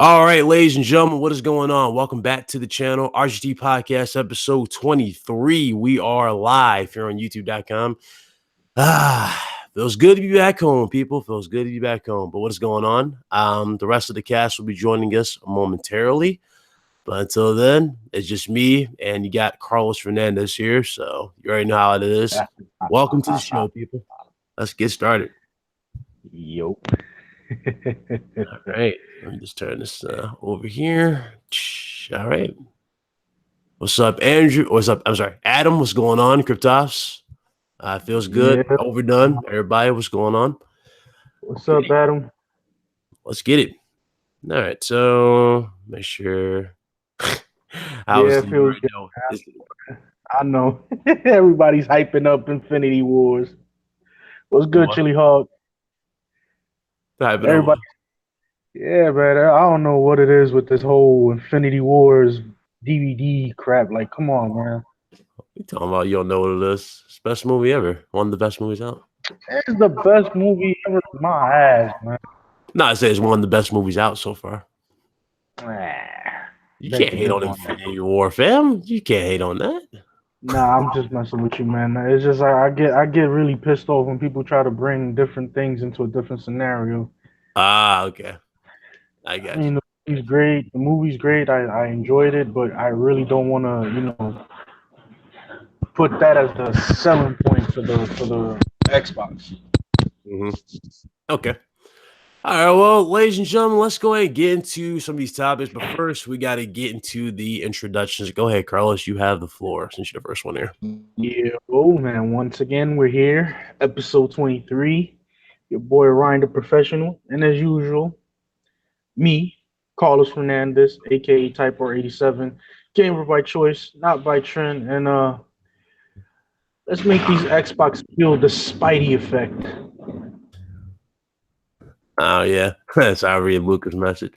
All right, ladies and gentlemen, what is going on? Welcome back to the channel, RGT Podcast, episode 23. We are live here on YouTube.com. Feels good to be back home, people. Feels good to be back home. But what is going on? The rest of the cast will be joining us momentarily. But until then, it's just me, and you got Carlos Fernandez here. So you already know how it is. Welcome to the show, people. Let's get started. Yo. All right, let me just turn this over here. All right. What's up, Andrew? What's up? I'm sorry, Adam. What's going on? Cryptops. Feels good. Yeah. Overdone. Everybody, what's going on? What's up, Adam? Let's get it. All right. So make sure. Yeah, feels good. I know. Everybody's hyping up Infinity Wars. What's good, Chili Hog? Everybody. Yeah, man. I don't know what it is with this whole Infinity Wars DVD crap. Like, come on, man. You talking about you don't know what it is? It's the best movie ever. One of the best movies out. It's the best movie ever. My ass, man. No, I say it's one of the best movies out so far. You can't hate on Infinity War, fam. You can't hate on that. Nah, I'm just messing with you, man. It's just I get really pissed off when people try to bring different things into a different scenario. Okay. I got you. The movie's great. The movie's great. I enjoyed it, but I really don't want to, put that as the selling point for the Xbox. Okay. All right. Well, ladies and gentlemen, let's go ahead and get into some of these topics. But first, we got to get into the introductions. Go ahead, Carlos. You have the floor since you're the first one here. Yeah. Oh man. Once again, we're here, episode 23. Your boy Ryan, the professional, and as usual, me, Carlos Fernandez, aka Typer87, gamer by choice, not by trend, and let's make these Xbox feel the Spidey effect. Oh yeah, that's how I read Luca's message.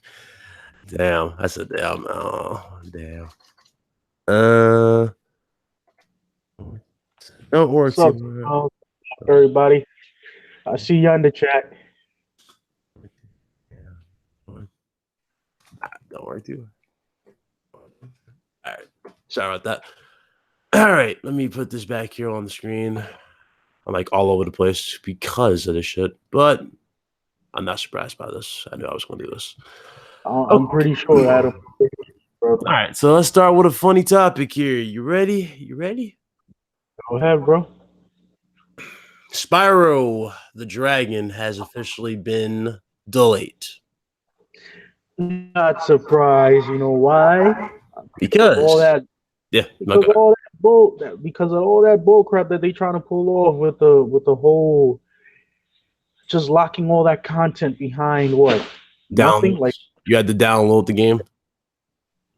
Damn, I said damn. Oh damn. Don't worry. What's up, everybody? I see you in the chat. Don't worry too. All right, sorry about that. All right, let me put this back here on the screen. I'm like all over the place because of this shit, but I'm not surprised by this. I knew I was going to do this. I'm pretty sure, Adam. All right, so let's start with a funny topic here. You ready? You ready? Go ahead, bro. Spyro the Dragon has officially been delayed. Not surprised. You know why? Because all that. Yeah. Because of all that bull crap that they trying to pull off with the whole just locking all that content behind what? Nothing. Like you had to download the game.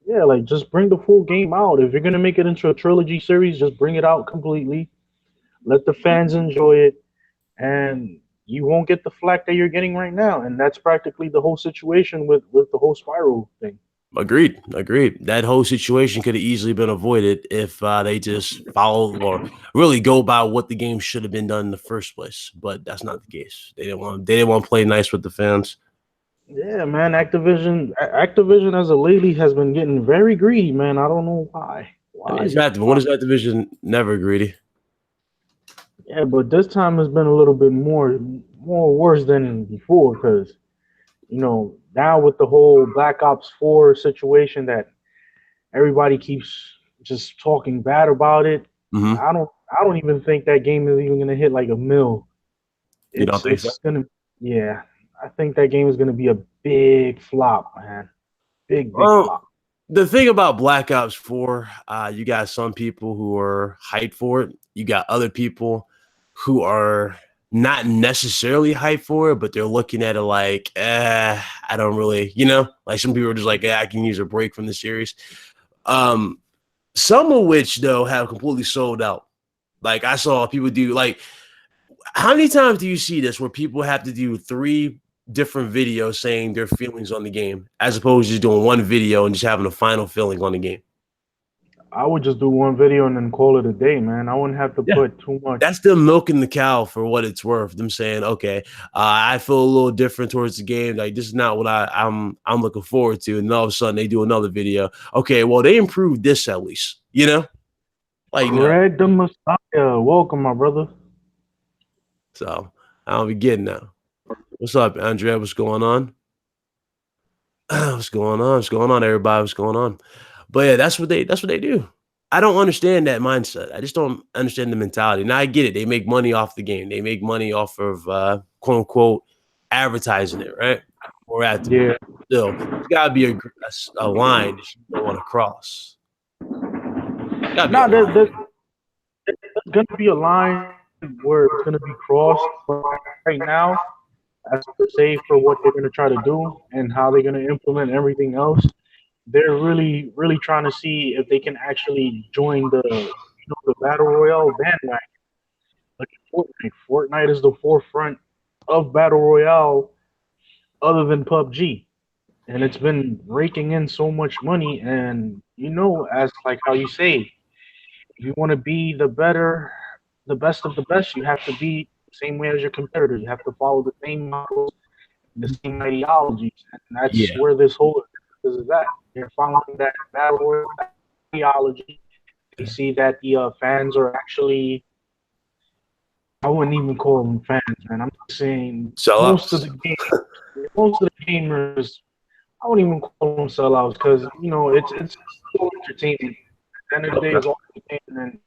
Yeah, like just bring the full game out. If you're gonna make it into a trilogy series, just bring it out completely. Let the fans enjoy it, and you won't get the flack that you're getting right now. And that's practically the whole situation with the whole Spyro thing. Agreed. That whole situation could have easily been avoided if they just follow or really go by what the game should have been done in the first place. But that's not the case. They didn't want to play nice with the fans. Yeah, man. Activision as of lately has been getting very greedy, man. I don't know why. When is Activision never greedy? Yeah, but this time has been a little bit more worse than before because, now with the whole Black Ops 4 situation that everybody keeps just talking bad about it, I don't even think that game is even gonna hit like $1 million. You don't think so? Yeah, I think that game is gonna be a big flop, man. Big flop. The thing about Black Ops 4, you got some people who are hyped for it. You got other people who are not necessarily hyped for it, but they're looking at it like, I don't really, like some people are just like, I can use a break from the series. Some of which, though, have completely sold out. Like, I saw people do, like, how many times do you see this where people have to do 3 different videos saying their feelings on the game as opposed to just doing one video and just having a final feeling on the game? I would just do one video and then call it a day, man. I wouldn't have to put too much. That's them milking the cow for what it's worth. Them saying, okay, I feel a little different towards the game. Like this is not what I'm looking forward to. And all of a sudden they do another video. Okay, well they improved this at least, you know. Like Red the Messiah, welcome, my brother. So I don't be getting that. What's up, Andrea? What's going on? What's going on? What's going on, everybody? What's going on? But yeah, that's what they do. I don't understand that mindset. I just don't understand the mentality. Now I get it. They make money off the game. They make money off of quote unquote advertising it, right? Or at the still, there's gotta be a line that you don't want to cross. No, there's gonna be a line where it's gonna be crossed, but right now, as per se for what they're gonna try to do and how they're gonna implement everything else, they're really trying to see if they can actually join the battle royale bandwagon. Like Fortnite is the forefront of battle royale, other than PUBG, and it's been raking in so much money. And as like how you say, if you want to be the best of the best, you have to be the same way as your competitors. You have to follow the same models, the same ideologies, and that's where this whole is at. They're following that battle royale ideology. They see that the fans are actually, I wouldn't even call them fans, man. I'm saying most of the gamers, I wouldn't even call them sellouts because it's all entertainment. At the end of the day, it's all entertainment.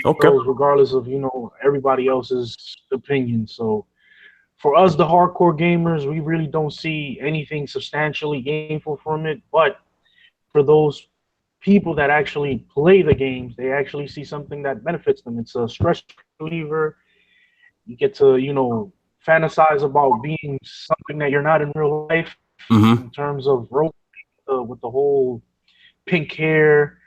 Regardless of everybody else's opinion. So for us, the hardcore gamers, we really don't see anything substantially gainful from it. But for those people that actually play the games, they actually see something that benefits them. It's a stress reliever. You get to fantasize about being something that you're not in real life, in terms of with the whole pink hair,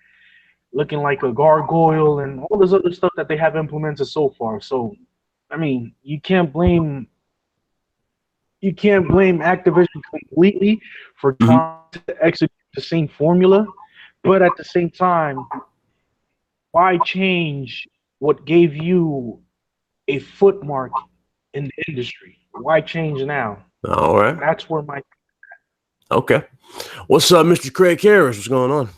looking like a gargoyle, and all this other stuff that they have implemented so far. So, I mean, you can't blame Activision completely for trying to execute the same formula, but at the same time, why change what gave you a footmark in the industry? Why change now? All right, that's where my What's up, Mr. Craig Harris? What's going on?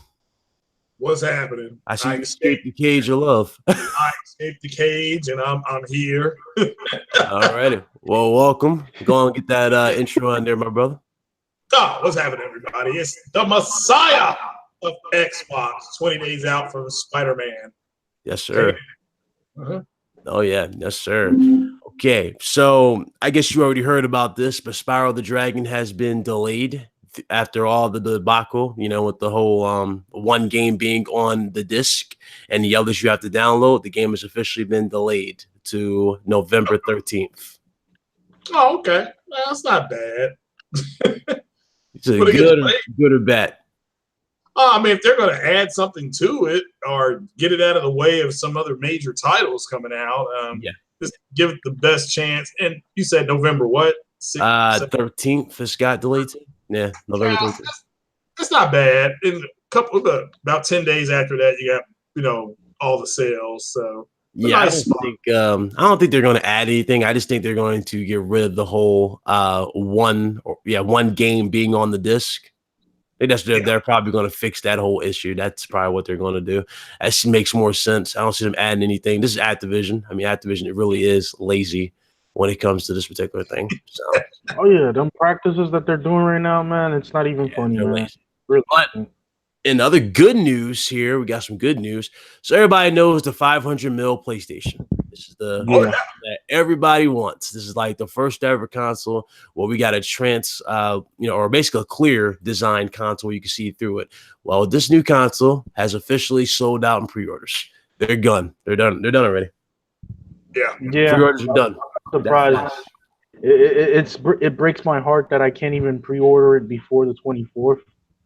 What's happening? I see you escaped the cage of love. I escaped the cage, and I'm here. All righty. Well, welcome. Go on and get that intro on there, my brother. Oh, what's happening, everybody? It's the Messiah of Xbox. 20 days out from Spider-Man. Yes, sir. Oh, yeah. Yes, sir. Okay. So I guess you already heard about this, but Spyro the Dragon has been delayed after all the debacle, with the whole one game being on the disc and the others you have to download. The game has officially been delayed to November 13th. Oh, okay. Well, that's not bad. It's a good or bad? I mean, if they're going to add something to it or get it out of the way of some other major titles coming out, just give it the best chance. And you said November what? 13th. This got delayed to? Yeah, November 13th. That's not bad. In about 10 days after that, you got all the sales. So yeah, I don't think they're going to add anything. I just think they're going to get rid of the whole one game being on the disc. I think they're probably going to fix that whole issue. That's probably what they're going to do. That makes more sense. I don't see them adding anything. This is Activision. I mean, Activision, it really is lazy when it comes to this particular thing. So. Oh yeah, them practices that they're doing right now, man, it's not even funny, man. Really. But in other good news here, we got some good news. So everybody knows the 500 mil PlayStation. This is the that everybody wants. This is like the first ever console where we got a or basically a clear design console you can see through it. Well, this new console has officially sold out in pre-orders. They're done. They're done already. Yeah. Pre-orders are done. Surprised. It breaks my heart that I can't even pre-order it before the 24th.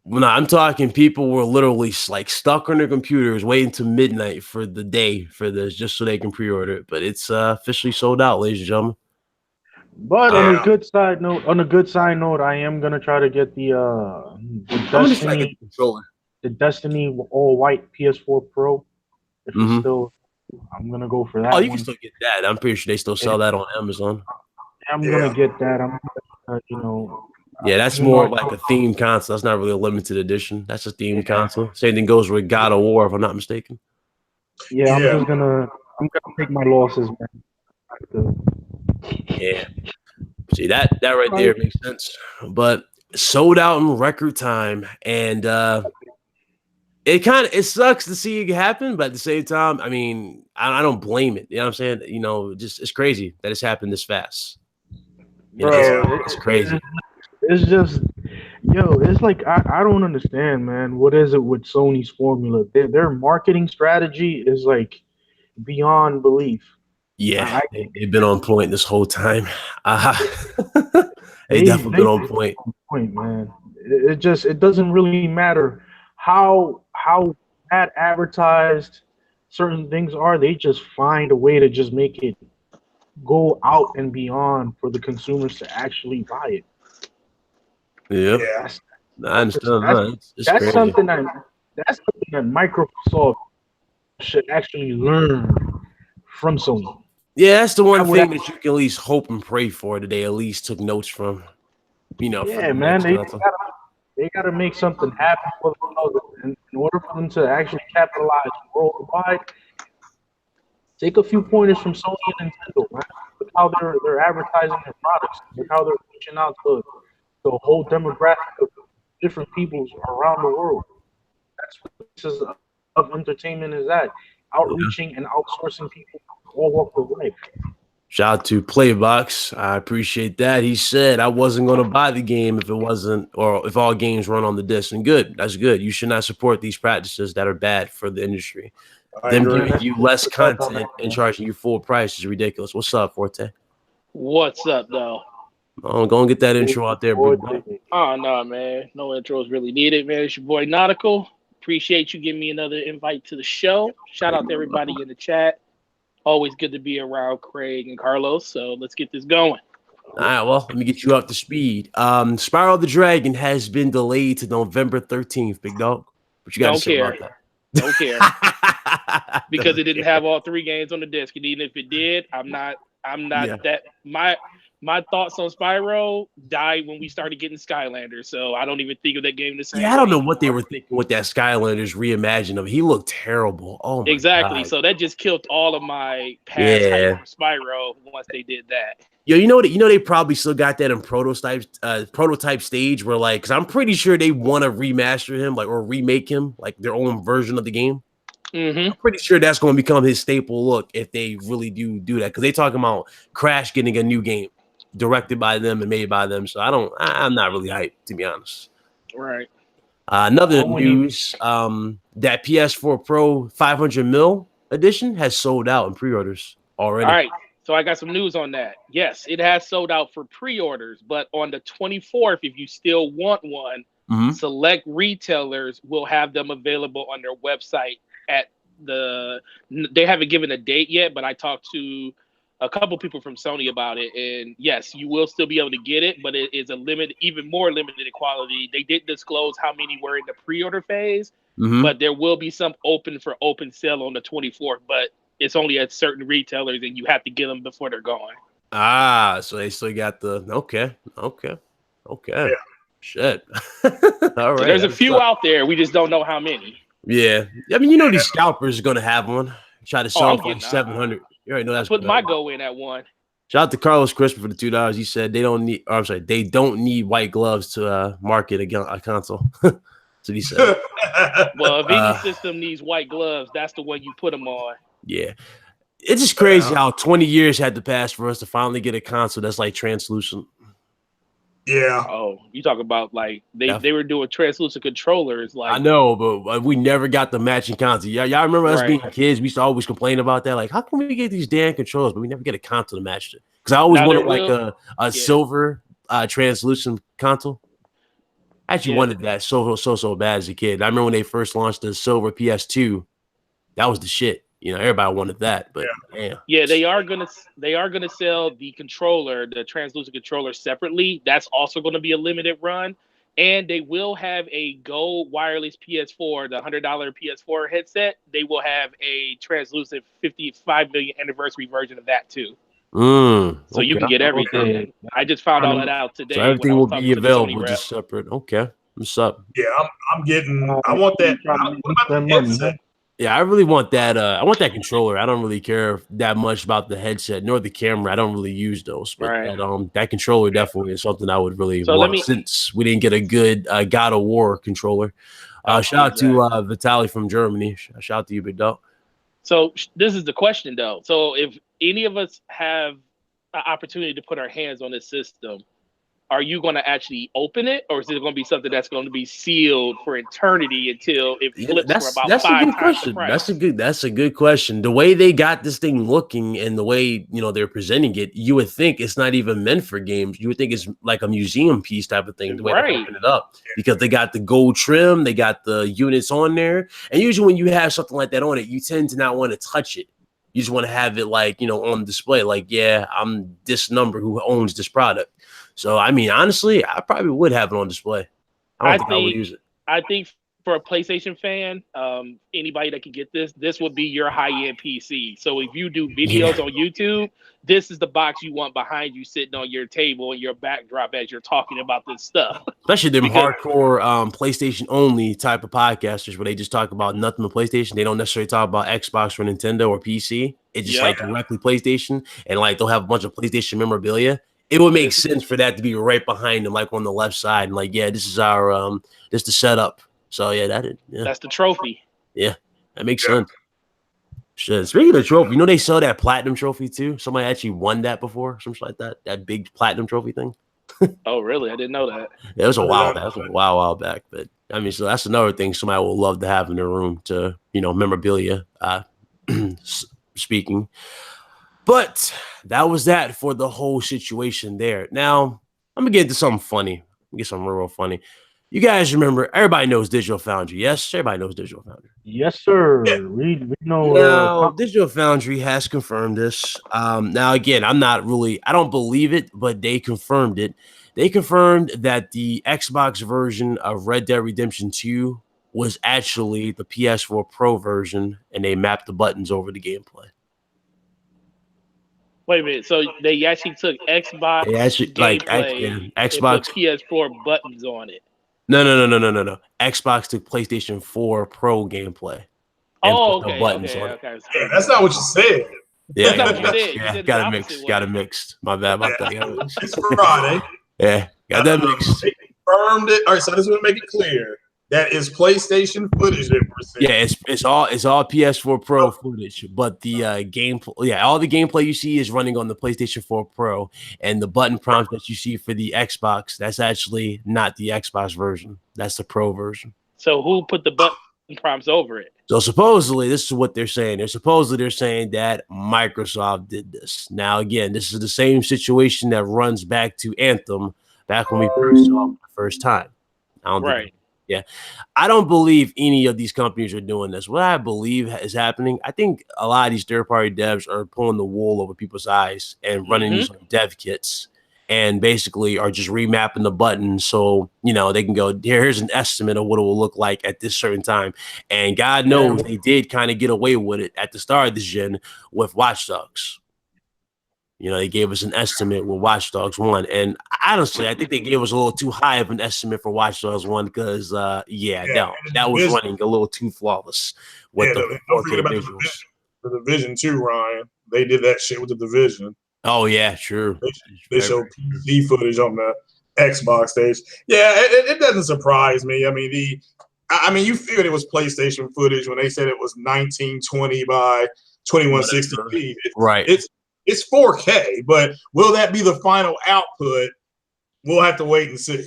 No, I'm talking people were literally like stuck on their computers waiting to midnight for the day for this just so they can pre-order it. But it's officially sold out, ladies and gentlemen. But on a good side note, I am gonna try to get the Destiny controller. the Destiny all white PS4 Pro. If it's still, I'm gonna go for that. Oh, you can still get that. I'm pretty sure they still sell that on Amazon. I'm gonna get that. I'm yeah, that's more like a themed console. That's not really a limited edition. That's a themed console. Same thing goes with God of War, if I'm not mistaken. Yeah, I'm gonna take my losses, man. Yeah. See, that right there makes sense. But sold out in record time, and it sucks to see it happen, but at the same time, I mean, I don't blame it. You know what I'm saying? You know, just it's crazy that it's happened this fast. You know, it's crazy. It's just, it's like I don't understand, man. What is it with Sony's formula? Their marketing strategy is like beyond belief. Yeah, they've been on point this whole time. They definitely been on point. Man. It doesn't really matter how bad advertised certain things are. They just find a way to just make it go out and beyond for the consumers to actually buy it. Yeah, I understand. That's something that Microsoft should actually learn from Sony. Yeah, that's the one thing that you can at least hope and pray for that they at least took notes from. You know, yeah, man, they gotta make something happen for them in order for them to actually capitalize worldwide. Take a few pointers from Sony and Nintendo, man. Look how they're advertising their products. Look how they're reaching out to the whole demographic of different peoples around the world. That's what this is of entertainment is that. Outreaching and outsourcing people all walks of life. Shout out to Playbox. I appreciate that. He said I wasn't going to buy the game if it wasn't, or if all games run on the disc. And good, that's good. You should not support these practices that are bad for the industry. Them giving you less content and charging you full price is ridiculous. What's up, Forte? What's up, though? Oh, go and get that intro out there, bro. Oh no, man. No intro is really needed, man. It's your boy Nautical. Appreciate you giving me another invite to the show. Shout out to everybody in the chat. Always good to be around Craig and Carlos. So let's get this going. All right, well, let me get you up to speed. Spyro the Dragon has been delayed to November 13th, big dog. What you got to say about that? Don't care. Because it didn't have all 3 games on the disc. And even if it did, I'm not that my thoughts on Spyro died when we started getting Skylanders, so I don't even think of that game the same. Yeah, I don't know what they were thinking with that Skylanders reimagined of. He looked terrible. Oh my exactly. God. So that just killed all of my past hype for Spyro once they did that. Yo, you know they probably still got that in prototype stage where because I'm pretty sure they want to remaster him or remake him their own version of the game. Mm-hmm. I'm pretty sure that's going to become his staple look if they really do that because they talking about Crash getting a new game directed by them and made by them. So I'm not really hyped, to be honest. Right. Another news, that PS4 Pro 500 mil edition has sold out in pre-orders already. All right. So I got some news on that. Yes, it has sold out for pre-orders, but on the 24th, if you still want one, select retailers will have them available on their website they haven't given a date yet, but I talked to a couple people from Sony about it, and yes, you will still be able to get it, but it is even more limited quality. They didn't disclose how many were in the pre-order phase, but there will be some open sale on the 24th, but it's only at certain retailers, and you have to get them before they're gone. So they still got the okay. Yeah. Shit. All right. So there's a few out there. We just don't know how many. Yeah. I mean, these scalpers are going to have one. Try to sell for 700. You already know that's put my go in at one. Shout out to Carlos Crisper for the $2. He said they don't need white gloves to market a console. That's what he said. Well, if any system needs white gloves, that's the one you put them on. Yeah. It's just crazy how 20 years had to pass for us to finally get a console that's translucent. Yeah. Oh, you talk about they were doing translucent controllers. I know, but we never got the matching console. Y'all remember us being kids? We used to always complain about that. How can we get these damn controllers, but we never get a console to match it? Because I always wanted a silver translucent console. I actually wanted that so bad as a kid. I remember when they first launched the silver PS2. That was the shit. Everybody wanted that, but damn. Yeah, they are gonna sell the controller, the translucent controller separately. That's also going to be a limited run. And they will have a gold wireless PS4, the $100 PS4 headset. They will have a translucent 55 million anniversary version of that too. So you can get everything. Okay. I just found all that out today. So everything when I was will talking be to the Sony available rep. just separate. Okay. What's up? Yeah, I'm getting. I want that. What about the headset? Yeah, I really want that. I want that controller. I don't really care that much about the headset nor the camera. I don't really use those, but that controller definitely is something I would really want. Since we didn't get a good God of War controller. Shout out to Vitaly from Germany. Shout out to you, big dog. So this is the question, though. So if any of us have an opportunity to put our hands on this system, are you going to actually open it, or is it going to be something that's going to be sealed for eternity until it flips for about 5 times the price? That's a good question. The way they got this thing looking and the way they're presenting it, you would think it's not even meant for games. You would think it's like a museum piece type of thing. The way they open it up, because they got the gold trim, they got the units on there, and usually when you have something like that on it, you tend to not want to touch it. You just want to have it on display. Like, yeah, I'm this number who owns this product. So, I mean, honestly, I probably would have it on display. I think I would use it. I think for a PlayStation fan, anybody that can get this would be your high-end PC. So if you do videos on YouTube, this is the box you want behind you sitting on your table and your backdrop as you're talking about this stuff. Especially them hardcore PlayStation-only type of podcasters where they just talk about nothing but PlayStation. They don't necessarily talk about Xbox or Nintendo or PC. It's just directly PlayStation, and they'll have a bunch of PlayStation memorabilia. It would make sense for that to be right behind them, on the left side, and this is our this is the setup. So that's the trophy. Yeah, that makes sense. Shit. Speaking of trophy, they sell that platinum trophy too. Somebody actually won that before, something like that. That big platinum trophy thing. Oh, really? I didn't know that. Yeah, it was a while back. But I mean, so that's another thing somebody will love to have in their room to memorabilia. Speaking. But that was that for the whole situation there. Now, I'm going to get into something funny. Get something real funny. You guys remember, everybody knows Digital Foundry. Yes, everybody knows Digital Foundry. Yes, sir. Yeah. We know. Now, Digital Foundry has confirmed this. Now, again, I don't believe it, but they confirmed it. They confirmed that the Xbox version of Red Dead Redemption 2 was actually the PS4 Pro version, and they mapped the buttons over the gameplay. Wait a minute. So they actually took Xbox gameplay Xbox and put PS4 buttons on it. No. Xbox took PlayStation 4 Pro gameplay. Oh, okay. Yeah, that's not what you said. Yeah, that's not what you said. Got it mixed. My bad. It's Friday. Yeah, got that mixed. They confirmed it. All right, so I just want to make it clear. That is PlayStation footage that we're seeing. Yeah, it's all PS4 Pro footage, but the gameplay, all the gameplay you see is running on the PlayStation 4 Pro, and the button prompts that you see for the Xbox, that's actually not the Xbox version. That's the Pro version. So who put the button prompts over it? So supposedly, this is what they're saying. They're saying that Microsoft did this. Now, again, this is the same situation that runs back to Anthem, back when we first saw it the first time. I don't believe any of these companies are doing this. What I believe is happening, I think a lot of these third-party devs are pulling the wool over people's eyes and running these dev kits and basically are just remapping the buttons so, they can go, here's an estimate of what it will look like at this certain time. And God knows they did kind of get away with it at the start of this gen with Watch Dogs. They gave us an estimate with Watch Dogs 1. And honestly, I think they gave us a little too high of an estimate for Watch Dogs 1 because, that was running a little too flawless with the 4K visuals. The Division 2, Ryan. They did that shit with the Division. Oh, yeah, true. They showed PC footage on the Xbox stage. Yeah, it doesn't surprise me. I mean, you figured it was PlayStation footage when they said it was 1920 by 2160p. Right. It's 4K, but will that be the final output? We'll have to wait and see.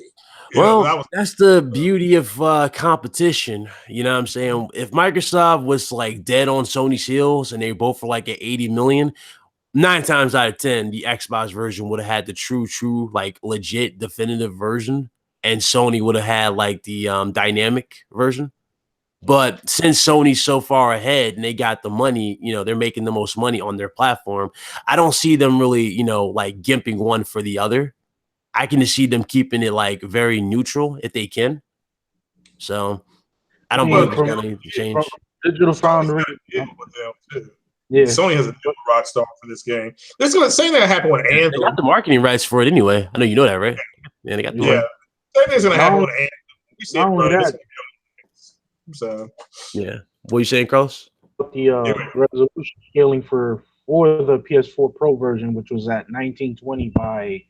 That's the beauty of competition. You know what I'm saying? If Microsoft was dead on Sony's heels and they both were at 80 million, 9 times out of 10, the Xbox version would have had the true, legit definitive version, and Sony would have had the dynamic version. But since Sony's so far ahead and they got the money, they're making the most money on their platform. I don't see them really, gimping one for the other. I can see them keeping it like very neutral if they can. So I don't believe it's going to change. Digital Foundry. With them too. Yeah. Sony has a deal with Rockstar for this game. It's going to same thing that happened with Anthem. They got the marketing rights for it anyway. I know you know that, right? Yeah, they got the Same thing's going to happen with Anthem. We see not only that. So yeah. What are you saying, Carlos? The resolution scaling for the PS4 Pro version, which was at 1920 by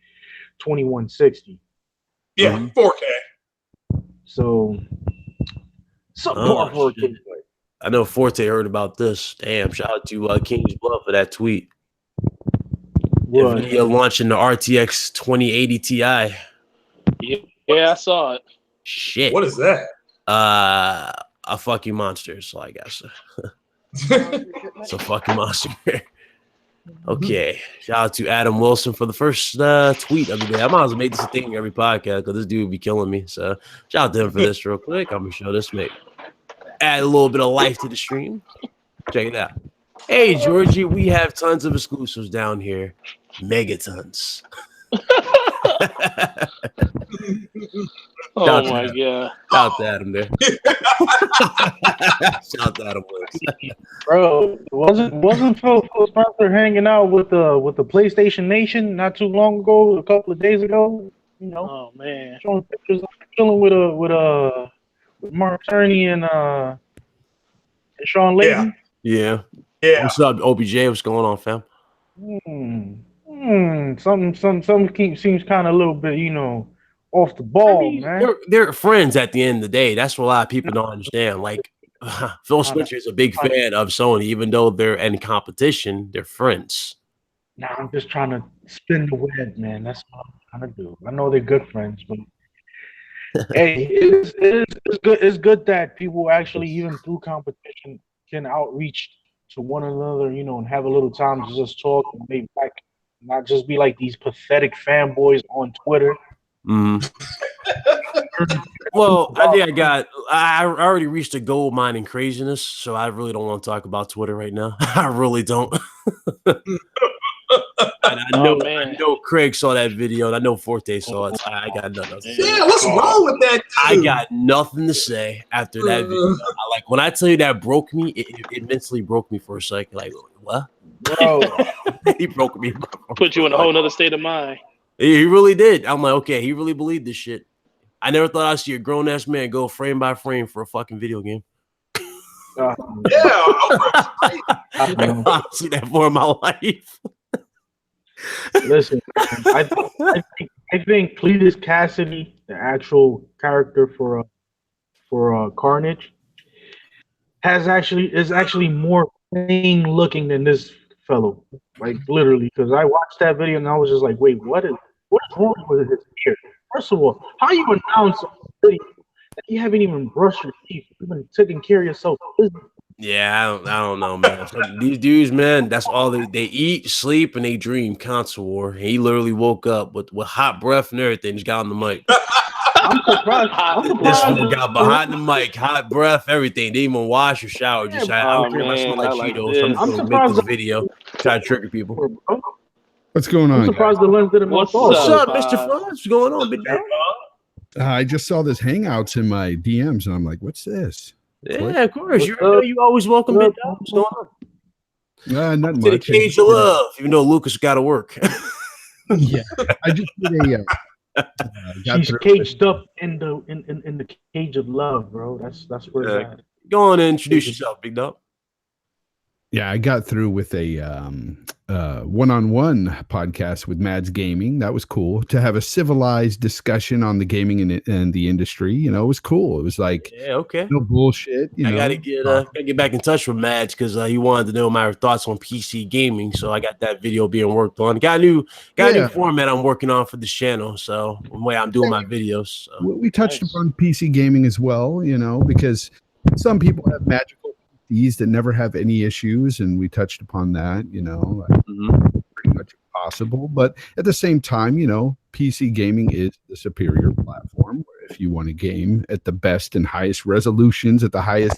2160. Yeah, 4K. So support for gameplay. I know Forte heard about this. Damn, shout out to King's Bluff for that tweet. NVIDIA launching the RTX 2080 Ti. Yeah, I saw it. Shit. What is that? A fucking monster, so I guess. It's a fucking monster. Okay. Shout out to Adam Wilson for the first tweet of the day. I might as well make this a thing every podcast because this dude would be killing me. So shout out to him for this real quick. I'm gonna show this mate. Add a little bit of life to the stream. Check it out. Hey Georgie, we have tons of exclusives down here. Megatons. Oh my god! Shout out to Adam there. Shout out to Adam Wilson. Bro, wasn't Phil Spencer hanging out with the PlayStation Nation not too long ago, a couple of days ago? You know, oh man, showing pictures of chilling with Mark Turney and Sean Layton. Yeah. What's up, OBJ? What's going on, fam? Something seems kind of a little bit, off the ball, man. They're friends at the end of the day. That's what a lot of people don't understand. Like Phil Spencer is a big fan of Sony, even though they're in competition. They're friends. Nah, I'm just trying to spin the web, man. That's what I'm trying to do. I know they're good friends, but hey, it's good. It's good that people actually, even through competition, can outreach to one another, and have a little time to just talk and maybe not just be like these pathetic fanboys on Twitter. Well, I think I already reached a gold mining craziness, so I really don't want to talk about Twitter right now. I really don't. And I know Craig saw that video, and I know Forte saw it. So I got nothing else to say. Yeah, what's wrong with that dude? I got nothing to say after that video. Like when I tell you that broke me, it mentally broke me for a second. Like what? Bro, He broke me. Put you in a whole other state of mind. He really did. I'm like, okay, he really believed this shit. I never thought I'd see a grown ass man go frame by frame for a fucking video game. Yeah, I've seen that for my life. Listen, I think Cletus Cassidy, the actual character for Carnage, is actually more plain looking than this fellow. Like literally, because I watched that video and I was just like, wait, what's wrong with his hair? First of all, how you announce a video that you haven't even brushed your teeth, you've been taking care of yourself? Yeah, I don't know, man. These dudes, man, that's all they eat, sleep, and they dream console war. And he literally woke up with hot breath and everything. Just got on the mic. I'm surprised. This one got behind the mic, hot breath, everything. Didn't even wash or shower. Just I don't care if I smell like Cheetos. I'm just gonna make this video, try to trigger people. What's going on? I'm surprised the lens didn't. What's up, Mr. Franz? What's going on, big dog? I just saw this Hangouts in my DMs, and I'm like, "What's this?" Yeah, of course. You always welcome, big dog. What's going on? Not To the much. cage of love, even though Lucas got to work. Yeah, I just did She's caged up in the cage of love, bro. That's where it's at. Go on and introduce yourself, big dog. Yeah, I got through with a one-on-one podcast with Mads Gaming. That was cool to have a civilized discussion on the gaming and the industry. It was cool. It was like, no bullshit. I gotta get back in touch with Mads because he wanted to know my thoughts on PC gaming. So I got that video being worked on. Got a new format I'm working on for the channel. So the way I'm doing my videos. So. We touched upon PC gaming as well. Because some people have magical these that never have any issues, and we touched upon that, pretty much impossible. But at the same time, PC gaming is the superior platform if you want to game at the best and highest resolutions, at the highest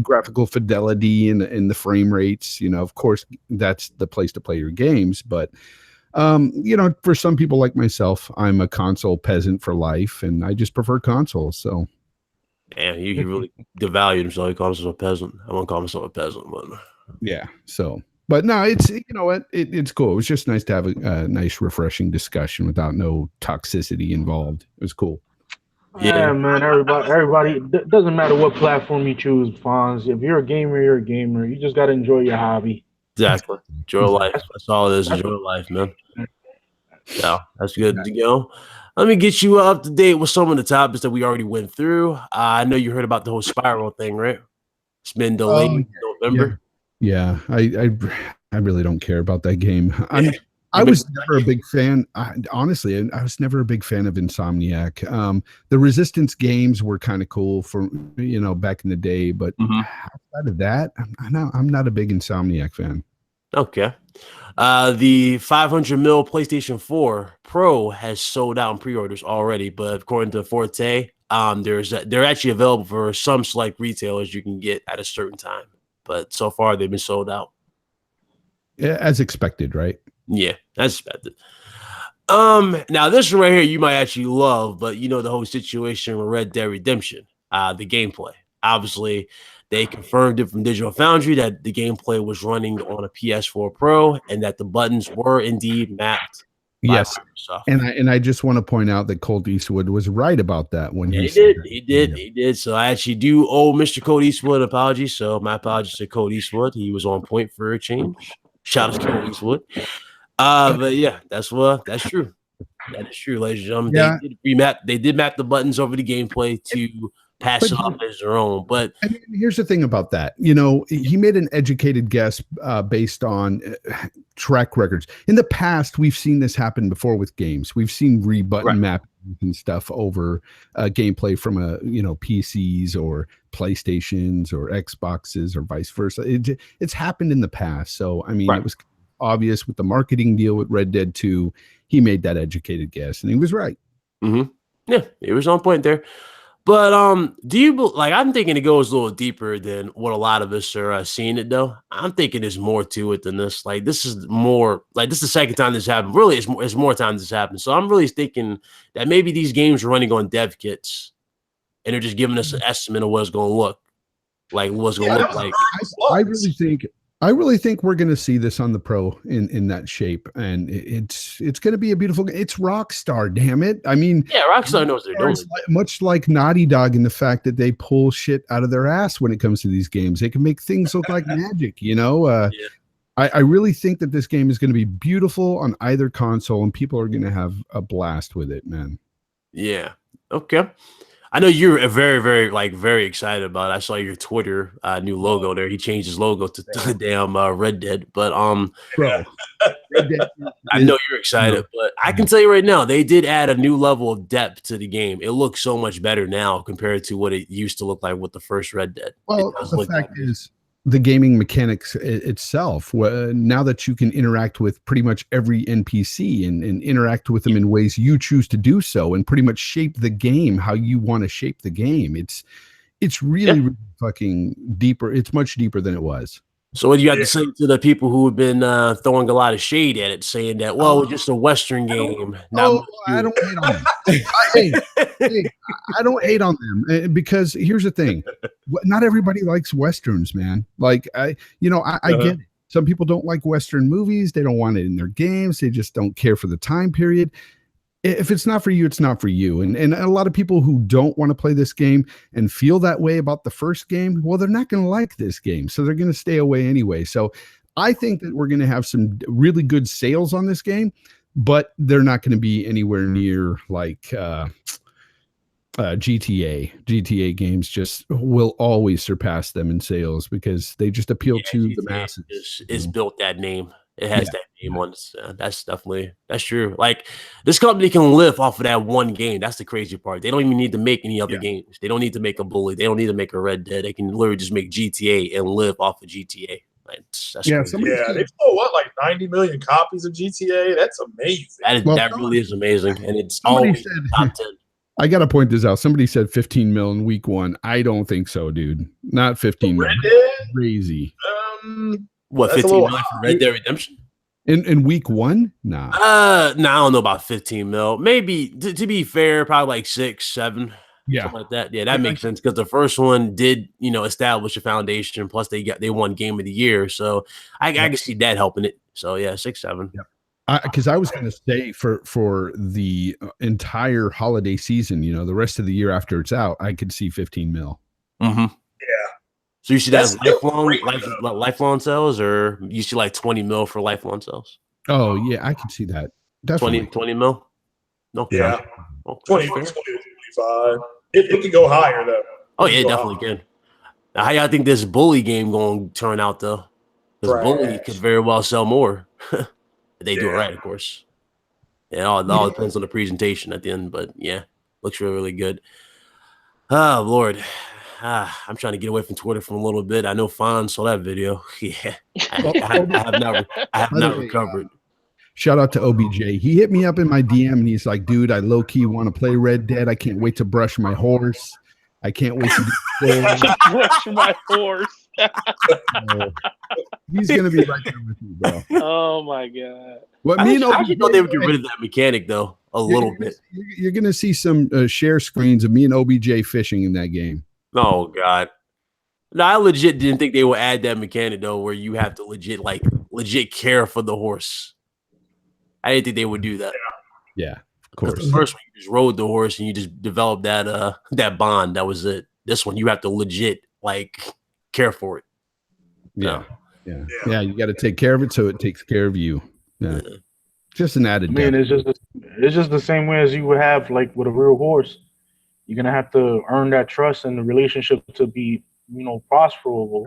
graphical fidelity and the frame rates. Of course, that's the place to play your games. But For some people like myself, I'm a console peasant for life, and I just prefer consoles. So, yeah, he really devalued himself. He called himself a peasant. I won't call myself a peasant, but yeah. So, but no, it's it's cool. It was just nice to have a nice, refreshing discussion without no toxicity involved. It was cool. Yeah, man. Everybody. Doesn't matter what platform you choose, Fonz. If you're a gamer, you're a gamer. You just gotta enjoy your hobby. exactly. Enjoy life. That's all it is. Enjoy life, man. Yeah, that's good to go. Let me get you up to date with some of the topics that we already went through. I know you heard about the whole Spyro thing, right? It's been delayed in November. Yeah, I really don't care about that game. I was never a big fan. Honestly, I was never a big fan of Insomniac. The Resistance games were kind of cool for back in the day, but outside of that, I'm not a big Insomniac fan. Okay. The 500 mil PlayStation 4 Pro has sold out in pre-orders already, but according to Forte, they're actually available for some select retailers you can get at a certain time. But so far, they've been sold out. Yeah, as expected, right? Yeah, as expected. Now this one right here you might actually love, but the whole situation with Red Dead Redemption, the gameplay. Obviously, they confirmed it from Digital Foundry that the gameplay was running on a PS4 Pro and that the buttons were indeed mapped. Yes, and I just want to point out that Colt Eastwood was right about that when he did. So I actually do owe Mr. Colt Eastwood an apology. So my apologies to Colt Eastwood. He was on point for a change. Shout out to Colt Eastwood. But yeah, that's true. That is true, ladies and gentlemen. Yeah. They did map the buttons over the gameplay to pass it off as their own. But I mean, here's the thing about that. He made an educated guess based on track records. In the past, we've seen this happen before with games. We've seen rebutton mapping and stuff over gameplay from PCs or PlayStations or Xboxes or vice versa. It's happened in the past. So I mean, it was obvious with the marketing deal with Red Dead 2. He made that educated guess, and he was right. Yeah, he was on point there. But do you I'm thinking it goes a little deeper than what a lot of us are seeing it though. I'm thinking there's more to it than this. This is more this is the second time this happened. Really, it's more times this happened. So I'm really thinking that maybe these games are running on dev kits, and they're just giving us an estimate of what it's going to look like. What's going to look like. I really think we're going to see this on the Pro in that shape, and it's going to be a beautiful. It's Rockstar, damn it! I mean, yeah, Rockstar knows they're doing. Much like Naughty Dog in the fact that they pull shit out of their ass when it comes to these games. They can make things look like magic, I really think that this game is going to be beautiful on either console, and people are going to have a blast with it, man. Yeah. Okay. I know you're very, very, very excited about it. I saw your Twitter new logo there. He changed his logo to the damn Red Dead. But Bro, I know you're excited, but I can tell you right now, they did add a new level of depth to the game. It looks so much better now compared to what it used to look like with the first Red Dead. Well, the fact is, the gaming mechanics itself, now that you can interact with pretty much every NPC and interact with them in ways you choose to do so, and pretty much shape the game how you want to shape the game. It's really fucking deeper. It's much deeper than it was. So what do you have to say to the people who have been throwing a lot of shade at it, saying that, well, it's just a Western game? I don't hate on them. I don't hate on them because here's the thing. Not everybody likes Westerns, man. I get it. Some people don't like Western movies. They don't want it in their games. They just don't care for the time period. If it's not for you, it's not for you. And a lot of people who don't want to play this game and feel that way about the first game, well, they're not going to like this game. So they're going to stay away anyway. So I think that we're going to have some really good sales on this game, but they're not going to be anywhere near like GTA. GTA games just will always surpass them in sales because they just appeal to GTA the masses. It's built that name. It has that name on it. That's true. Like, this company can live off of that one game. That's the crazy part. They don't even need to make any other games. They don't need to make a Bully. They don't need to make a Red Dead. They can literally just make GTA and live off of GTA. That's crazy. They sold 90 million copies of GTA. That's amazing. That really is amazing, and it's always top 10. I gotta point this out. Somebody said 15 mil in week 1. I don't think so, dude. Not 15 mil. Crazy. What, 15 million for Red Dead Redemption? In week one? Nah. No, I don't know about 15 mil. Maybe to be fair, probably like 6, 7. Yeah. Something like that. Yeah, that makes sense because the first one did, establish a foundation. Plus, they won Game of the Year, so I can see that helping it. So yeah, 6, 7. Yep. Because I was going to say for the entire holiday season, the rest of the year after it's out, I could see 15 mil. Mm-hmm. Yeah. So you see that as lifelong sales, or you see like 20 mil for lifelong sales? Oh yeah, I can see that. Definitely 20 mil. No, yeah, okay. 20 to 25. It could go higher though. Oh yeah, definitely can. Now, how y'all think this bully game going to turn out though? Because bully could very well sell more. They do it right, of course. It all depends on the presentation at the end, but yeah, looks really, really good. Oh Lord, I'm trying to get away from Twitter for a little bit. I know Fawn saw that video. Yeah, I have not recovered. Shout out to OBJ. He hit me up in my DM and he's like, "Dude, I low key want to play Red Dead. I can't wait to brush my horse. I can't wait to brush my horse." He's gonna be right there with you, bro. Oh my god! I actually thought they would get rid of that mechanic though a little bit. You're gonna see some share screens of me and OBJ fishing in that game. Oh god! No, I legit didn't think they would add that mechanic though, where you have to legit care for the horse. I didn't think they would do that. Yeah, of course. The first one, you just rode the horse and you just developed that bond. That was it. This one, you have to legit care for it. Yeah. You got to take care of it so it takes care of you. Yeah, just an added. It's just the same way as you would have like with a real horse. You're gonna have to earn that trust and the relationship to be, prosperable,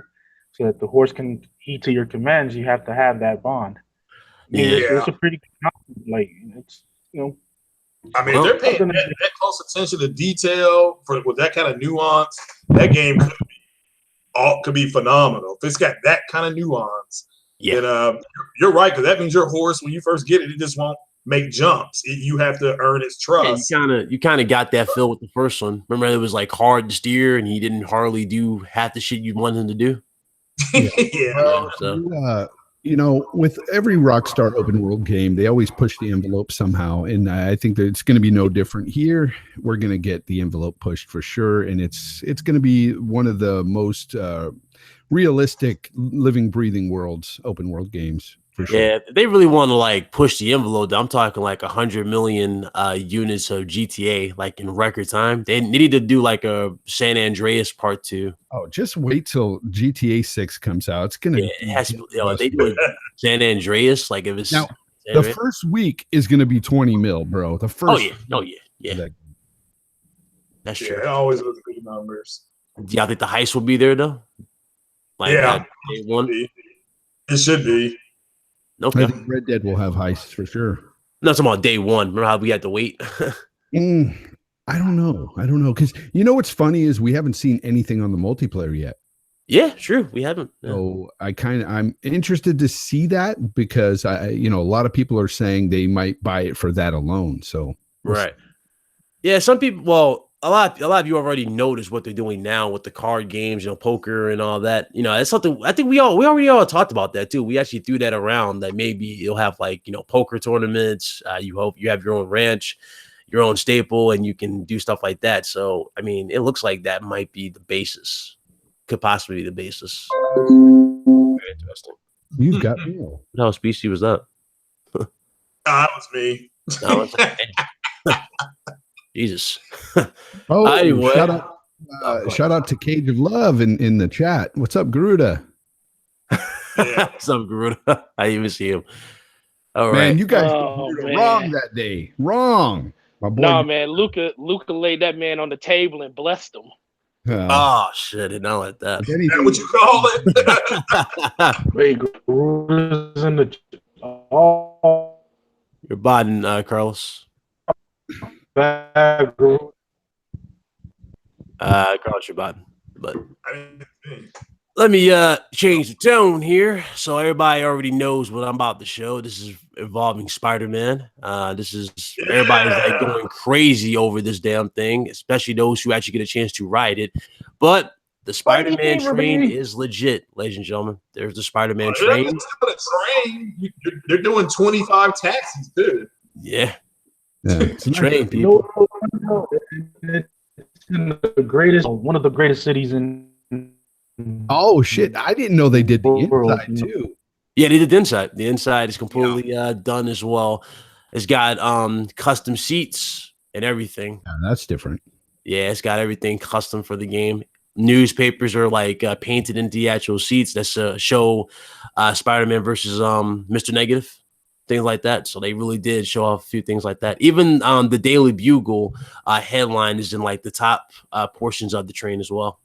so that the horse can heed to your commands. You have to have that bond. It's a pretty it's. I mean, if they're paying that close attention to detail with that kind of nuance, that game could be phenomenal. If it's got that kind of nuance, then you're right, because that means your horse, when you first get it, it just won't make jumps. You have to earn its trust. Yeah, you kind of got that feel with the first one. Remember, it was hard to steer, and he didn't hardly do half the shit you wanted him to do. With every Rockstar open world game, they always push the envelope somehow, and I think that it's going to be no different here. We're going to get the envelope pushed for sure, and it's going to be one of the most realistic, living, breathing worlds, open world games. For sure. Yeah, they really want to push the envelope. I'm talking 100 million units of GTA in record time. They need to do a San Andreas Part 2. Oh, just wait till GTA 6 comes out. It's gonna. It has to. They do San Andreas if it's now. The first week is gonna be 20 mil, bro. The first. Oh yeah. That's true. It always was good numbers. Do y'all think the heist will be there though? Day one. It should be. Okay. I think Red Dead will have heists for sure. No, it's about day one. Remember how we had to wait? I don't know. Because what's funny is we haven't seen anything on the multiplayer yet. Yeah, true. We haven't. Yeah. So I'm interested to see that because a lot of people are saying they might buy it for that alone. So right. Yeah, some people. Well, a lot of you already noticed what they're doing now with the card games, poker and all that. It's something I think we already all talked about that too. We actually threw that around that maybe you'll have poker tournaments. You hope you have your own ranch, your own staple, and you can do stuff like that. So I mean, it looks like that might be the basis. Could possibly be the basis. Very interesting. You've got Neil. How species was that? That was me. Jesus. Anyway. Shout out to Cage of Love in the chat. What's up, Garuda? What's up, Garuda? I didn't even see him. All right. Man, you guys were wrong that day. Wrong. My boy. No, man. Luca laid that man on the table and blessed him. Oh shit! Did not like that. Is that what you call it? Wait, Garuda's in the. You're botting, Carlos. Carlos, you're botting. But let me change the tone here, so everybody already knows what I'm about to show. This is involving Spider-Man. This is everybody's going crazy over this damn thing, especially those who actually get a chance to ride it. But The Spider-Man train is legit, ladies and gentlemen. There's the Spider-Man train. They're doing 25 taxis too. Yeah. It's train, people. It's in the greatest, one of the greatest cities in. Oh shit! I didn't know they did the inside too. Yeah, they did the inside. The inside is completely done as well. It's got custom seats and everything. Yeah, that's different. Yeah, it's got everything custom for the game. Newspapers are like painted into the actual seats. That's a show Spider-Man versus Mr. Negative, things like that. So they really did show off a few things like that. Even the Daily Bugle headline is in like the top portions of the train as well.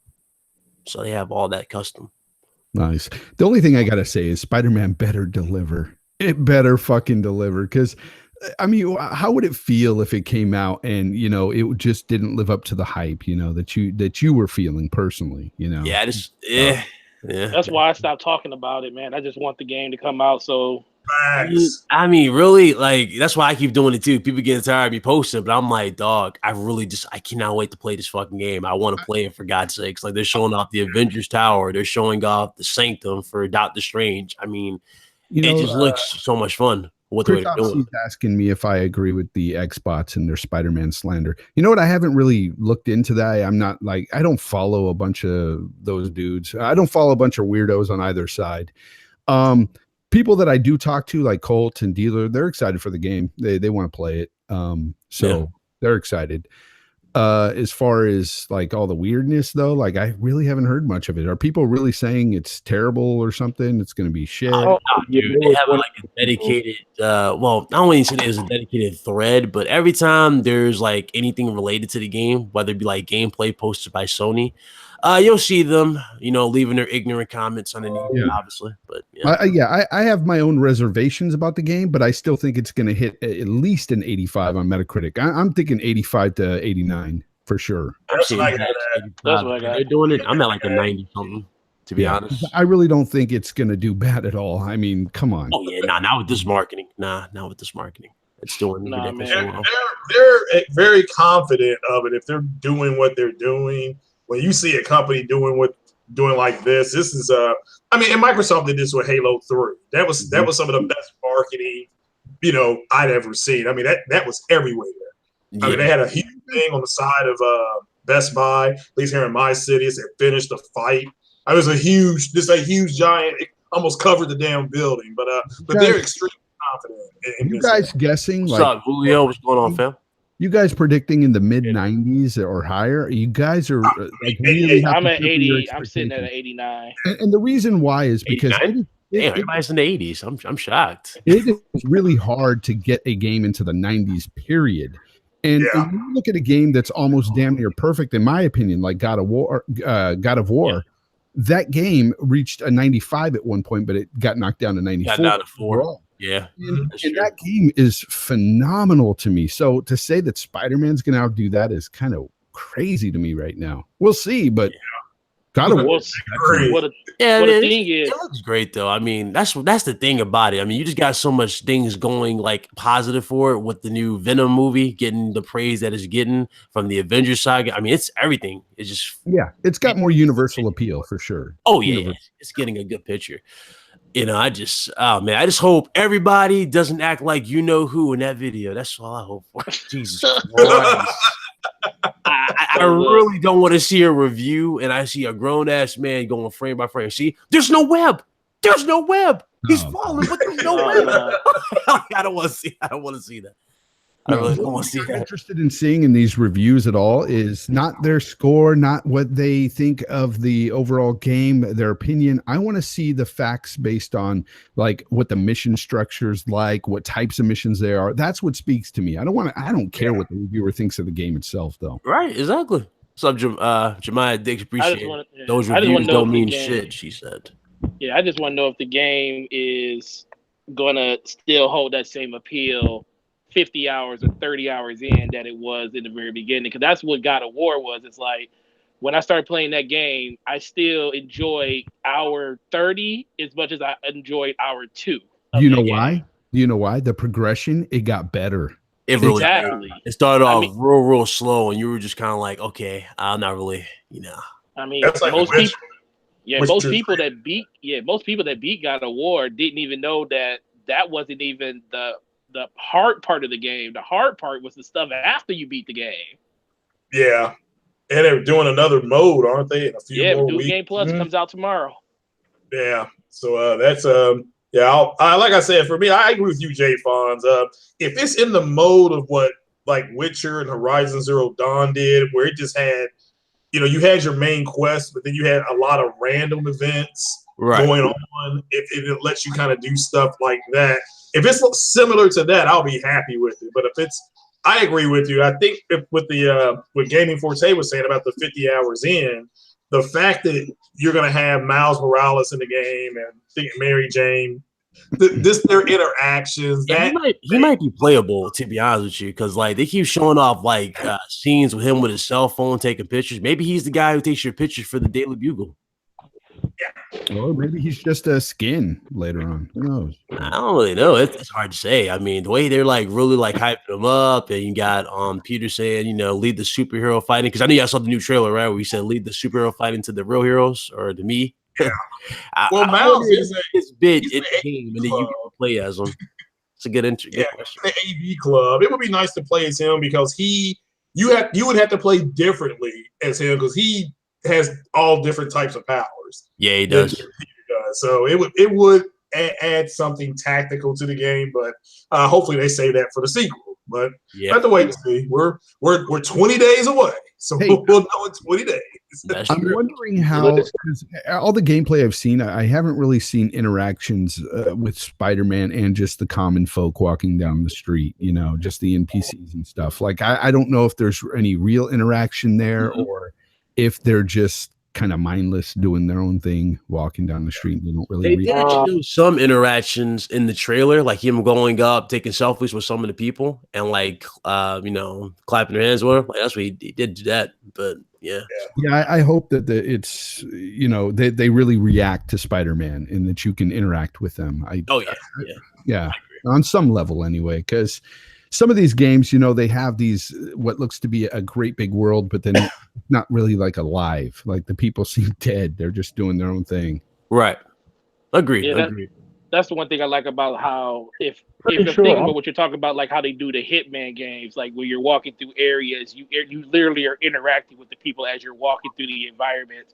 So they have all that custom. Nice. The only thing I gotta say is Spider-Man better deliver. It better fucking deliver. Because I mean, how would it feel if it came out and it just didn't live up to the hype, that you were feeling personally, Yeah, That's why I stopped talking about it, man. I just want the game to come out. So I mean, really, like that's why I keep doing it too. People get tired of me posting, but I'm like, dog, I cannot wait to play this fucking game. I want to play it for God's sakes. Like they're showing off the Avengers Tower, they're showing off the Sanctum for Doctor Strange. I mean, it just looks so much fun. What they're doing. He's asking me if I agree with the Xbots and their Spider-Man slander. You know what? I haven't really looked into that. I'm not like, I don't follow a bunch of those dudes. I don't follow a bunch of weirdos on either side. People that I do talk to, like Colt and Dealer, they're excited for the game. They want to play it. They're excited. As far as like all the weirdness though, like I really haven't heard much of it. Are people really saying it's terrible or something? It's going to be shit. Oh, dude, they have like a dedicated, well, I don't want to say there's a dedicated thread, but every time there's like anything related to the game, whether it be like gameplay posted by Sony, you'll see them, leaving their ignorant comments underneath, obviously. But I have my own reservations about the game, but I still think it's going to hit at least an 85 on Metacritic. I'm thinking 85 to 89 for sure. That's what I got. They're doing it. I'm at like a 90 something, to be honest. I really don't think it's going to do bad at all. I mean, come on. Oh yeah, not with this marketing. Not with this marketing. It's doing. They're very confident of it if they're doing what they're doing. When you see a company doing like this is and Microsoft did this with Halo 3. That was some of the best marketing, I'd ever seen. I mean, that was everywhere. Yeah. I mean, they had a huge thing on the side of Best Buy, at least here in my city, as they finished the fight. It was a huge giant, it almost covered the damn building. But they're extremely confident. You guys guessing? What's up, Julio? What's going on, fam? You guys predicting in the mid 90s or higher? You guys are like really. I'm at 80. I'm sitting at an 89. And the reason why is because everybody's in the 80s. I'm shocked. It is really hard to get a game into the 90s. Period. And when you look at a game that's almost damn near perfect, in my opinion, like God of War. That game reached a 95 at one point, but it got knocked down to 94. Got down to 4. Yeah. And that game is phenomenal to me. So to say that Spider-Man's going to outdo that is kind of crazy to me right now. We'll see, but God of War. The thing is, it looks great though. I mean, that's the thing about it. I mean, you just got so much things going like positive for it with the new Venom movie getting the praise that it's getting from the Avengers saga. I mean, it's everything. It's just it's got more universal appeal for sure. Oh yeah, it's getting a good picture. I just hope everybody doesn't act like who in that video. That's all I hope for. Jesus Christ. I really don't want to see a review and I see a grown-ass man going frame by frame. See, there's no web. He's falling, but there's no web. I don't want to see that. I really don't want to see that. What I'm interested in seeing in these reviews at all is not their score, not what they think of the overall game, their opinion. I want to see the facts based on like what the mission structure is like, what types of missions there are. That's what speaks to me. I don't care what the reviewer thinks of the game itself, though. Right, exactly. What's up, Jemiah Dix? Appreciate it. Those reviews don't mean shit, she said. Yeah, I just want to know if the game is gonna still hold that same appeal 50 hours or 30 hours in that it was in the very beginning, because that's what God of War was. It's like when I started playing that game, I still enjoyed hour 30 as much as I enjoyed hour 2. Do you know why? Do you know why? The progression, it got better. It really It started off real slow, and you were just kind of like, okay, I'm not really, I mean, That's like most Witcher. people, most people that beat God of War didn't even know that wasn't even the hard part of the game. The hard part was the stuff after you beat the game. Yeah, and they're doing another mode, aren't they? In a few more Duke weeks. Game Plus comes out tomorrow. Yeah, so that's like I said, for me, I agree with you, Jay Fonz. If it's in the mode of what like Witcher and Horizon Zero Dawn did, where it just had, you had your main quest, but then you had a lot of random events going on. If it lets you kind of do stuff like that, if it's similar to that, I'll be happy with it. But if it's, I agree with you. I think with what Gaming Forte was saying about the 50 hours in, the fact that you're going to have Miles Morales in the game and Mary Jane, their interactions. He might be playable, to be honest with you, because like they keep showing off like scenes with him with his cell phone taking pictures. Maybe he's the guy who takes your pictures for the Daily Bugle. Or maybe he's just a skin later on. Who knows? I don't really know. It's hard to say. I mean, the way they're like really like hyping him up, and you got Peter saying, lead the superhero fighting. Because I know y'all saw the new trailer, right? Where he said lead the superhero fighting to the real heroes or to me. Yeah. Well, Miles is his bid in the game, and then you get to play as him. It's a good question. The AV club. It would be nice to play as him because you would have to play differently as him because he has all different types of powers. Yeah, he does. So it would add something tactical to the game, but hopefully they save that for the sequel. But we have to wait and see. We're 20 days away, so we'll know in 20 days. I'm wondering how, because all the gameplay I've seen, I haven't really seen interactions with Spider-Man and just the common folk walking down the street, just the NPCs and stuff. Like, I don't know if there's any real interaction there or if they're just kind of mindless doing their own thing walking down the street. They don't really did show some interactions in the trailer, like him going up taking selfies with some of the people and like clapping their hands with them. Like that's what he did do that. But yeah I hope that it's they really react to Spider-Man and that you can interact with them. On some level anyway, because some of these games, they have these what looks to be a great big world, but then not really like alive. Like the people seem dead. They're just doing their own thing. Right. Agreed. Yeah, Agreed. That's the one thing I like about how if you're thinking about what you're talking about, like how they do the Hitman games, like where you're walking through areas, you literally are interacting with the people as you're walking through the environment.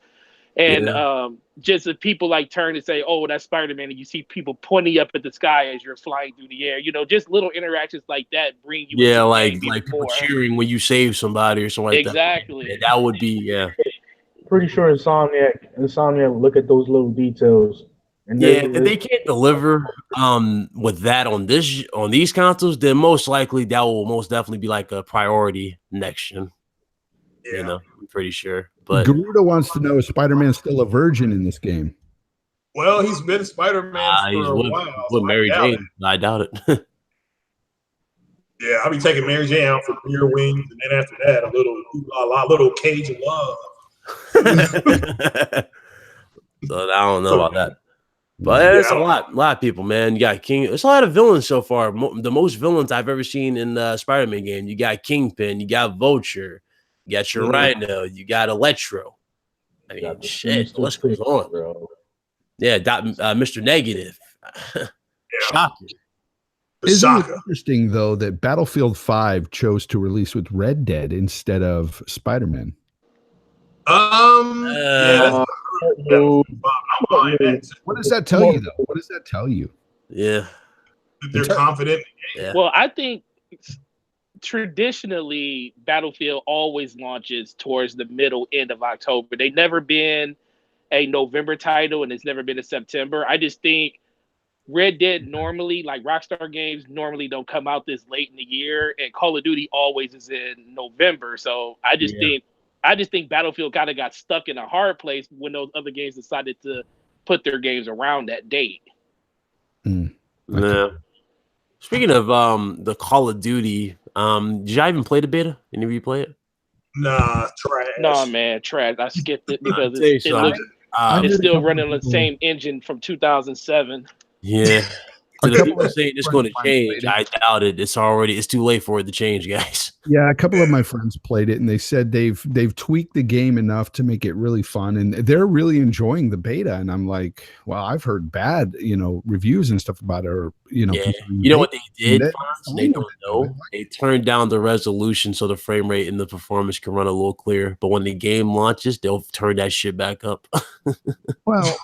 And just if people like turn and say, "Oh, that's Spider-Man," and you see people pointing up at the sky as you're flying through the air, just little interactions like that bring you. Yeah, like people cheering when you save somebody or something like that. Exactly. That would be Pretty sure Insomniac would look at those little details. And they can't deliver with that on these consoles. Then most likely that will most definitely be like a priority next gen. I'm pretty sure. But Garuda wants to know, is Spider-Man still a virgin in this game? Well, he's been Spider-Man for a while. With Mary Jane, I doubt it. Yeah, I'll be taking Mary Jane out for beer wings, and then after that, a little cage of love. So I don't know about that. But it's a lot of people, man. You got King. It's a lot of villains so far. The most villains I've ever seen in the Spider-Man game. You got Kingpin, you got Vulture, you got your Rhino, you got Electro. I mean, shit, what's going on, bro? Yeah, Mr. Negative. Shocking. Isn't it interesting though that Battlefield 5 chose to release with Red Dead instead of Spider-Man? What does that tell you, though? What does that tell you? Yeah, they're confident. Yeah. Well, I think traditionally Battlefield always launches towards the middle end of October. They've never been a November title, and it's never been a September. I just think Red Dead normally, like Rockstar games, normally don't come out this late in the year, and Call of Duty always is in November. So I just think Battlefield kind of got stuck in a hard place when those other games decided to put their games around that date. Yeah. Speaking of the Call of Duty, did y'all even play the beta? Any of you play it? Nah, trash. Nah, man, trash. I skipped it because it's still running on the same engine from 2007. Yeah. To the people saying it's going to change, I doubt it. It's too late for it to change, guys. Yeah, a couple of my friends played it, and they said they've tweaked the game enough to make it really fun, and they're really enjoying the beta. And I'm like, well, I've heard bad, reviews and stuff about it. Or, You know what they did? They don't know. They turned down the resolution so the frame rate and the performance can run a little clearer. But when the game launches, they'll turn that shit back up. Well,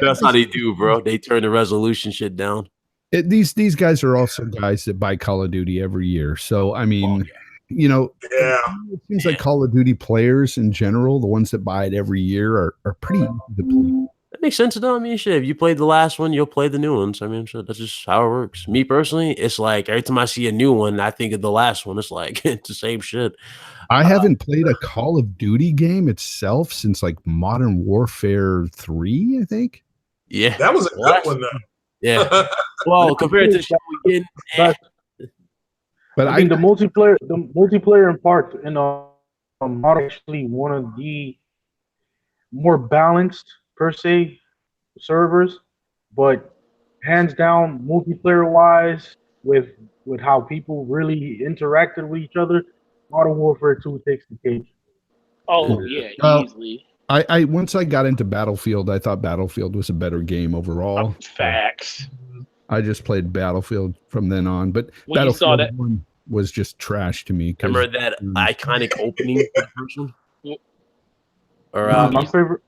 that's how they do, bro. They turn the resolution shit down. These guys are also guys that buy Call of Duty every year. So I mean, it seems like Call of Duty players in general, the ones that buy it every year, are pretty depleted. That makes sense though. I mean, shit, if you played the last one, you'll play the new ones. I mean, shit, that's just how it works. Me personally, it's like every time I see a new one, I think of the last one. It's like it's the same shit. I haven't played a Call of Duty game itself since like Modern Warfare 3, I think. Yeah, that was a good one though. Yeah. Well, compared to the shit we get, but I think the multiplayer in part in actually one of the more balanced per se servers, but hands down multiplayer wise with how people really interacted with each other, Modern Warfare 2 takes the cake. Oh yeah, easily. I once I got into Battlefield, I thought Battlefield was a better game overall. Facts. I just played Battlefield from then on, but when Battlefield you saw that 1 was just trash to me. Remember that iconic opening for the first one? Or my favorite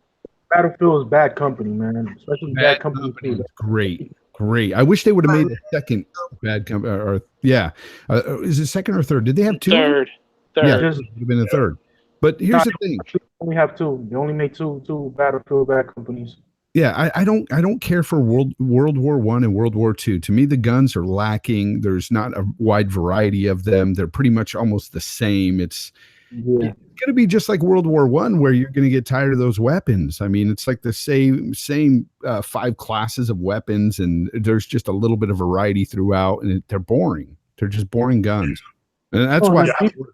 Battlefield is Bad Company, man. Especially Bad Company 2. Great. I wish they would have made the second Bad Company. Is it second or third? Did they have two? Third. Yeah, it would have been the third. But here's the thing: they only have two. They only made two Battlefield Bad Companies. Yeah, I don't care for World War I and World War II. To me, the guns are lacking. There's not a wide variety of them. They're pretty much almost the same. It's going to be just like World War I, where you're going to get tired of those weapons. I mean, it's like the same 5 classes of weapons, and there's just a little bit of variety throughout, and they're boring. They're just boring guns, and that's why people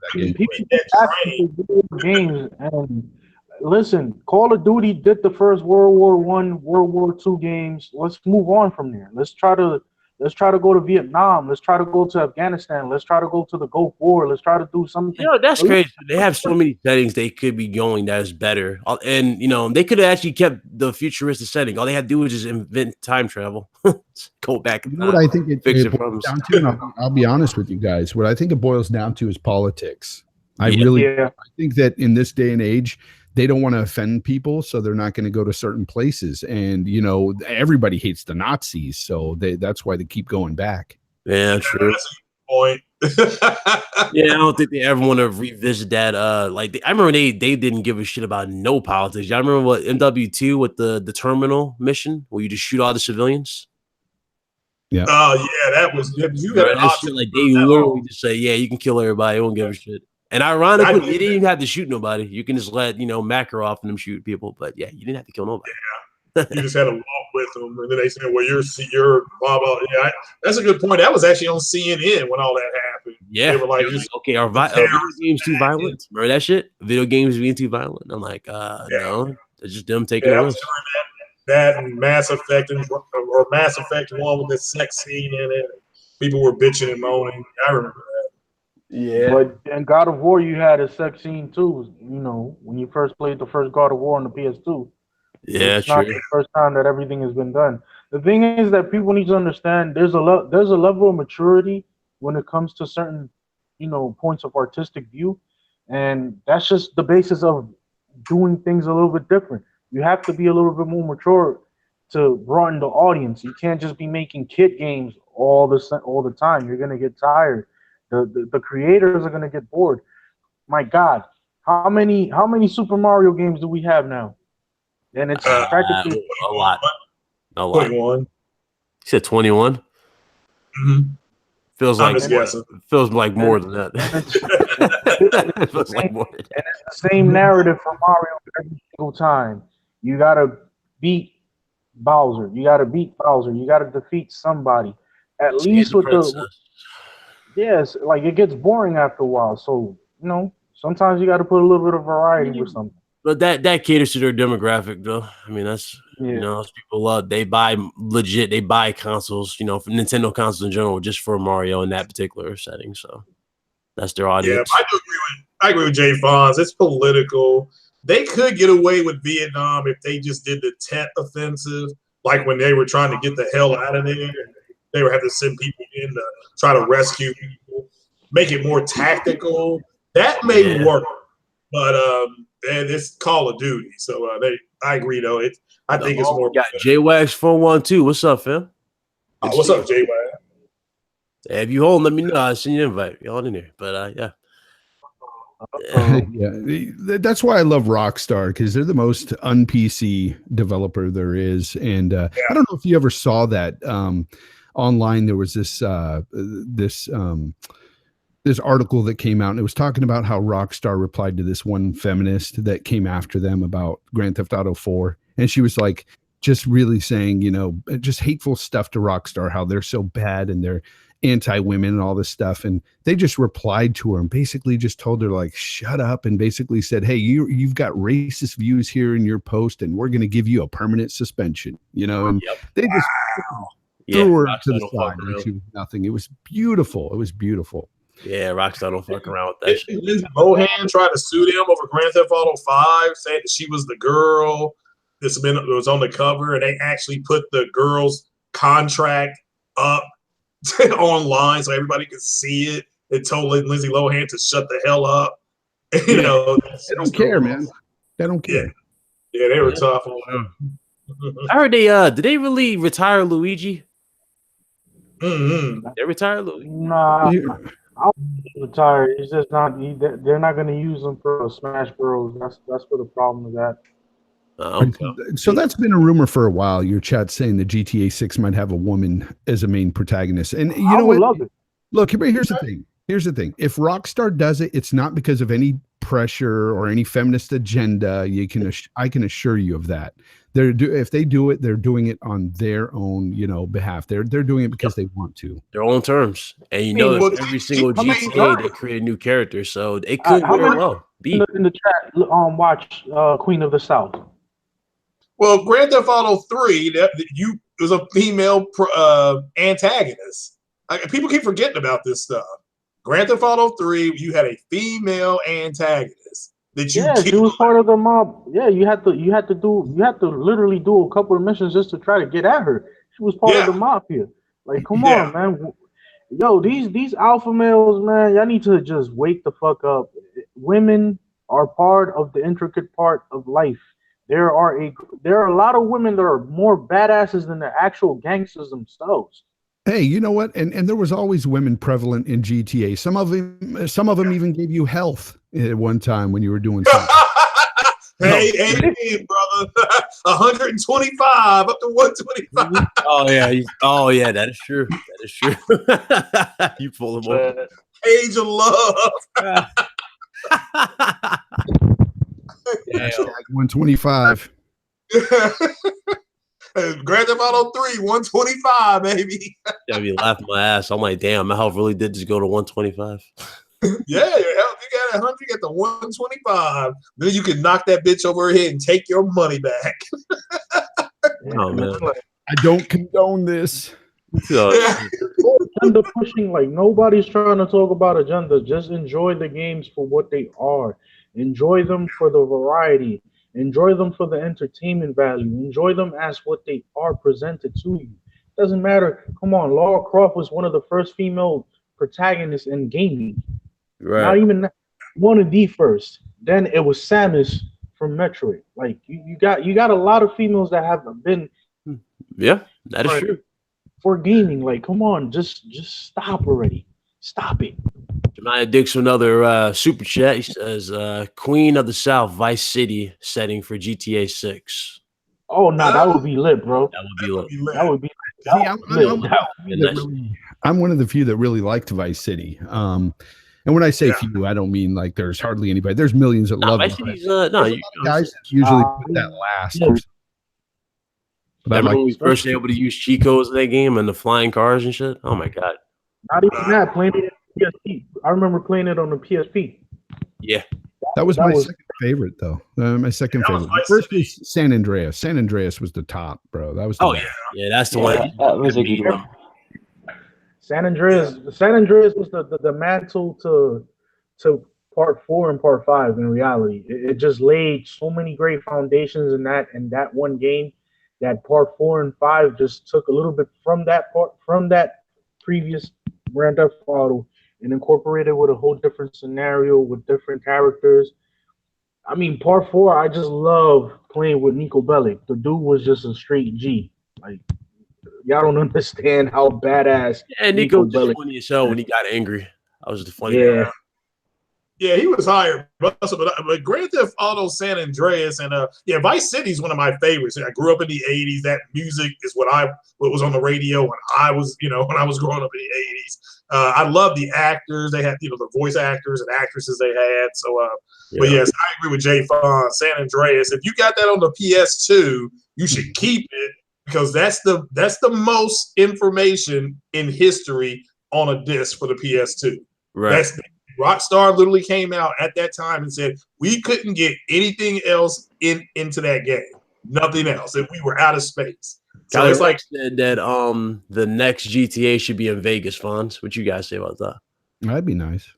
games. And listen, Call of Duty did the first World War I, World War II games. Let's move on from there. Let's try to go to Vietnam. Let's try to go to Afghanistan. Let's try to go to the Gulf War. Let's try to do something. That's crazy. They have so many settings they could be going that is better. And, they could have actually kept the futuristic setting. All they had to do was just invent time travel. Go back. You know what I think it boils down to, and I'll be honest with you guys, what I think it boils down to is politics. I think that in this day and age, they don't want to offend people, so they're not going to go to certain places. And, everybody hates the Nazis, so that's why they keep going back. Yeah, true. That's a good point. Yeah, I don't think they ever want to revisit that. I remember they didn't give a shit about no politics. Y'all remember what MW2 with the terminal mission where you just shoot all the civilians? Yeah. Oh yeah, that was you got that shit, like they literally just say, yeah, you can kill everybody. They won't give a shit. And ironically, you didn't even have to shoot nobody. You can just let Makarov and them shoot people. But yeah, you didn't have to kill nobody. Yeah, you just had to walk with them, and then they said, "Well, you're blah blah." Yeah, that's a good point. That was actually on CNN when all that happened. Yeah, they were like, "Okay, are video games too violent?" Remember that shit? Video games being too violent. I'm like, no, it's just them taking a risk. That and Mass Effect or Mass Effect 1 with the sex scene in it. People were bitching and moaning. I remember that. Yeah. But in God of War, you had a sex scene too. When you first played the first God of War on the PS2. Yeah, it's not the first time that everything has been done. The thing is that people need to understand there's a level of maturity when it comes to certain, points of artistic view, and that's just the basis of doing things a little bit different. You have to be a little bit more mature to broaden the audience. You can't just be making kid games all the time. You're gonna get tired. The creators are gonna get bored. My God, how many Super Mario games do we have now? And it's practically a lot. 21. You said 21? Mm-hmm. Feels like more than that. It feels like more than that. And it's the same narrative for Mario every single time. You gotta beat Bowser. You gotta defeat somebody. At least with like it gets boring after a while. So sometimes you got to put a little bit of variety with something. But that caters to their demographic, though. I mean, that's You know, those people they buy consoles, you know, for Nintendo consoles in general, just for Mario in that particular setting. So that's their audience. Yeah, I agree with Jay Fonz. It's political. They could get away with Vietnam if they just did the Tet offensive, like when they were trying to get the hell out of there. They would have to send people in to try to rescue people, make it more tactical. That may work, but it's Call of Duty. So I agree though. I think it's more. Got JWax 412. What's up, fam? What's up, JWax? If you hold, let me know. I'll send you an invite. You're on in there. But yeah. Yeah, that's why I love Rockstar, because they're the most un-PC developer there is. And I don't know if you ever saw that online. There was this article that came out, and it was talking about how Rockstar replied to this one feminist that came after them about Grand Theft Auto 4, and she was like, just really saying, you know, just hateful stuff to Rockstar, how they're so bad and they're anti-women and all this stuff. And they just replied to her and basically just told her, like, shut up, and basically said, hey, you've got racist views here in your post, and we're going to give you a permanent suspension, you know. And they just threw her to the side, and she was nothing. It was beautiful. It was beautiful. Yeah, Rockstar don't fuck around with that shit. Lindsay Lohan tried to sue them over Grand Theft Auto 5, saying that she was the girl that was on the cover, and they actually put the girl's contract up online so everybody could see it. It told Lindsay Lohan to shut the hell up. You know, they don't care, man. They don't care. Yeah, they were tough on them. I heard did they really retire Luigi? Mm-hmm. They retired Luigi? Nah, I'll retire. It's just not. They're not going to use them for Smash Bros. That's what the problem with that. Okay. So that's been a rumor for a while. Your chat saying that GTA 6 might have a woman as a main protagonist, and you know what? Love it. Look, here's the thing. Here's the thing. If Rockstar does it, it's not because of any pressure or any feminist agenda. I can assure you of that. If they do it, they're doing it on their own, you know, behalf. They're doing it because they want to. Their own terms. And you know, every single GTA they create a new character, so it could very well be. In the chat, watch Queen of the South. Well, Grand Theft Auto 3, it was a female antagonist. People keep forgetting about this stuff. Grand Theft Auto 3, you had a female antagonist that you. Yeah, she was part of the mob. Yeah, you had to literally do a couple of missions just to try to get at her. She was part of the mafia. Like, come on, man. Yo, these alpha males, man, y'all need to just wake the fuck up. Women are part of the intricate part of life. There are a lot of women that are more badasses than the actual gangsters themselves. Hey, you know what? And there was always women prevalent in GTA. Some of them even gave you health at one time when you were doing something. hey, brother, 125 up to 125. Oh yeah, that is true. That is true. You pull them over. Age of love. Hashtag 125. Grand Theft Auto 3, 125, baby. I'd be laughing my ass. I'm like, damn, my health really did just go to 125. Yeah, your health, you got 100, you got the 125. Then you can knock that bitch over her head and take your money back. Oh man, I don't condone this. Agenda pushing, like nobody's trying to talk about agenda. Just enjoy the games for what they are. Enjoy them for the variety. Enjoy them for the entertainment value. Enjoy them as what they are presented to you. Doesn't matter. Come on, Lara Croft was one of the first female protagonists in gaming. Right. Not even one of the first. Then it was Samus from Metroid. Like you got a lot of females that have been. Yeah, that is true. For gaming, like, come on, just stop already. Stop it. Jemiah Dix, another super chat. He says, Queen of the South, Vice City setting for GTA 6. Oh, no, that would be lit, bro. That would be lit. That would be lit. I'm one of the few that really liked Vice City. And when I say few, I don't mean like there's hardly anybody. There's millions that love Vice City's, guys usually put that last. Yeah. But remember when we first able to use cheat codes in that game and the flying cars and shit? Oh my god. Not even that, playing it on PSP. I remember playing it on the PSP. Yeah. That was my second favorite though. My second That was favorite. Vice First City. was San Andreas. San Andreas was the top, bro. That was. The best. Yeah, that's the Yeah, one. that was a good one. San Andreas was the mantle to part 4 and part 5 in reality. It just laid so many great foundations in that one game that part 4 and 5 just took a little bit from that previous Grand Theft Auto and incorporated with a whole different scenario with different characters. I mean, part 4, I just love playing with Nico Bellic. The dude was just a straight G. Like, y'all don't understand how badass. And Nico Bellic. was funny as hell when he got angry. I was the funny Yeah. guy. Yeah, he was hired, but Grand Theft Auto San Andreas and Vice City is one of my favorites. I grew up in the '80s. That music is what was on the radio when I was growing up in the '80s. I love the actors. They had the voice actors and actresses they had. So, but yes, I agree with Jay Fawn. San Andreas. If you got that on the PS2, you should keep it because that's the most information in history on a disc for the PS2. Right. Rockstar literally came out at that time and said we couldn't get anything else into that game, nothing else, and we were out of space. So it's like said that the next GTA should be in Vegas, Fonz. What you guys say about that? That'd be nice.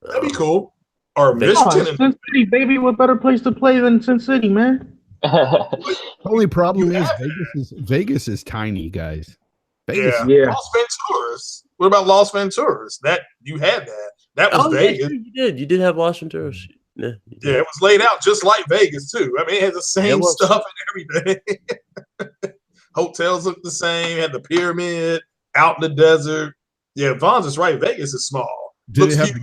That'd be cool. Or Sin City, baby, what better place to play than Sin City, man? The only problem is Vegas is tiny, guys. Vegas. Yeah. Las Venturas. What about Las Venturas? That you had that. That was Vegas. Yeah, you did have Las Venturas. Yeah, it was laid out just like Vegas too. I mean, it had the same stuff and everything. Hotels look the same. Had the pyramid out in the desert. Yeah, Vaughn's is right. Vegas is small. Did it have the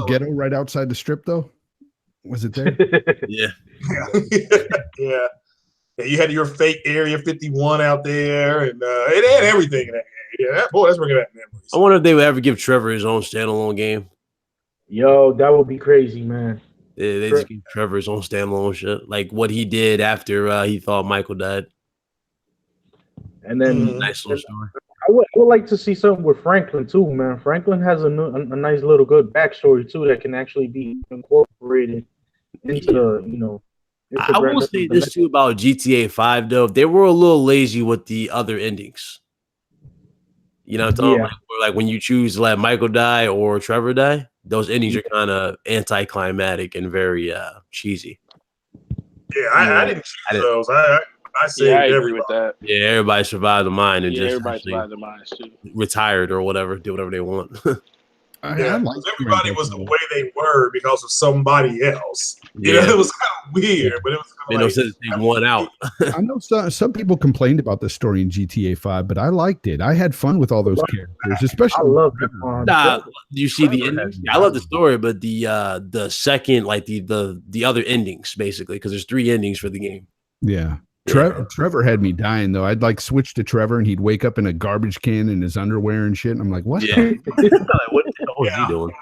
ghetto right outside the strip though? Was it there? Yeah. Yeah. You had your fake Area 51 out there, and it had everything in that game. Yeah, that's bringing back memories. I wonder if they would ever give Trevor his own standalone game. Yo, that would be crazy, man. Yeah, they just give Trevor his own standalone shit, like what he did after he thought Michael died. And then nice little story. I would like to see something with Franklin too, man. Franklin has a nice little good backstory too that can actually be incorporated into the I will say this too about GTA 5 though. They were a little lazy with the other endings. You know what I'm talking about? Like when you choose to let Michael die or Trevor die, those endings are kind of anticlimactic and very cheesy. Yeah, I didn't choose those. I saved I agree everybody. with that. Yeah, everybody survived the mine and just everybody survived the mines too. Retired or whatever, do whatever they want. Everybody was the way they were because of somebody else. You know, it was kind of weird, but it was kind of take one out. I know some people complained about the story in GTA 5, but I liked it. I had fun with all those characters, especially. I love it. You see the endings? I love the story, but the second, like the other endings, basically, because there's 3 endings for the game. Yeah. Trevor had me dying though. I'd like switch to Trevor and he'd wake up in a garbage can in his underwear and shit. And I'm like, what? Yeah. What the hell is he doing?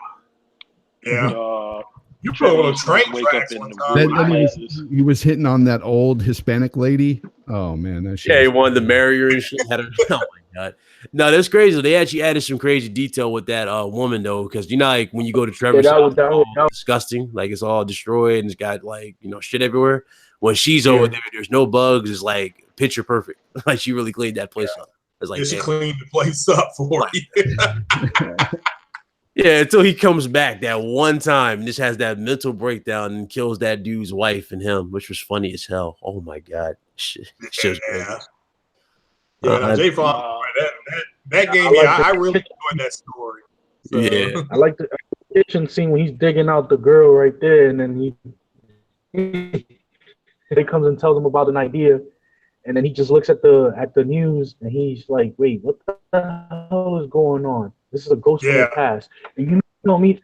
Yeah. You put on a train tracks one time. He was hitting on that old Hispanic lady. Oh man, that shit. Yeah, he wanted to marry her and shit. Oh my god. No, that's crazy. They actually added some crazy detail with that woman though, because like when you go to Trevor's house, it's all disgusting. Like it's all destroyed and it's got like shit everywhere. When she's over there, there's no bugs. It's like picture perfect. Like she really cleaned that place up. It's like she cleaned the place up for you. Yeah, until he comes back that one time and just has that mental breakdown and kills that dude's wife and him, which was funny as hell. Oh my god, shit. Jay Fawn, that game. I really enjoyed that story. So. Yeah, I like the kitchen scene when he's digging out the girl right there, and then he comes and tells him about an idea, and then he just looks at the news and he's like, "Wait, what the hell is going on? This is a ghost from the past." And you know me.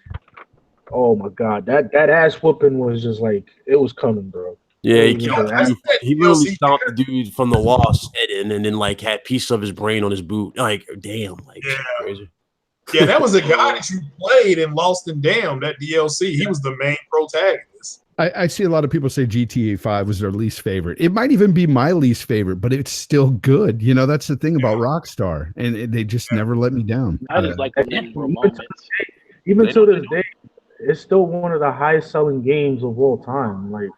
Oh my god, that ass whooping was just like it was coming, bro. Yeah, he really stomped the dude from the wall sitting, and then like had pieces of his brain on his boot. Like, damn, like crazy. Yeah, that was the guy that you played in Lost and Damned, that DLC. He was the main protagonist. I see a lot of people say GTA 5 was their least favorite. It might even be my least favorite, but it's still good. You know, that's the thing about Rockstar, and they just never let me down. I just like the memorable moments. Even to this day, it's still one of the highest selling games of all time. Like,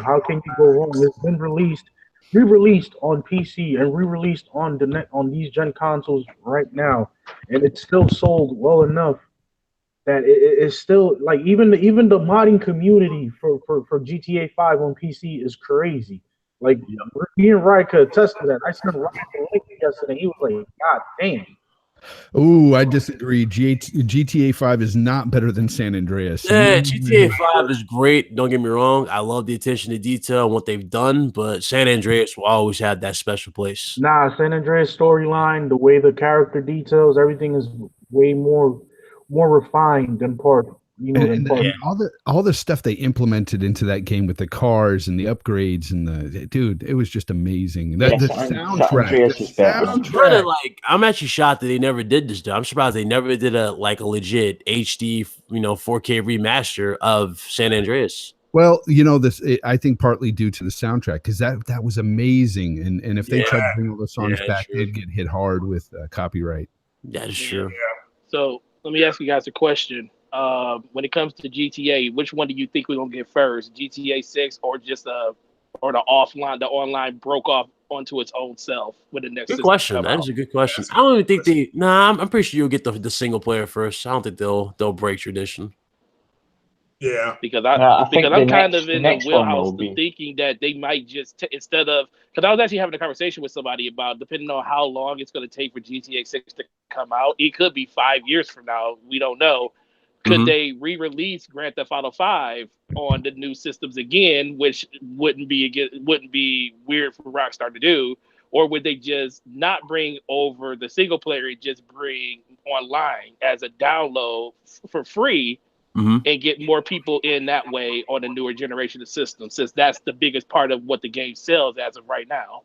how can you go wrong? It's been re-released on PC and re-released on on these gen consoles right now, and it's still sold well enough that it's still like even the modding community for GTA 5 on PC is crazy. Like me and Ryan could attest to that. I sent Ryan a link yesterday. He was like, "God damn." Oh, I disagree. GTA 5 is not better than San Andreas. Yeah, GTA 5 is great. Don't get me wrong. I love the attention to detail and what they've done, but San Andreas will always have that special place. Nah, San Andreas storyline, the way the character details, everything is way more refined than part. And all the stuff they implemented into that game with the cars and the upgrades and the dude, it was just amazing. The soundtrack. I'm actually shocked that they never did this. I'm surprised they never did a legit HD 4K remaster of San Andreas. Well, I think partly due to the soundtrack, because that was amazing, and if they tried to bring all the songs back, they'd get hit hard with copyright. That is true. So let me ask you guys a question. When it comes to GTA, which one do you think we're gonna get first? GTA 6 or just the online broke off onto its own self with the next? Good question. That is a good question. I don't even think I'm pretty sure you'll get the single player first. I don't think they'll break tradition. Yeah, because I'm kind of in the wheelhouse of thinking that they might just instead of, because I was actually having a conversation with somebody about depending on how long it's going to take for GTA 6 to come out. It could be 5 years from now. We don't know. Could they re-release Grand Theft Auto 5 on the new systems again, which wouldn't be weird for Rockstar to do, or would they just not bring over the single player and just bring online as a download for free? And get more people in that way on a newer generation of systems, since that's the biggest part of what the game sells as of right now.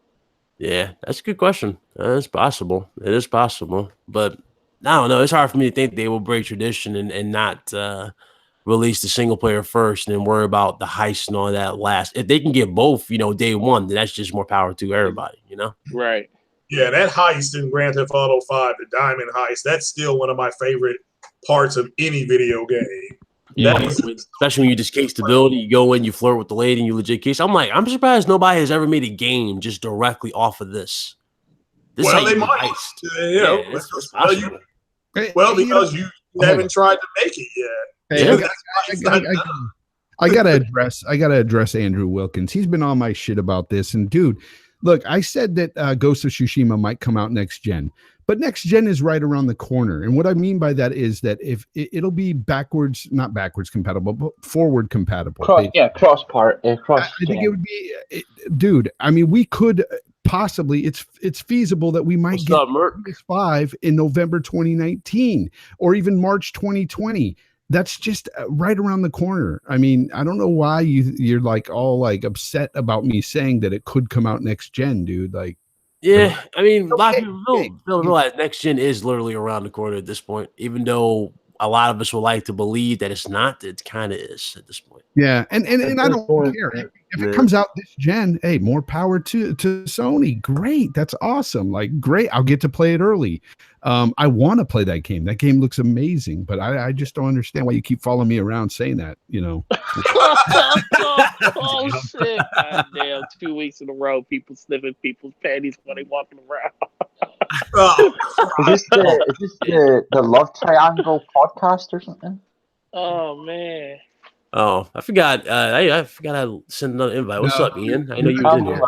Yeah, that's a good question. It's possible. It is possible. But I don't know. It's hard for me to think they will break tradition and not release the single player first and then worry about the heist and all that last. If they can get both, day one, then that's just more power to everybody, Right. Yeah, that heist in Grand Theft Auto 5, the diamond heist, that's still one of my favorite parts of any video game. Yeah, especially when you just case the building, you go in, you flirt with the lady, and you legit case. I'm surprised nobody has ever made a game just directly off of this. Well, they might. It's possible. Because you haven't tried to make it yet. I gotta address Andrew Wilkins. He's been on my shit about this, and dude, look, I said that Ghost of Tsushima might come out next gen. But next gen is right around the corner. And what I mean by that is that if it'll be not backwards compatible, but forward compatible. Cross. I think it would be, dude. I mean, we could possibly, it's feasible that we might get PS5 in November 2019 or even March 2020. That's just right around the corner. I mean, I don't know why you're all upset about me saying that it could come out next gen, dude. Yeah, I mean, a lot of people don't realize next gen is literally around the corner at this point. Even though a lot of us would like to believe that it's not, it kind of is at this point. Yeah, and I don't care if it comes out this gen. Hey, more power to Sony. Great, that's awesome. Great, I'll get to play it early. I want to play that game. That game looks amazing, but I just don't understand why you keep following me around saying that. Oh shit! God damn, 2 weeks in a row, people sniffing people's panties when they walking around. Is this the Love Triangle podcast or something? Oh man. Oh, I forgot. I forgot to send another invite. What's up, Ian? I know you was in here.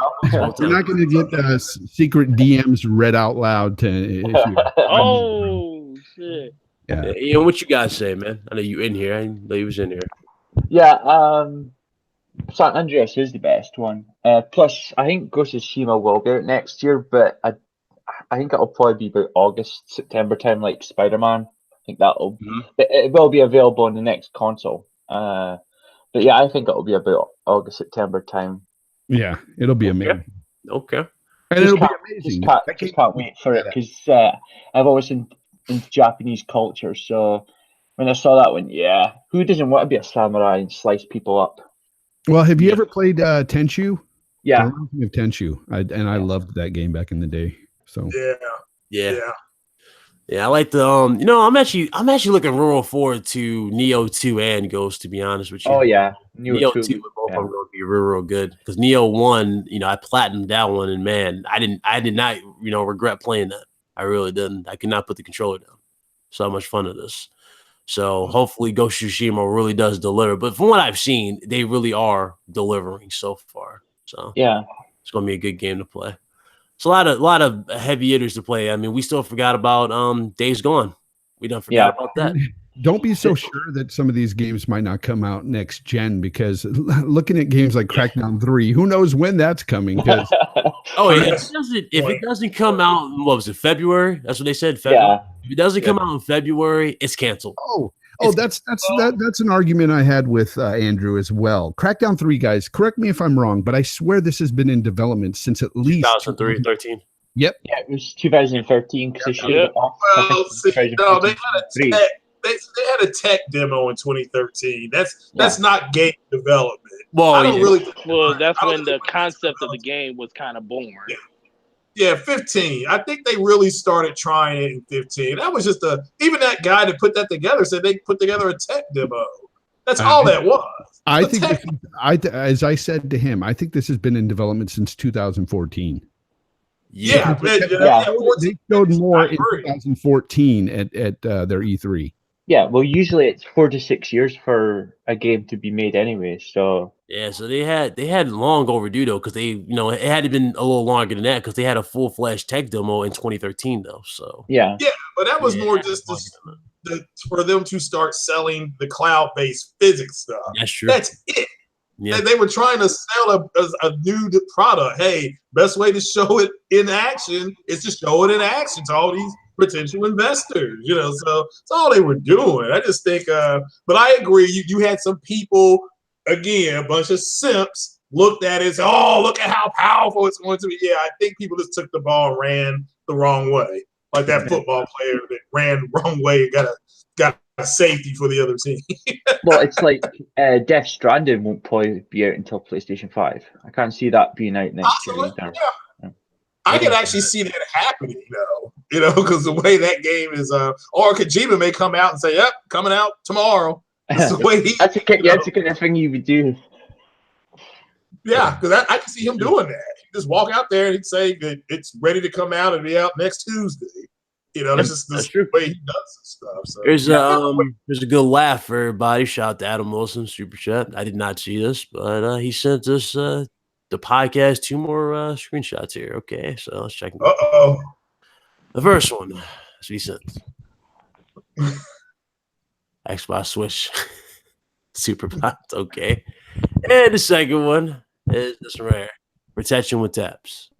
You're not going to get secret DMs read out loud to. Oh shit! Yeah, Ian, what you guys say, man? I know you in here. I know you was in here. Yeah, San Andreas is the best one. Plus, I think Ghost of Tsushima will get it next year, but I think it'll probably be about August, September time, like Spider-Man. I think that'll. It will be available on the next console. But yeah, I think it'll be about August, September time. Yeah, it'll be amazing. Okay. And it'll be amazing. Just can't wait for it because I've always been in Japanese culture. So when I saw that, I went, yeah, who doesn't want to be a samurai and slice people up? Well, have you ever played Tenchu? Yeah. Of Tenchu. I loved that game back in the day. So Yeah. Yeah, I like the I'm actually looking real forward to Neo 2 and Ghost, to be honest with you. Oh yeah, Neo 2 with both of them going to be real good. Because Neo 1, I platinumed that one, and man, I did not, regret playing that. I really didn't. I could not put the controller down. So much fun it is. So hopefully Ghost of Tsushima really does deliver. But from what I've seen, they really are delivering so far. So yeah, it's gonna be a good game to play. It's a lot of heavy hitters to play. I mean, we still forgot about Days Gone. We done forgot about that. Don't be so sure that some of these games might not come out next gen, because looking at games like Crackdown 3, who knows when that's coming? If it doesn't come out, what was it, February? That's what they said. February. Yeah. If it doesn't come out in February, it's canceled. That's an argument I had with Andrew as well. Crackdown 3, guys, correct me if I'm wrong, but I swear this has been in development since at least 2013. Yep. Yeah, it was 2013 because they showed it off. Well, see, no, they had a tech demo in 2013. That's not game development. Well, that's when the concept of the game was kind of born. Yeah, 15. I think they really started trying it in 15. That was just even that guy that put that together said they put together a tech demo. That's all that was. I think, as I said to him, I think this has been in development since 2014. Yeah. They showed more in 2014 at their E3. Yeah, well, usually it's 4 to 6 years for a game to be made anyway. So yeah, so they had long overdue though, because they it had to been a little longer than that, because they had a full-fledged tech demo in 2013 though. So yeah, but that was more just for them to start selling the cloud-based physics stuff. That's true. That's it. Yeah. They were trying to sell a new product. Hey, best way to show it in action is to show it in action to all these potential investors, so it's all they were doing. I just think, but I agree. You had some people, again, a bunch of simps looked at it and said, oh, look at how powerful it's going to be. Yeah, I think people just took the ball and ran the wrong way. Like that football player that ran the wrong way and got a safety for the other team. Well, it's like Death Stranding won't probably be out until PlayStation 5. I can't see that being out next year either. Yeah. I can actually see that happening, because the way that game is, or Kojima may come out and say, "Yep, coming out tomorrow." That's the way that's the kind of thing you would do. Yeah, because I can see him doing that. He'd just walk out there and he'd say that it's ready to come out and be out next Tuesday. That's just the way he does this stuff. So. There's a good laugh for everybody. Shout out to Adam Wilson, Super Chat. I did not see this, but he sent us the podcast 2 more screenshots here. Okay, so let's check them out. Uh-oh. The first one, that's what he sent. Xbox Switch Superbot. Okay. And the second one is this rare. Protection with taps.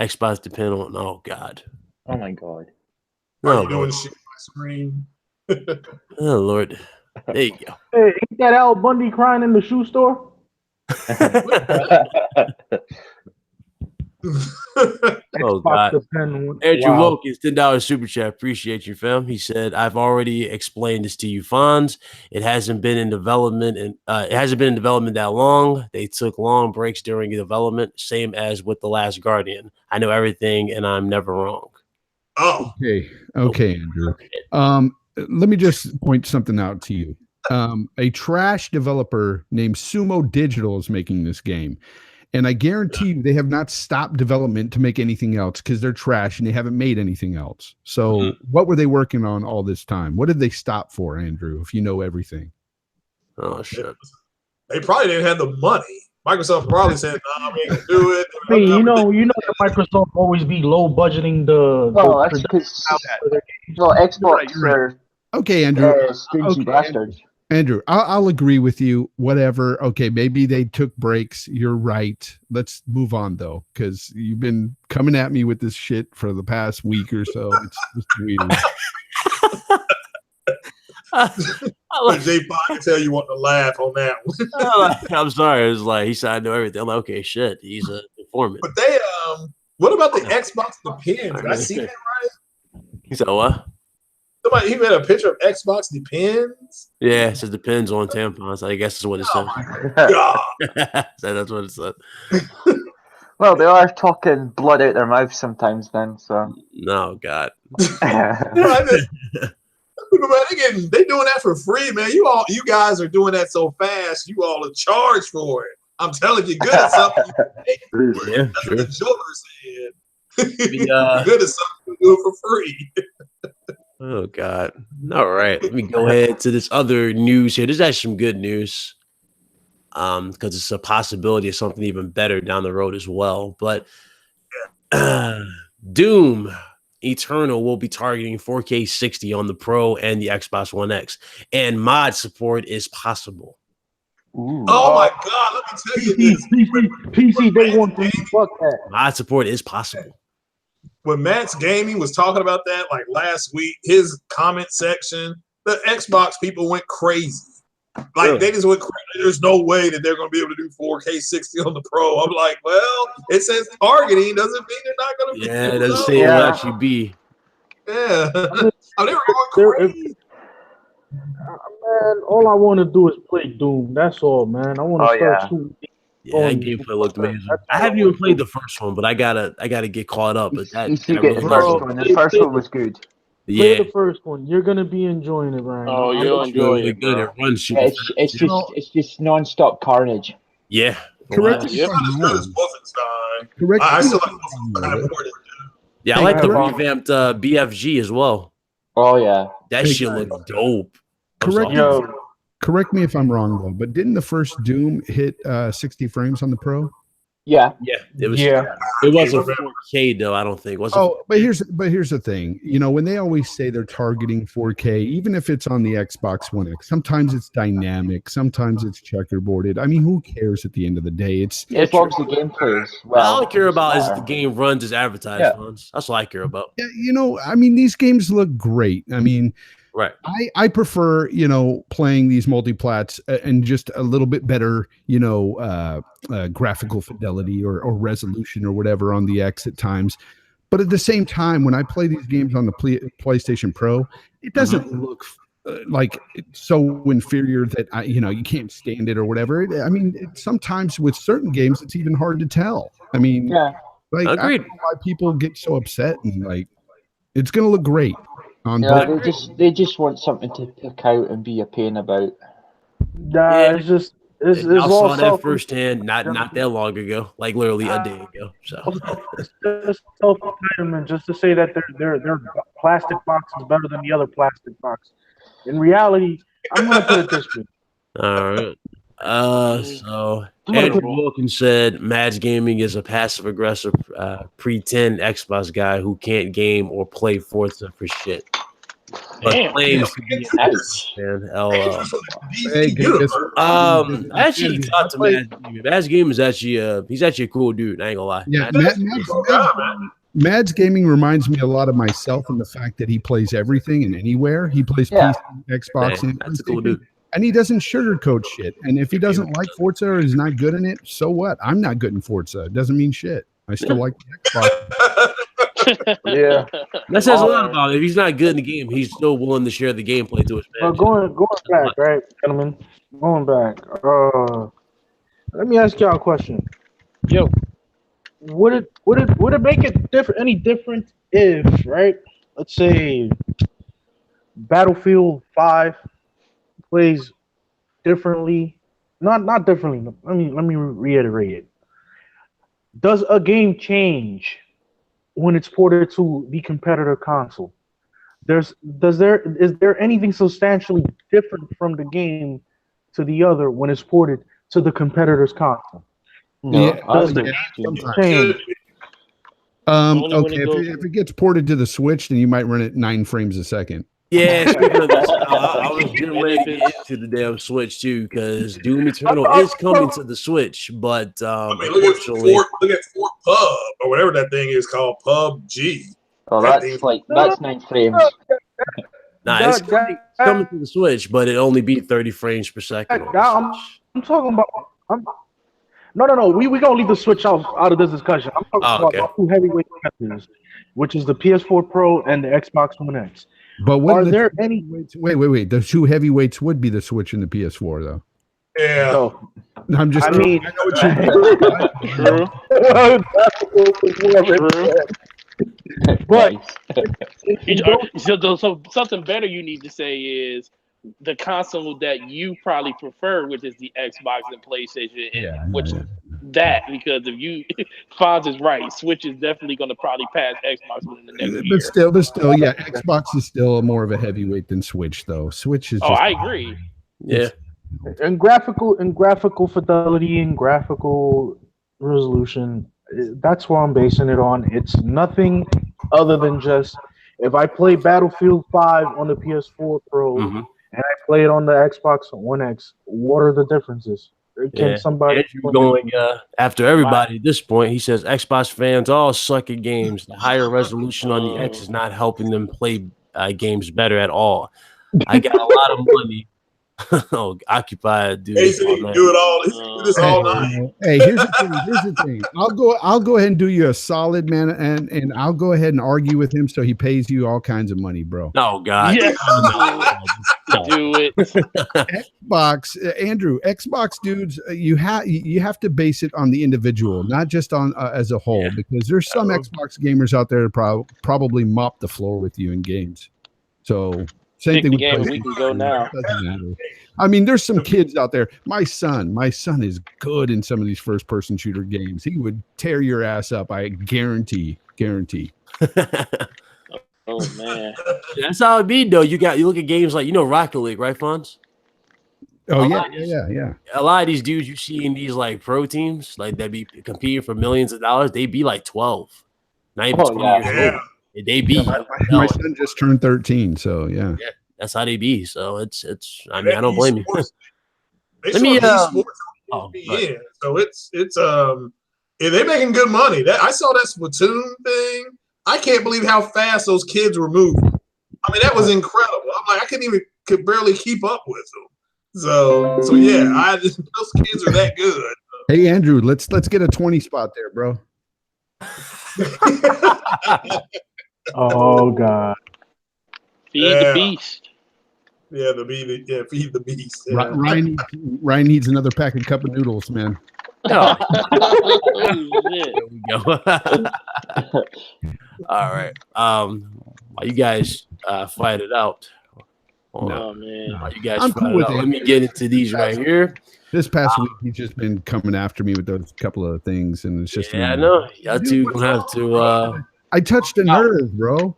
Xbox depend on, oh God. Oh my God. Are you doing shit on my screen? Oh Lord. There you go. Hey, ain't that Al Bundy crying in the shoe store? Oh God. Andrew Wilkins, $10 super chat. Appreciate you, fam. He said, I've already explained this to you, Fonz. It hasn't been in development that long. They took long breaks during development, same as with The Last Guardian. I know everything and I'm never wrong. Oh. Okay, Andrew. Let me just point something out to you. A trash developer named Sumo Digital is making this game. And I guarantee you they have not stopped development to make anything else because they're trash and they haven't made anything else. So what were they working on all this time? What did they stop for, Andrew, if you know everything? Oh, shit. They probably didn't have the money. Microsoft probably said, "No, we ain't gonna do it." I mean, you know that Microsoft always be low budgeting that's because Xbox are okay, Andrew. Stingy bastards. Andrew, I'll agree with you. Whatever. Okay, maybe they took breaks. You're right. Let's move on though, because you've been coming at me with this shit for the past week or so. It's just weird. Jay can tell you want to laugh on that one. I'm sorry. It was like he said I know everything. I'm like, okay, shit. He's a informant. But they what about the Xbox Depends? Did I see that right? He said what? Somebody he made a picture of Xbox Depends. Yeah, it says depends on tampons. I guess that's what it said. That's what it said. Well, they are talking blood out their mouths sometimes then, so. No, God. I just, people, man, they doing that for free, man. You guys are doing that so fast. You all are charged for it. I'm telling you, good at something. Yeah, That's sure. what the Joker said. The, Good at something you do it for free. Oh God! All right, let me go ahead to this other news here. This is actually some good news, because it's a possibility of something even better down the road as well. But Doom Eternal will be targeting 4K 60 on the Pro and the Xbox One X, and mod support is possible. Ooh. Oh my God! Let me tell you this. PC Day 1 for me. Fuck that. Mod support is possible. When Matt's Gaming was talking about that, like last week, his comment section, the Xbox people went crazy. Like they just went crazy. There's no way that they're going to be able to do 4K 60 on the Pro. I'm like, well, it says targeting, doesn't mean they're not going to be. Yeah, it doesn't say it will actually be. Yeah, I mean, they were going crazy. Man, all I want to do is play Doom. That's all, man. I want to start shooting. Yeah, that gameplay looked amazing. I haven't even played the first one, but I gotta get caught up. But that, the first one was good. Play the first one. You're gonna be enjoying it, Ryan. Oh, you'll enjoy it. Good. It runs It's just non-stop carnage. Yeah. Correct. It's not as good as Wolfenstein. Correct. I still like Wolfenstein more than Yeah, I like the revamped BFG as well. Oh yeah, that shit looked dope. Correct me if I'm wrong though, but didn't the first Doom hit 60 frames on the Pro? Yeah, it was. Yeah, it wasn't 4K though. I don't think. But here's the thing. You know, when they always say they're targeting 4K, even if it's on the Xbox One X, sometimes it's dynamic, sometimes it's checkerboarded. I mean, who cares at the end of the day? It's as long as the game plays well. All I care about is the game runs as advertised runs. That's what I care about. Yeah, you know, I mean, these games look great. I mean. Right. I prefer, you know, playing these multiplats and just a little bit better, you know, graphical fidelity or resolution or whatever on the X at times. But at the same time, when I play these games on the PlayStation Pro, it doesn't look like it's so inferior that you can't stand it or whatever. I mean, sometimes with certain games, it's even hard to tell. I mean, like, agreed. I don't know why people get so upset and like, it's going to look great. They just want something to pick out and be a pain about. It's just it's I all saw that firsthand not that long ago, like literally a day ago. So it's just self-entitlement, just to say that their plastic box is better than the other plastic box. In reality, I'm gonna put it this way. All right. So Andrew Wilkins said Mads Gaming is a passive-aggressive pretend Xbox guy who can't game or play Forza for shit. But claims to be an fan. I actually talked to Mads Gaming. Mads Gaming is actually he's actually a cool dude. I ain't gonna lie. Yeah, Mads Gaming reminds me a lot of myself in the fact that he plays everything and anywhere. He plays PC, Xbox, and that's a cool dude. And he doesn't sugarcoat shit. And if he doesn't like Forza or is not good in it, so what? I'm not good in Forza. It doesn't mean shit. I still like the Xbox. Yeah. That says a lot about him. If he's not good in the game, he's still willing to share the gameplay to his fans. Going back, right, gentlemen? Going back. Let me ask y'all a question. Yo. Would it make it any different if, right? Let's say Battlefield 5 plays differently. Not differently. Let me reiterate it. Does a game change when it's ported to the competitor console? Is there anything substantially different from the game to the other when it's ported to the competitor's console? No, change. Okay, if it gets ported to the Switch, then you might run it 9 frames a second. Yeah, speaking of this, I was getting ready to get into the damn Switch too, because Doom Eternal is coming to the Switch, but unfortunately, look at Fort Pub or whatever that thing is called, PUBG. Oh, that's 9 frames. Nah, it's coming to the Switch, but it only beat 30 frames per second. I'm talking about. No. We gonna leave the Switch out of this discussion. I'm talking about 2 heavyweight competitors, which is the PS4 Pro and the Xbox One X. But are there any? Wait. The 2 heavyweights would be the Switch and the PS4, though. Yeah. So, I'm just. I mean, I know what you mean. But So something better you need to say is the console that you probably prefer, which is the Xbox and PlayStation, that because if you Fonz is right, Switch is definitely going to probably pass Xbox within the next year. But still, yeah, Xbox is still more of a heavyweight than Switch, though. Switch is. I agree. Yeah, and graphical fidelity and graphical resolution, that's what I'm basing it on. It's nothing other than just if I play Battlefield 5 on the PS4 Pro and I play it on the Xbox One X, what are the differences? Can somebody going after everybody at this point? He says Xbox fans all suck at games. The higher resolution on the X is not helping them play games better at all. I got a lot of money. Occupied, dude. He said he can do it all. He can do this all night. Hey, here's the thing. I'll go ahead and do you a solid, man, and I'll go ahead and argue with him so he pays you all kinds of money, bro. Oh God. Yes. Do it. Xbox, Andrew, Xbox dudes, you have to base it on the individual, not just on as a whole, because there's some Xbox gamers out there that probably mop the floor with you in games. So same thing with game. We can go now. Doesn't matter. I mean, there's some kids out there. My son is good in some of these first-person shooter games. He would tear your ass up. I guarantee. Oh man, that's how it be though. You look at games like Rocket League, right, Fonz? Oh yeah. A lot of these dudes you see in these like pro teams, like that be competing for millions of dollars, they be like 12, not even 20 years old. They be. My son just turned 13, so yeah, that's how they be. So it's. I mean, I don't blame you. Let me. So they're making good money. I saw that Splatoon thing. I can't believe how fast those kids were moving. I mean, that was incredible. I'm like, I could barely keep up with them. So yeah, those kids are that good. Hey Andrew, let's get a 20 spot there, bro. Oh God. Feed the beast. Yeah, feed the beast. Yeah. Ryan needs another pack of cup of noodles, man. Oh. There we go. All right. While you guys fight it out. Oh man. While you guys fight it out, let me get into these right here. This past week, he's just been coming after me with those couple of things, and it's just I know. Y'all two gonna have to. I touched a nerve, bro.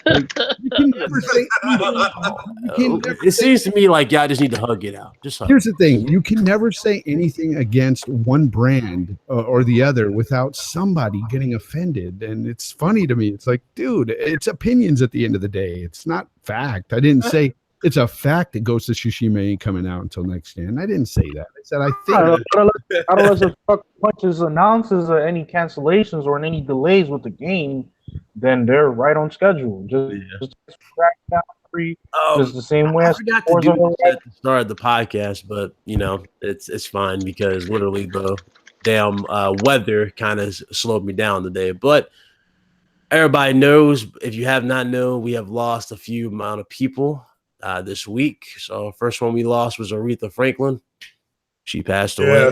Like, you can never say anything. It seems to me like y'all just need to hug it out. Here's the thing: you can never say anything against one brand or the other without somebody getting offended. And it's funny to me. It's like, dude, it's opinions at the end of the day. It's not fact. I didn't say it's a fact that Ghost of Tsushima ain't coming out until next year. And I didn't say that. I said I think. Unless if Fuck Punches announces any cancellations or any delays with the game, then they're right on schedule. Just Crackdown 3 is the same way. I forgot to do it at the start of the podcast, but it's fine because literally the damn weather kind of slowed me down today. But everybody knows, if you have not known, we have lost a few amount of people this week. So first one we lost was Aretha Franklin. She passed away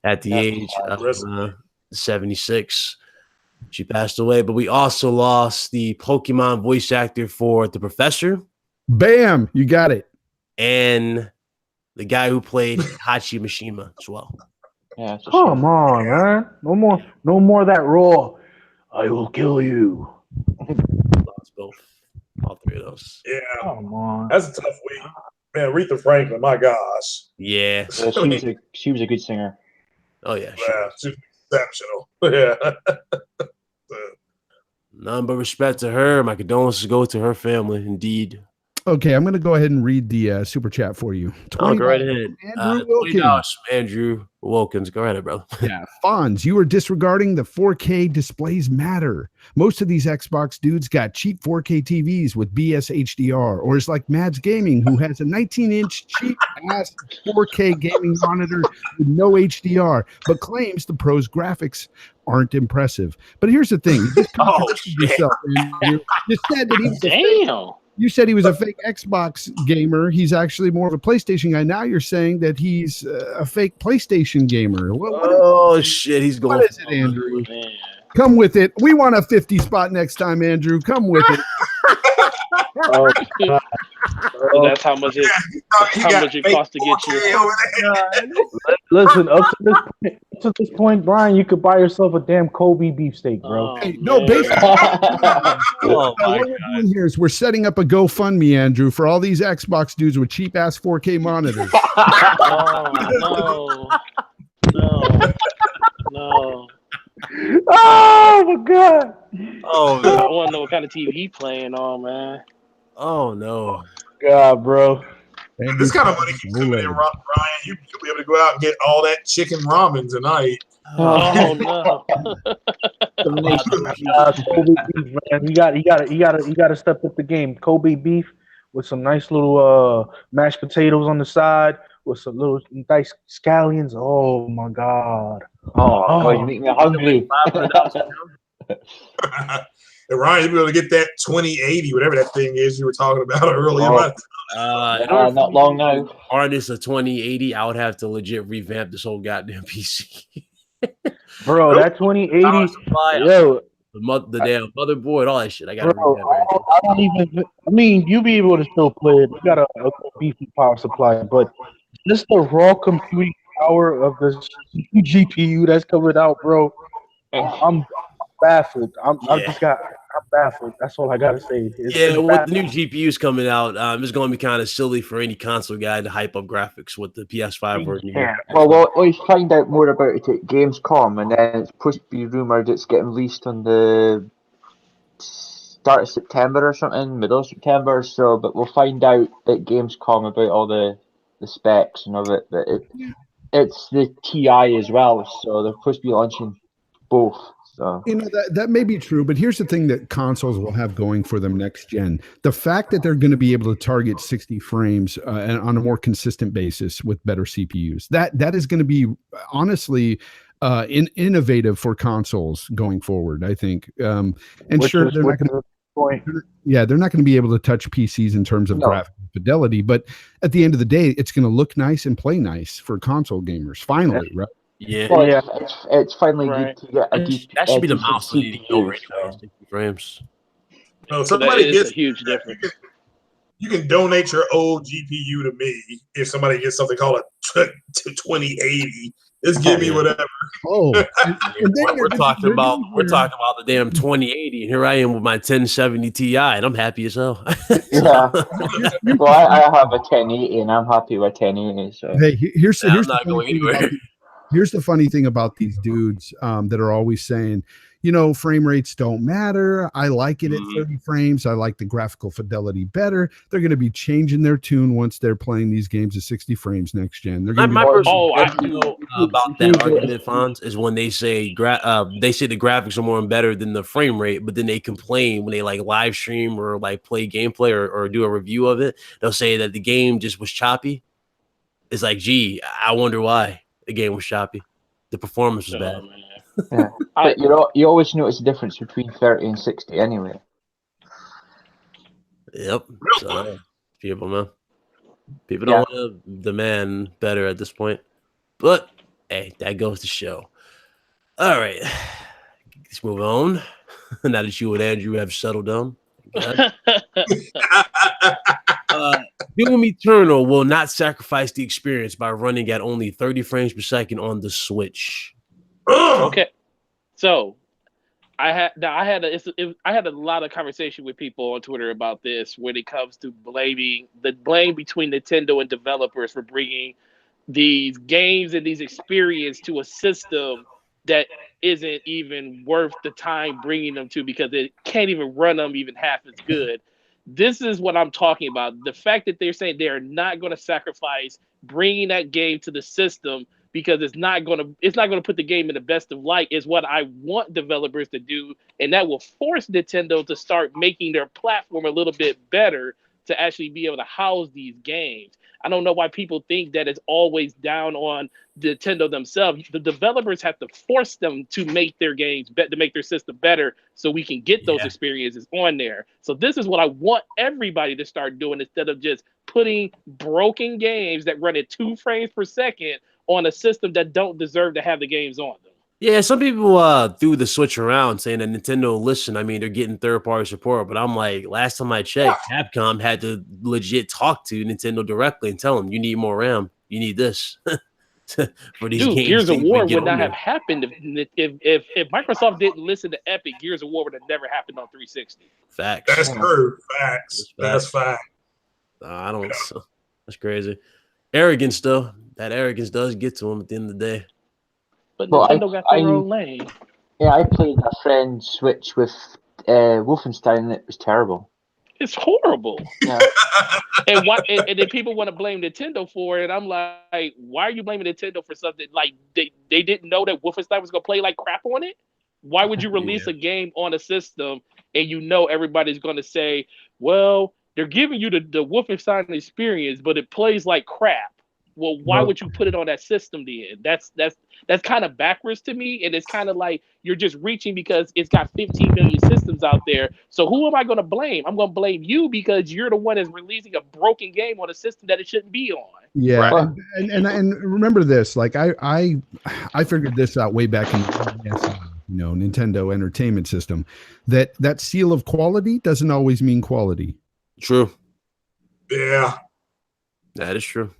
at the age of 76. She passed away, but we also lost the Pokemon voice actor for the Professor. Bam, you got it. And the guy who played Hachi Mishima as well. Yeah, come on, man. No more of that raw. I will kill you. Lost both. All three of those. Yeah. Come on. That's a tough week. Man, Aretha Franklin, my gosh. Yeah. She was a good singer. Oh, yeah. She was exceptional. Yeah. None but respect to her. My condolences go to her family, indeed. Okay, I'm going to go ahead and read the super chat for you. Go right ahead. Andrew Wilkins. Andrew Wilkins. Go ahead, brother. Yeah, Fonz, you are disregarding the 4K displays matter. Most of these Xbox dudes got cheap 4K TVs with BS HDR, or it's like Mads Gaming, who has a 19-inch cheap-ass 4K gaming monitor with no HDR, but claims the pro's graphics aren't impressive. But here's the thing. You just contradicted yourself, Andrew. You said that he was You said he was a fake Xbox gamer. He's actually more of a PlayStation guy. Now you're saying that he's a fake PlayStation gamer. Shit. He's going. What is it, Andrew? Come with it. We want a 50 spot next time, Andrew. Come with it. Oh, So that's how much it costs to get you. listen, up to this point, Brian, you could buy yourself a damn Kobe beefsteak, bro. Hey, no, man. basically, Oh what my we're doing here is we're setting up a GoFundMe, Andrew, for all these Xbox dudes with cheap ass 4K monitors. Oh no. Oh my god. Oh I no. want to know what kind of TV he playing on, man. Oh no. God, bro. This kind of money keeps coming in, Ryan. You'll be able to go out and get all that chicken ramen tonight. Oh no. Some nice Kobe beef, man. You gotta step up the game. Kobe beef with some nice little mashed potatoes on the side with some little nice scallions. Oh my god. Oh, you make me hungry. And Ryan, you'll be able to get that 2080, whatever that thing is you were talking about earlier. Not long now. Harness a 2080, I would have to legit revamp this whole goddamn PC. Bro, that 2080, Power supply, yo, the damn motherboard, all that shit. I gotta bro, revamp everything. I don't even. I mean, you be able to still play it. You got a beefy power supply, but just the raw computing power of this GPU that's coming out, bro. I'm baffled. I'm baffled. That's all I gotta say. Yeah, with the new GPUs coming out, it's going to be kind of silly for any console guy to hype up graphics with the PS5 version. Yeah. Well, we'll always find out more about it at Gamescom, and then it's supposed to be rumored it's getting released on the start of September or something, middle of September. So, but we'll find out at Gamescom about all the specs and of it. But it's the TI as well, so they're supposed to be launching both. So. You know, that may be true, but here's the thing that consoles will have going for them next gen. The fact that they're going to be able to target 60 frames and on a more consistent basis with better CPUs, that is going to be honestly innovative for consoles going forward, I think. And sure, they're not going to. Yeah, they're not going to be able to touch PCs in terms of graphical fidelity, but at the end of the day, it's going to look nice and play nice for console gamers. Finally, right? Yeah, well, it's finally Right. good to get that should be the milestone you need to go CPU, right now. 60 frames. So So that somebody is gets a huge difference. You can donate your old GPU to me if somebody gets something called a 2080. Just give me whatever. Oh, We're talking about the damn 2080, and here I am with my 1070 Ti, and I'm happy as hell. Yeah. Well, I have a 1080, and I'm happy with 1080. So hey, here's I'm the not funny going thing anywhere. about here's the funny thing about these dudes that are always saying, you know, frame rates don't matter. I like it at 30 frames. I like the graphical fidelity better. They're going to be changing their tune once they're playing these games at 60 frames next gen. They're going to My be personal I opinion about that argument, Fonz, is when they say the graphics are more better than the frame rate, but then they complain when they like live stream or like play gameplay or do a review of it. They'll say that the game just was choppy. It's like, gee, I wonder why the game was choppy. The performance was bad. yeah. But you always notice the difference between 30 and 60 anyway. Yep. So, people don't want to demand better at this point. But hey, that goes to show. All right. Let's move on. Now that you and Andrew have settled down. Doom Eternal will not sacrifice the experience by running at only 30 frames per second on the Switch. Okay, so I had a lot of conversation with people on Twitter about this when it comes to blame between Nintendo and developers for bringing these games and these experience to a system that isn't even worth the time bringing them to because it can't even run them even half as good. This is what I'm talking about. The fact that they're saying they're not going to sacrifice bringing that game to the system because it's not going to put the game in the best of light is what I want developers to do, and that will force Nintendo to start making their platform a little bit better to actually be able to house these games. I don't know why people think that it's always down on Nintendo themselves. The developers have to force them to make their games to make their system better so we can get those experiences on there. So this is what I want everybody to start doing instead of just putting broken games that run at 2 frames per second on a system that don't deserve to have the games on them. Yeah, some people threw the switch around saying that Nintendo, listen, I mean, they're getting third-party support, but I'm like, last time I checked, Capcom had to legit talk to Nintendo directly and tell them, you need more RAM, you need this for these games. Gears of to even War get would on not there. have happened if Microsoft didn't listen to Epic. Gears of War would have never happened on 360. Facts. That's true. Facts. That's fact. I don't. That's crazy. Arrogance, though. That arrogance does get to them at the end of the day. But Well, Nintendo got their own lane. Yeah, I played a friend's Switch with Wolfenstein, and it was terrible. It's horrible. Yeah. And then people want to blame Nintendo for it. I'm like, why are you blaming Nintendo for something like they didn't know that Wolfenstein was gonna play like crap on it? Why would you release a game on a system and you know everybody's gonna say, well, they're giving you the Wolfenstein experience, but it plays like crap. Well, why would you put it on that system then? That's kind of backwards to me, and it's kind of like you're just reaching because it's got 15 million systems out there. So who am I going to blame? I'm going to blame you because you're the one that's releasing a broken game on a system that it shouldn't be on. Yeah, right. and remember this. Like I figured this out way back in the Nintendo Entertainment System. That seal of quality doesn't always mean quality. True. Yeah, that is true.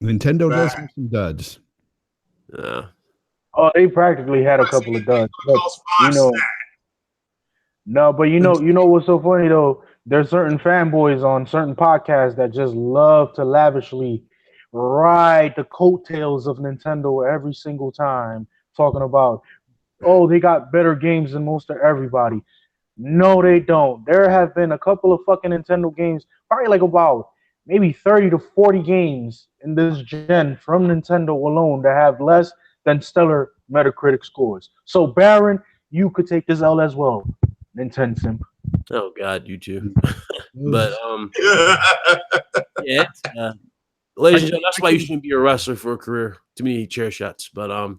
Nintendo does have some duds. Yeah. Oh, they practically had a couple of duds. But you know what's so funny though? There's certain fanboys on certain podcasts that just love to lavishly ride the coattails of Nintendo every single time, talking about, oh, they got better games than most of everybody. No, they don't. There have been a couple of fucking Nintendo games, probably like about maybe 30 to 40 games in this gen from Nintendo alone that have less than stellar Metacritic scores. So, Baron, you could take this L as well. Nintendo simp. Oh God, you too. But yeah, ladies and gentlemen, that's why you shouldn't be a wrestler for a career. Too many chair shots. But I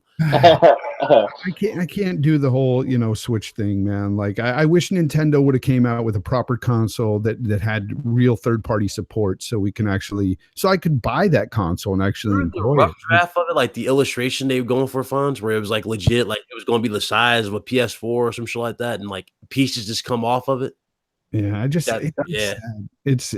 can't do the whole Switch thing, man. Like I wish Nintendo would have came out with a proper console that had real third-party support, so I could buy that console and actually enjoy the rough it. draft of it, like the illustration they were going for funds, where it was like legit, like it was going to be the size of a PS4 or some shit like that, and like pieces just come off of it. Yeah, it's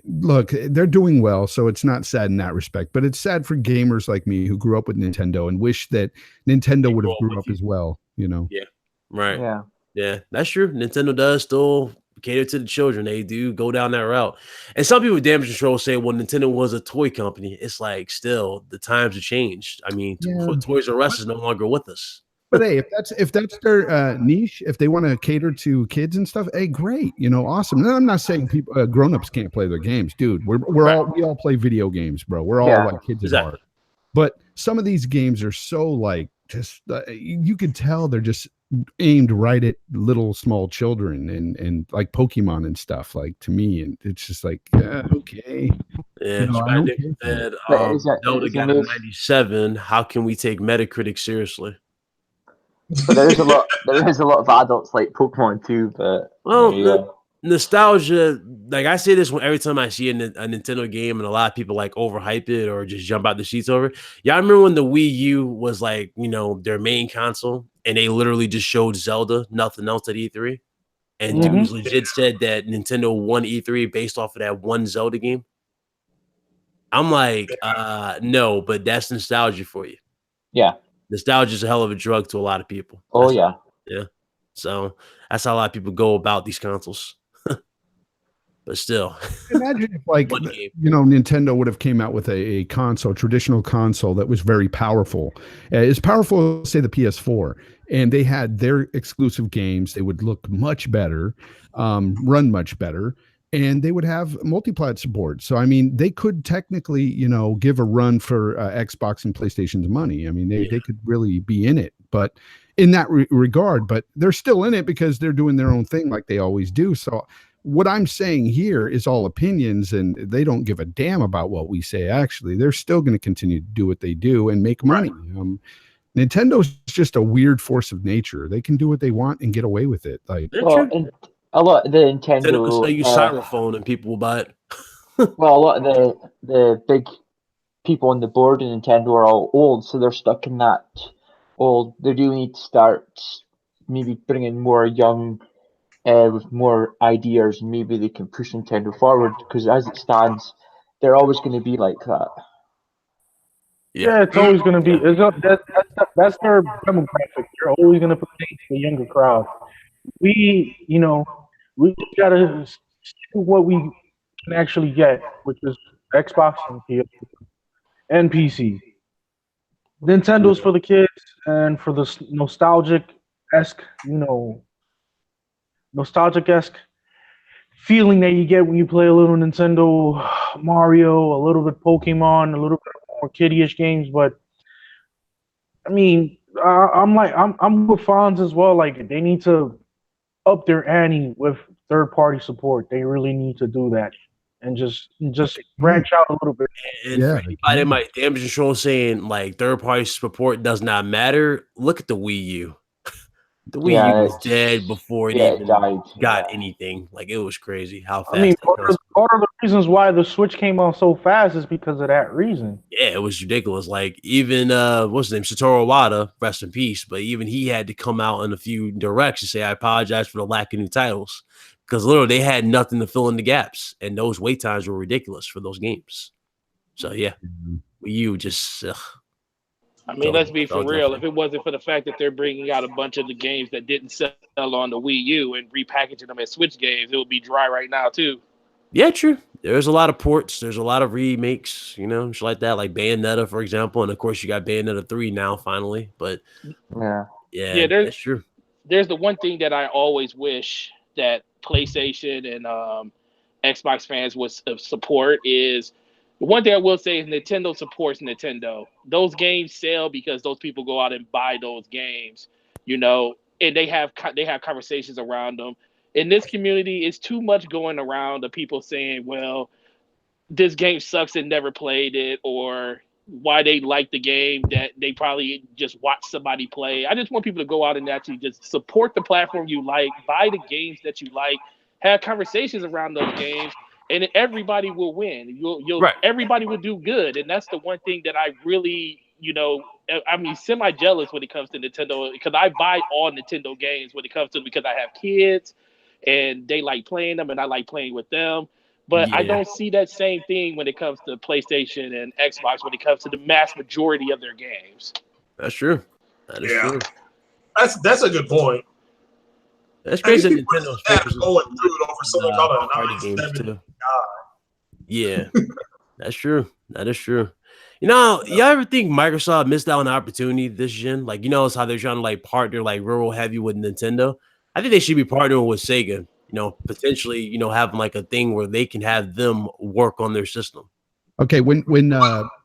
look, they're doing well, so it's not sad in that respect, but it's sad for gamers like me who grew up with Nintendo and wish that Nintendo would have grew up as well, Yeah. Right. Yeah, that's true. Nintendo does still cater to the children. They do go down that route. And some people with damage control say, well, Nintendo was a toy company. It's like, still, the times have changed. I mean, Toys R Us is no longer with us. But hey, if that's their niche, if they want to cater to kids and stuff, hey, great, awesome. And I'm not saying people, grown-ups can't play their games, dude. We all play video games, bro. We're all like kids at heart. But some of these games are so like just you could tell they're just aimed right at little small children and like Pokemon and stuff. Like to me, and it's just like okay. Yeah, said Zelda got a 97. How can we take Metacritic seriously? But there is a lot of adults like Pokemon too. But nostalgia, like I say this every time I see a Nintendo game, and a lot of people like overhype it or just jump out the seats over it. Yeah, I remember when the Wii U was like their main console, and they literally just showed Zelda, nothing else at E3, and dudes legit said that Nintendo won E3 based off of that one Zelda game. I'm like, no, but that's nostalgia for you. Yeah. Nostalgia is a hell of a drug to a lot of people. Oh, yeah. Yeah. So that's how a lot of people go about these consoles. But still. Imagine if, like, Nintendo would have came out with a traditional console that was very powerful. As powerful as, say, the PS4. And they had their exclusive games. They would look much better, run much better. And they would have multi-plat support. So, I mean, they could technically, give a run for Xbox and PlayStation's money. I mean, they could really be in it. But in that regard, but they're still in it because they're doing their own thing like they always do. So what I'm saying here is all opinions, and they don't give a damn about what we say. Actually, they're still going to continue to do what they do and make money. Nintendo's just a weird force of nature. They can do what they want and get away with it. Like, a lot of the Nintendo will use styrofoam and people will buy it. Well, a lot of the big people on the board in Nintendo are all old, so they're stuck in that well, they do need to start maybe bringing more young with more ideas, and maybe they can push Nintendo forward, because as it stands, they're always going to be like that. Yeah, it's always going to be. That's their demographic. They're always going to pertain to the younger crowd. We just got to stick to what we can actually get, which is Xbox and PS and PC. Nintendo's for the kids and for the nostalgic-esque feeling that you get when you play a little Nintendo Mario, a little bit Pokemon, a little bit more kiddie-ish games. But I mean, I'm with Fonz as well. Like, they need to up their ante with third-party support. They really need to do that and just branch out a little bit. And for anybody that might damage control saying like third-party support does not matter, look at the Wii U. The Wii U was dead before it even got anything. Like, it was crazy how fast. I mean, part of the reasons why the Switch came out so fast is because of that reason. Yeah, it was ridiculous. Like, even what's his name, Satoru Iwata, rest in peace. But even he had to come out in a few directs and say, "I apologize for the lack of new titles," because literally they had nothing to fill in the gaps, and those wait times were ridiculous for those games. So yeah, Wii U just. I mean, let's be for real. If it wasn't for the fact that they're bringing out a bunch of the games that didn't sell on the Wii U and repackaging them as Switch games, it would be dry right now too. Yeah, true. There's a lot of ports. There's a lot of remakes, shit like that, like Bayonetta, for example. And of course, you got Bayonetta 3 now, finally. But yeah, that's true. There's the one thing that I always wish that PlayStation and Xbox fans would support is. One thing I will say is Nintendo supports Nintendo. Those games sell because those people go out and buy those games, and they have conversations around them. In this community, it's too much going around of people saying, well, this game sucks and never played it, or why they like the game that they probably just watch somebody play. I just want people to go out and actually just support the platform you like, buy the games that you like, have conversations around those games, and everybody will win. Everybody will do good, and that's the one thing that I really, I'm semi-jealous when it comes to Nintendo, because I buy all Nintendo games when it comes to them, because I have kids, and they like playing them, and I like playing with them. But I don't see that same thing when it comes to PlayStation and Xbox when it comes to the mass majority of their games. That's true. That is true. That's a good point. That's crazy. Nintendo's going through it over something called a party games too. Yeah, that's true. That is true. Y'all ever think Microsoft missed out on an opportunity this gen? Like, it's how they're trying to like partner like real heavy with Nintendo. I think they should be partnering with Sega. Potentially, having like a thing where they can have them work on their system. Okay, when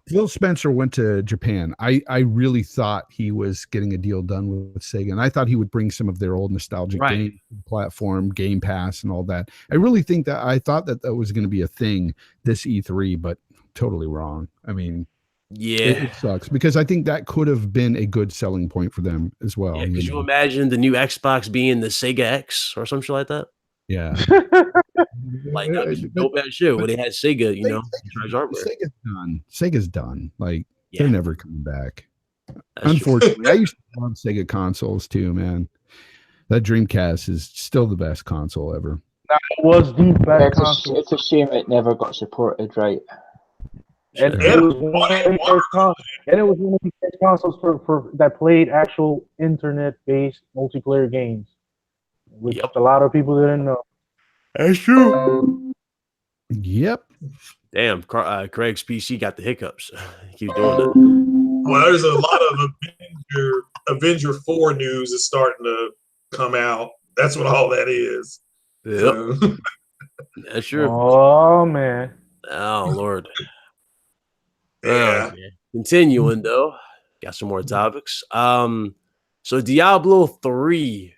Phil Spencer went to Japan, I really thought he was getting a deal done with Sega, and I thought he would bring some of their old nostalgic game platform, Game Pass, and all that. I thought that was going to be a thing this E3, but totally wrong. I mean, it sucks, because I think that could have been a good selling point for them as well. Could you imagine the new Xbox being the Sega X or some shit like that? Yeah. Like, no bad shit when they had Sega, Sega's done. Like, they're never coming back. That's unfortunately true. I used to love Sega consoles too, man. That Dreamcast is still the best console ever. That was the best console. It's a shame it never got supported, right? And it was one of the first consoles for that played actual internet-based multiplayer games, which a lot of people didn't know. That's true. Yep. Damn, Craig's PC got the hiccups. He keeps doing that. Well, there's a lot of Avenger 4 news is starting to come out. That's what all that is. Yep. That's true. Oh, man. Oh, Lord. Yeah. Continuing, though. Got some more topics. So Diablo 3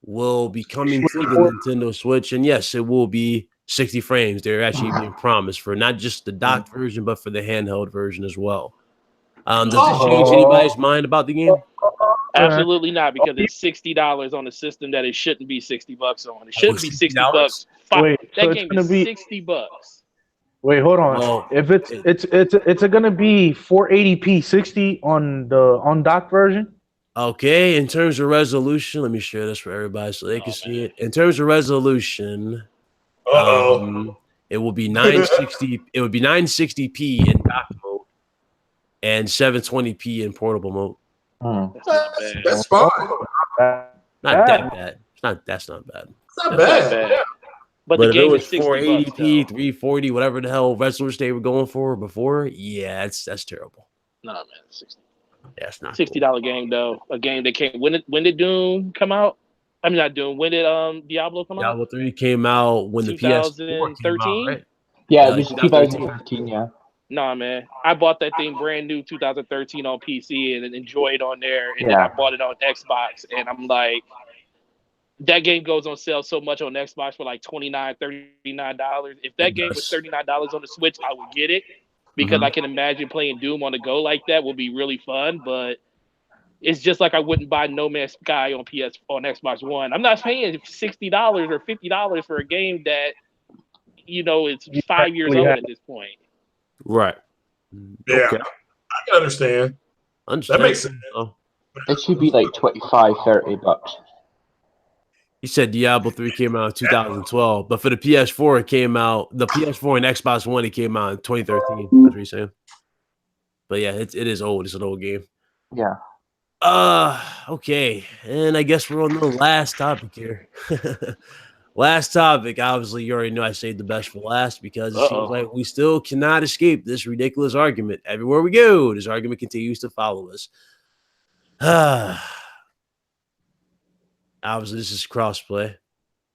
will be coming to the Nintendo Switch, and yes, it will be 60 frames. They're actually being promised for not just the docked version, but for the handheld version as well. Does this change anybody's mind about the game? Absolutely not, because it's $60 on a system that it shouldn't be $60 on. It shouldn't be $60. Wait, that game is $60. Wait, hold on. Well, if it's gonna be 480p 60 on the undocked version? Okay, in terms of resolution, let me share this for everybody so they can see it. In terms of resolution, it will be 960. It would be 960p in dock mode and 720p in portable mode. That's fine. Not that bad. That's not bad. It's not bad. Yeah. But the if it game was is 60 480p, bucks, though. 340, whatever the hell resolution they were going for before, yeah, that's terrible. No, man, 60. Yeah, it's not $60 game though. A game that came. When did Doom come out? I mean, not Doom. When did Diablo come out? Diablo 3 came out when the PS4 came out, right? Yeah, it was 2013. Yeah. Nah, man. I bought that thing brand new 2013 on PC and enjoyed on there, and then I bought it on Xbox, and I'm like, that game goes on sale so much on Xbox for like $29, $39. If that game was $39 on the Switch, I would get it because I can imagine playing Doom on the go like that would be really fun. But it's just like I wouldn't buy No Man's Sky on Xbox One. I'm not paying $60 or $50 for a game that it's 5 years old at this point. Right. Yeah, okay. I can understand. That makes sense. It should be like $25-$30. You said Diablo 3 came out in 2012, but for the PS4, it came out. The PS4 and Xbox One, it came out in 2013. That's what you're saying. But yeah, it is old. It's an old game. Yeah. Okay, and I guess we're on the last topic here. Last topic. Obviously, you already know I saved the best for last because it seems like we still cannot escape this ridiculous argument. Everywhere we go, this argument continues to follow us. Obviously, this is crossplay.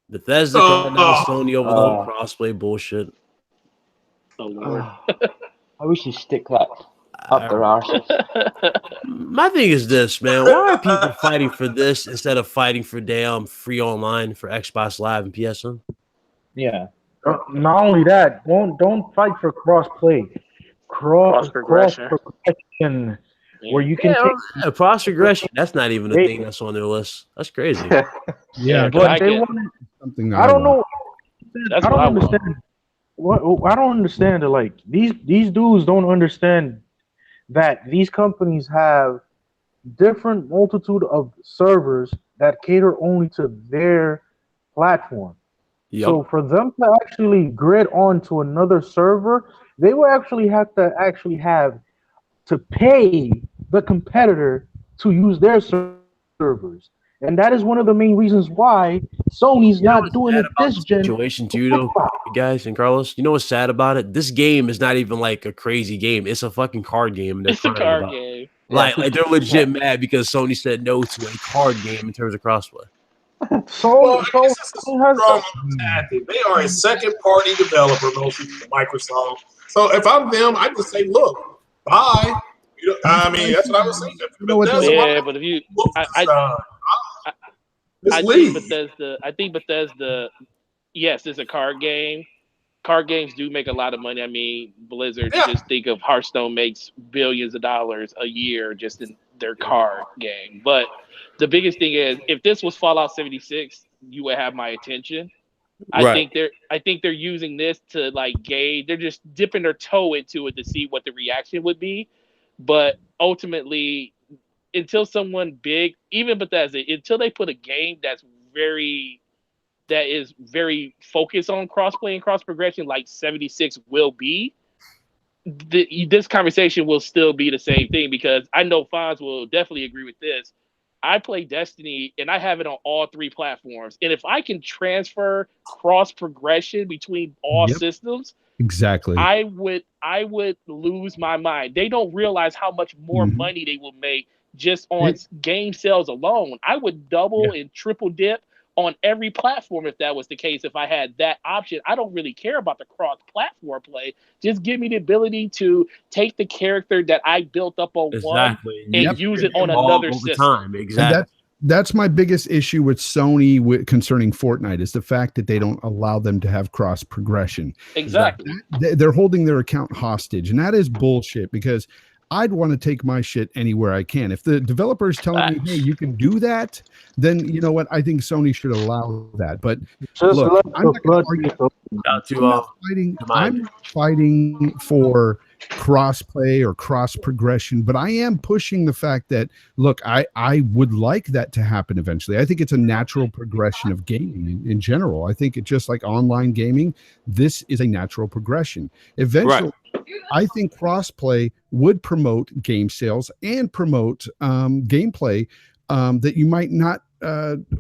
Bethesda calling out Sony over the whole crossplay bullshit. Oh, Lord. I wish you stick that up their arses. My thing is this, man. Why are people fighting for this instead of fighting for damn free online for Xbox Live and PSN? Yeah. Not only that, don't fight for cross-play. Cross progression. Where you can take cross progression. That's not even a thing that's on their list. That's crazy. Yeah, but they want something. I don't know. I don't understand. I don't understand. Like these dudes don't understand that these companies have different multitude of servers that cater only to their platform. Yep. So for them to actually grid onto another server, they will actually have to pay the competitor to use their servers. And that is one of the main reasons why Sony's not doing it this gen. Situation too, though, guys and Carlos. You know what's sad about it? This game is not even like a crazy game. It's a fucking card game. It's a card game. Like they're legit mad because Sony said no to a card game in terms of crossplay. They are a second-party developer, mostly for Microsoft. So if I'm them, I just say, look, bye. I mean, that's what I was saying. But if you, I think Bethesda, yes, it's a card game. Card games do make a lot of money. I mean, Blizzard, just think of Hearthstone makes billions of dollars a year just in their card game. But the biggest thing is, if this was Fallout 76, you would have my attention. I think they're using this to like gauge. They're just dipping their toe into it to see what the reaction would be. But ultimately, until someone big, even Bethesda, until they put a game that is very focused on crossplay and cross progression, like 76 will be, this conversation will still be the same thing because I know Fonz will definitely agree with this. I play Destiny and I have it on all three platforms, and if I can transfer cross progression between all systems. Exactly. I would lose my mind. They don't realize how much more money they will make just on game sales alone. I would double and triple dip on every platform if that was the case. If I had that option, I don't really care about the cross-platform play. Just give me the ability to take the character that I built up on one and use it on another system. Exactly. That's my biggest issue with Sony concerning Fortnite is the fact that they don't allow them to have cross progression. Exactly. They're holding their account hostage, and that is bullshit because I'd want to take my shit anywhere I can. If the developer is telling me, hey, you can do that, then you know what? I think Sony should allow that. But look, I'm not fighting for cross-play or cross-progression, but I am pushing the fact that, look, I would like that to happen eventually. I think it's a natural progression of gaming in general. I think it's just like online gaming. This is a natural progression. Eventually, I think crossplay would promote game sales and promote gameplay that you might not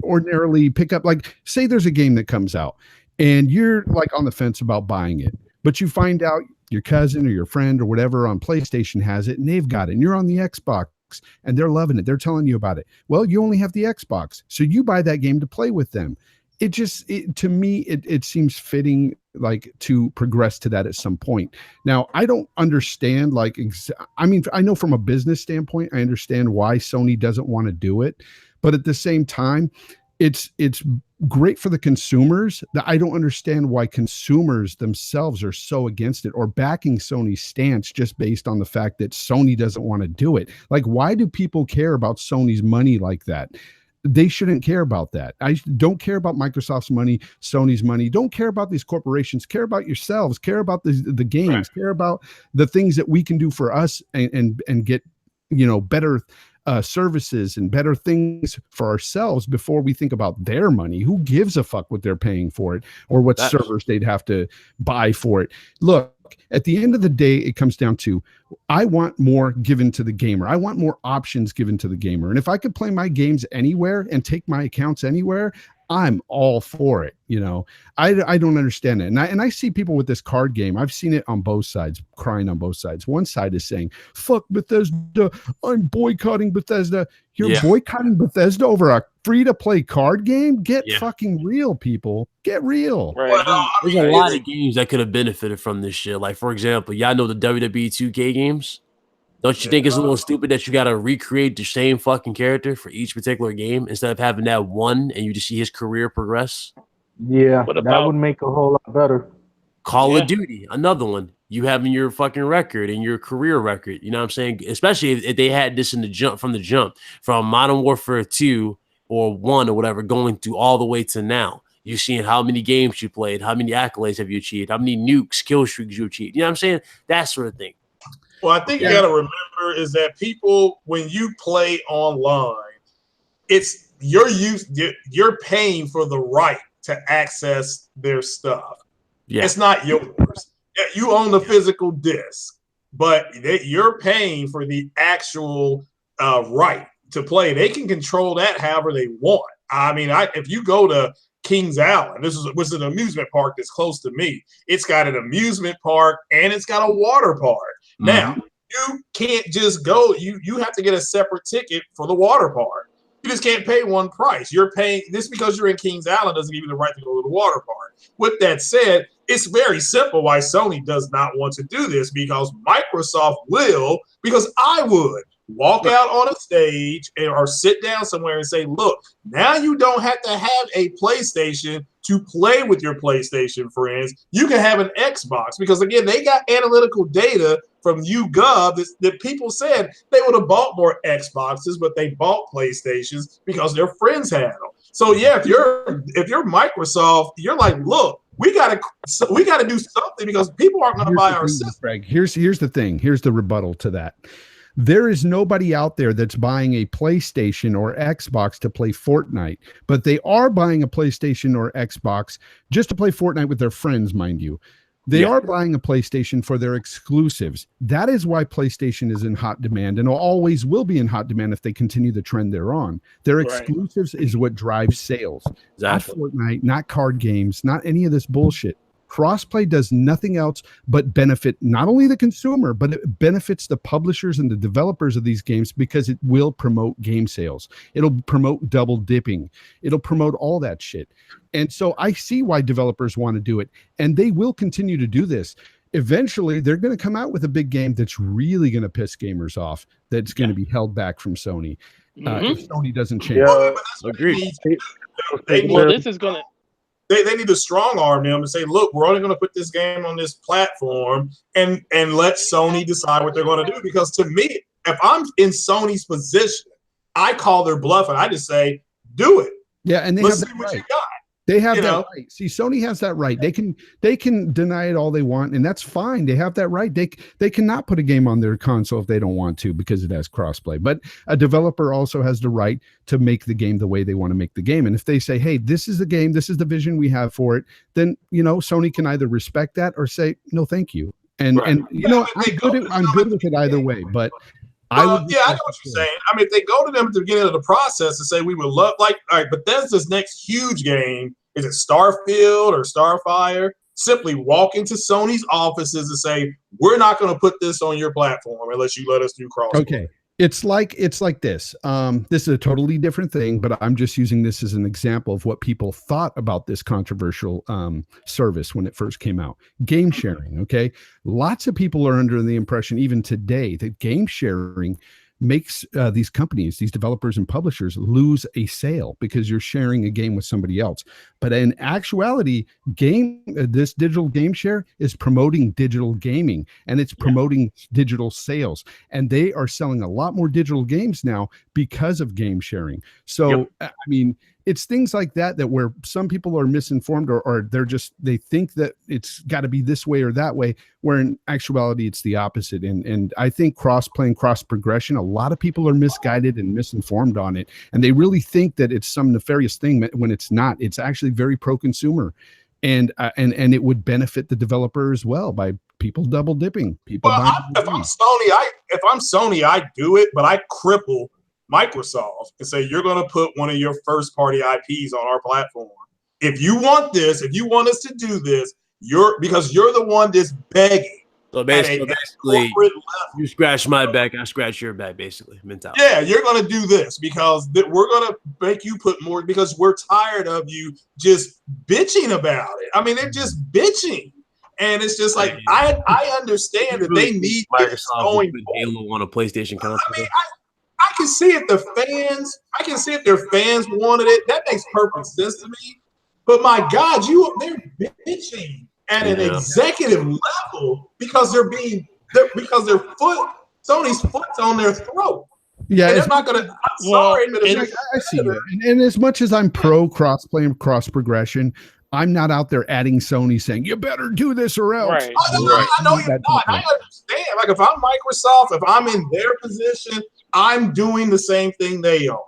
ordinarily pick up. Like, say there's a game that comes out and you're like on the fence about buying it, but you find out your cousin or your friend or whatever on PlayStation has it and they've got it and you're on the Xbox and they're loving it. They're telling you about it. Well, you only have the Xbox, so you buy that game to play with them. To me, it seems fitting, like, to progress to that at some point. Now, I don't understand, like, I mean, I know from a business standpoint, I understand why Sony doesn't want to do it, but at the same time, it's great for the consumers. That I don't understand why consumers themselves are so against it or backing Sony's stance just based on the fact that Sony doesn't want to do it. Like, why do people care about Sony's money like that? They shouldn't care about that. I don't care about Microsoft's money, Sony's money. Don't care about these corporations. Care about yourselves. Care about the games. Care about the things that we can do for us and get, better services and better things for ourselves before we think about their money. Who gives a fuck what they're paying for it or what servers they'd have to buy for it? Look, at the end of the day, it comes down to, I want more given to the gamer. I want more options given to the gamer. And if I could play my games anywhere and take my accounts anywhere, I'm all for it. I don't understand it. And I see people with this card game. I've seen it on both sides, crying on both sides. One side is saying, fuck Bethesda. I'm boycotting Bethesda. You're boycotting Bethesda over a free-to-play card game? Get fucking real, people. Get real. Right. Well, there's a lot of games that could have benefited from this shit. Like, for example, y'all know the WWE 2K games? Don't you think it's a little stupid that you got to recreate the same fucking character for each particular game instead of having that one and you just see his career progress? Yeah, that would make a whole lot better. Call of Duty, another one. You having your fucking record and your career record. You know what I'm saying? Especially if they had this in the jump, from Modern Warfare 2 or 1 or whatever, going through all the way to now. You're seeing how many games you played, how many accolades have you achieved, how many nukes, kill streaks you achieved. You know what I'm saying? That sort of thing. Well, I think you got to remember is that people, when you play online, it's you're paying for the right to access their stuff. Yeah. It's not yours. You own the physical disc, but you're paying for the actual right to play. They can control that however they want. I mean, if you go to Kings Island, which is an amusement park that's close to me, it's got an amusement park and it's got a water park. Now, you can't just go. You have to get a separate ticket for the water park. You just can't pay one price. You're paying this because you're in Kings Island doesn't give you the right to go to the water park. With that said, it's very simple why Sony does not want to do this, because Microsoft will, because I would walk out on a stage or sit down somewhere and say, look, now you don't have to have a PlayStation to play with your PlayStation friends. You can have an Xbox, because again, they got analytical data from YouGov that people said they would have bought more Xboxes, but they bought PlayStations because their friends had them. So yeah, if you're Microsoft, you're like, look, we gotta do something because people aren't gonna buy our system. Greg, here's the thing. Here's the rebuttal to that. There is nobody out there that's buying a PlayStation or Xbox to play Fortnite, but they are buying a PlayStation or Xbox just to play Fortnite with their friends, mind you. They are buying a PlayStation for their exclusives. That is why PlayStation is in hot demand and always will be in hot demand if they continue the trend they're on. Their exclusives is what drives sales. Exactly. Not Fortnite, not card games, not any of this bullshit. Crossplay does nothing else but benefit not only the consumer, but it benefits the publishers and the developers of these games, because it will promote game sales. It'll promote double dipping. It'll promote all that shit. And so I see why developers want to do it, and they will continue to do this. Eventually, they're going to come out with a big game that's really going to piss gamers off, that's going to be held back from Sony if Sony doesn't change. Agreed. This is going to... They need to strong arm them and say, look, we're only going to put this game on this platform and let Sony decide what they're going to do. Because to me, if I'm in Sony's position, I call their bluff and I just say, do it. Yeah, and they Let's have see that what right. you got. They have that right. See, Sony has that right. They can deny it all they want, and that's fine. They have that right. They cannot put a game on their console if they don't want to because it has crossplay. But a developer also has the right to make the game the way they want to make the game. And if they say, "Hey, this is the game. This is the vision we have for it," then Sony can either respect that or say, "No, thank you." And I'm good with it either way. But I know what you're saying. I mean, if they go to them at the beginning of the process and say we would love, all right, Bethesda's next huge game, is it Starfield or Starfire? Simply walk into Sony's offices and say, we're not going to put this on your platform unless you let us do crossplay. Okay. It's like this. This is a totally different thing, but I'm just using this as an example of what people thought about this controversial service when it first came out. Game sharing, okay? Lots of people are under the impression, even today, that game sharing makes these companies, these developers and publishers lose a sale because you're sharing a game with somebody else. But in actuality, this digital game share is promoting digital gaming, and it's promoting digital sales. And they are selling a lot more digital games now because of game sharing. So, I mean, it's things like that where some people are misinformed or they think that it's got to be this way or that way, where in actuality it's the opposite. And I think cross-play and cross-progression, a lot of people are misguided and misinformed on it, and they really think that it's some nefarious thing when it's not. It's actually very pro-consumer, and it would benefit the developer as well by people double dipping. If I'm Sony, I do it, but I cripple Microsoft and say, you're going to put one of your first party IPs on our platform. If you want this, if you want us to do this, because you're the one that's begging. So basically you scratch my back, I scratch your back, basically, mentality. Yeah, you're going to do this because we're going to make you put more, because we're tired of you just bitching about it. I mean, they're just bitching. And it's just like, I understand that they need Microsoft going Halo on a PlayStation console. I mean, I can see if their fans wanted it. That makes perfect sense to me. But my God, they're bitching at an executive level because Sony's foot's on their throat. Yeah, and it's not gonna. I'm sorry, I see it. And as much as I'm pro crossplay and cross progression, I'm not out there adding Sony saying you better do this or else. Right. I know you're not. I understand. Like if I'm Microsoft, if I'm in their position, I'm doing the same thing they are.